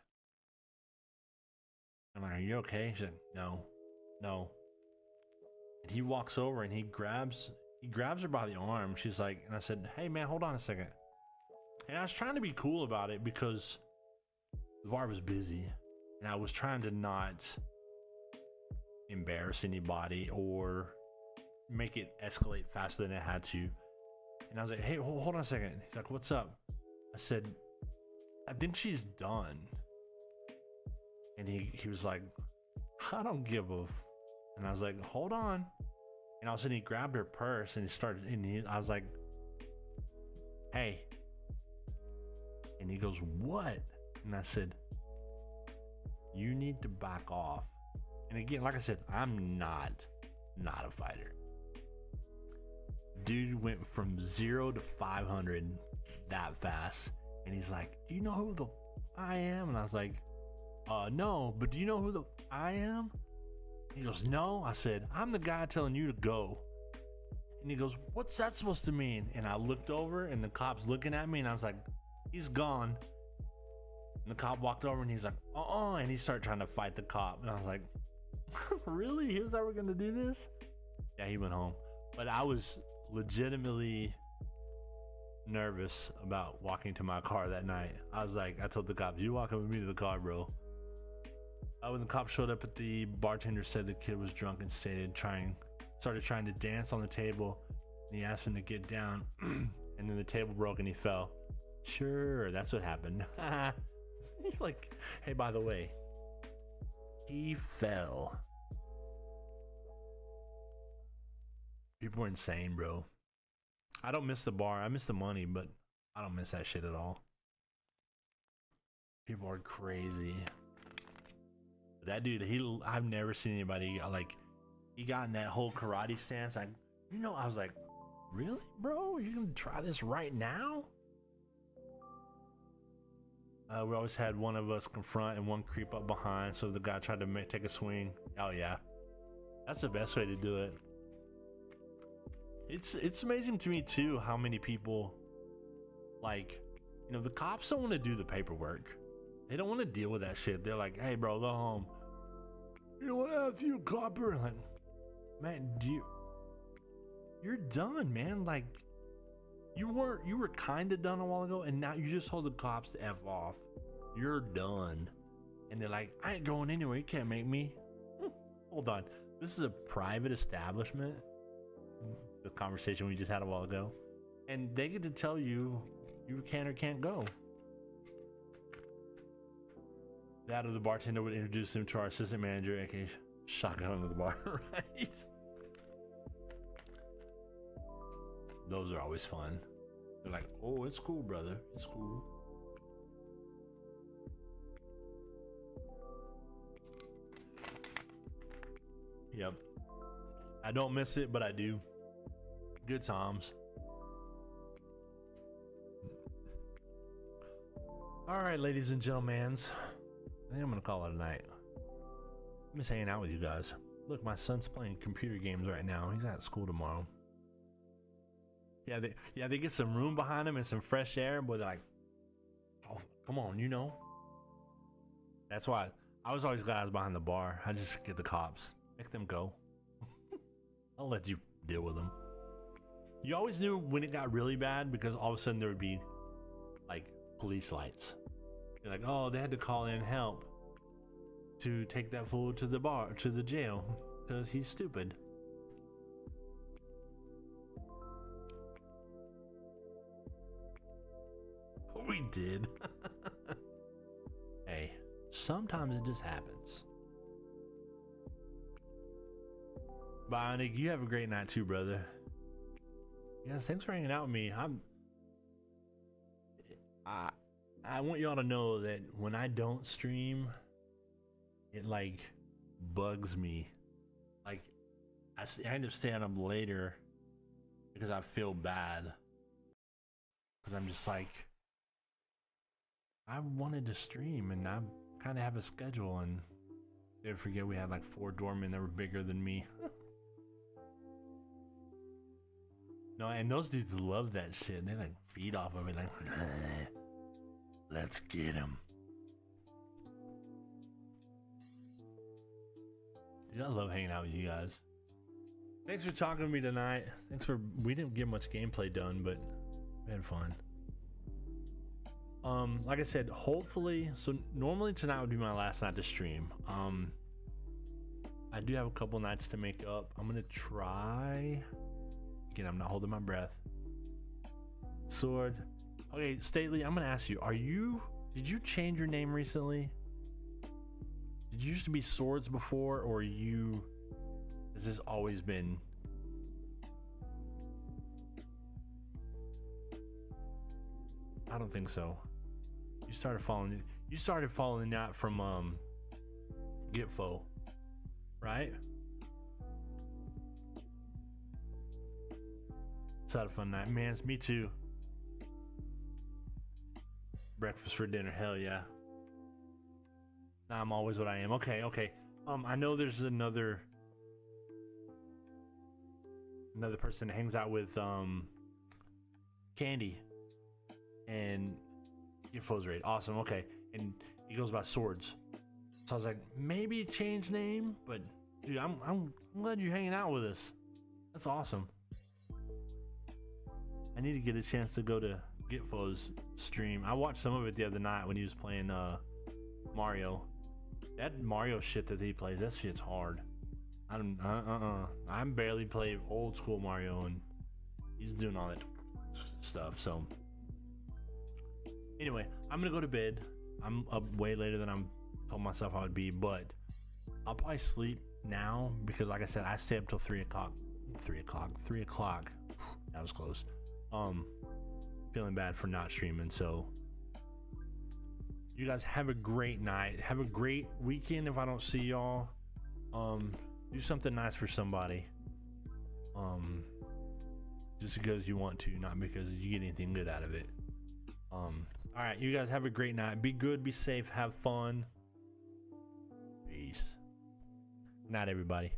I'm like, are you okay? She's like, no. And he walks over and he grabs her by the arm. She's like, and I said, hey man, hold on a second. And I was trying to be cool about it because the bar was busy, and I was trying to not embarrass anybody or make it escalate faster than it had to. And I was like, hey, hold on a second. He's like, what's up? I said, I think she's done. And he was like, I don't give a and I was like, hold on. And all of a sudden he grabbed her purse and he started, and I was like, hey. And he goes, what? And I said, you need to back off. And again, like I said, I'm not a fighter. Dude went from 0 to 500 that fast. And he's like, do you know who the I am? And I was like, no, but do you know who the I am? He goes, no. I said, I'm the guy telling you to go. And he goes, what's that supposed to mean? And I looked over, and the cop's looking at me, and I was like, he's gone. And the cop walked over, and he's like, and he started trying to fight the cop. And I was like, really? Here's how we're gonna do this? Yeah, he went home. But I was legitimately nervous about walking to my car that night. I was like, I told the cops, you walking with me to the car, bro. When the cop showed up, the bartender said the kid was drunk and started trying to dance on the table, and he asked him to get down, and then the table broke and he fell. Sure, that's what happened. He's like, hey, by the way, he fell. People are insane, bro. I don't miss the bar. I miss the money, but I don't miss that shit at all. People are crazy. That dude, I've never seen anybody like, he got in that whole karate stance. I was like, really, bro? You gonna try this right now? We always had one of us confront and one creep up behind, so the guy tried to take a swing. Oh yeah, that's the best way to do it. It's amazing to me too how many people, like, the cops don't want to do the paperwork. They don't want to deal with that shit. They're like, hey bro, go home. You know what, F you, copper. Like, man, you're done, man. Like, you were kind of done a while ago, and now you just told the cops to F off. You're done. And they're like, I ain't going anywhere. You can't make me. Hold on. This is a private establishment. The conversation we just had a while ago. And they get to tell you can or can't go. That of the bartender would introduce him to our assistant manager, aka shotgun under the bar, right? Those are always fun. They're like, oh, it's cool, brother. It's cool. Yep. I don't miss it, but I do. Good times. All right, ladies and gentlemen. I think I'm gonna call it a night. I miss hanging out with you guys. Look, my son's playing computer games right now. He's at school tomorrow. Yeah, they get some room behind them and some fresh air, but they're like, oh, come on, you know. That's why I was always glad I was behind the bar. I just get the cops, make them go. I'll let you deal with them. You always knew when it got really bad because all of a sudden there would be like police lights. You're like, oh, they had to call in help to take that fool to the bar, to the jail, because he's stupid. We did. Hey, sometimes it just happens. Bionic, you have a great night too, brother. Yes, thanks for hanging out with me. I want y'all to know that when I don't stream, it like bugs me. Like I end up staying up later because I feel bad. Because I'm just like, I wanted to stream and I kind of have a schedule, and didn't forget we had like 4 doormen that were bigger than me. No, and those dudes love that shit. They like feed off of it, like, let's get him. Dude, I love hanging out with you guys. Thanks for talking to me tonight. We didn't get much gameplay done, but we had fun. Like I said, hopefully, so normally tonight would be my last night to stream. I do have a couple nights to make up. I'm gonna try. Again, I'm not holding my breath. Sword. Okay, Stately, I'm gonna ask you, did you change your name recently? Did you used to be Swords before, or has this always been? I don't think so. You started following that from Gitfo, right? It's had a fun night, man. Me too. Breakfast for dinner, hell yeah. Nah, I'm always what I am. Okay. I know there's another person that hangs out with Candy and Gitfo's raid. Awesome. Okay, and he goes by Swords. So I was like, maybe change name, but dude, I'm glad you're hanging out with us. That's awesome. I need to get a chance to go to Gitfo's stream. I watched some of it the other night when he was playing Mario. That Mario shit that he plays, that shit's hard. I'm barely playing old school Mario, and he's doing all that stuff. So anyway, I'm gonna go to bed. I'm up way later than I'm told myself I would be, but I'll probably sleep now because, like I said, I stay up till 3 o'clock. 3 o'clock. That was close. Feeling bad for not streaming. So you guys have a great night. Have a great weekend. If I don't see y'all, do something nice for somebody. Just because you want to, not because you get anything good out of it. All right, you guys have a great night. Be good, be safe, have fun. Peace. Good night, everybody.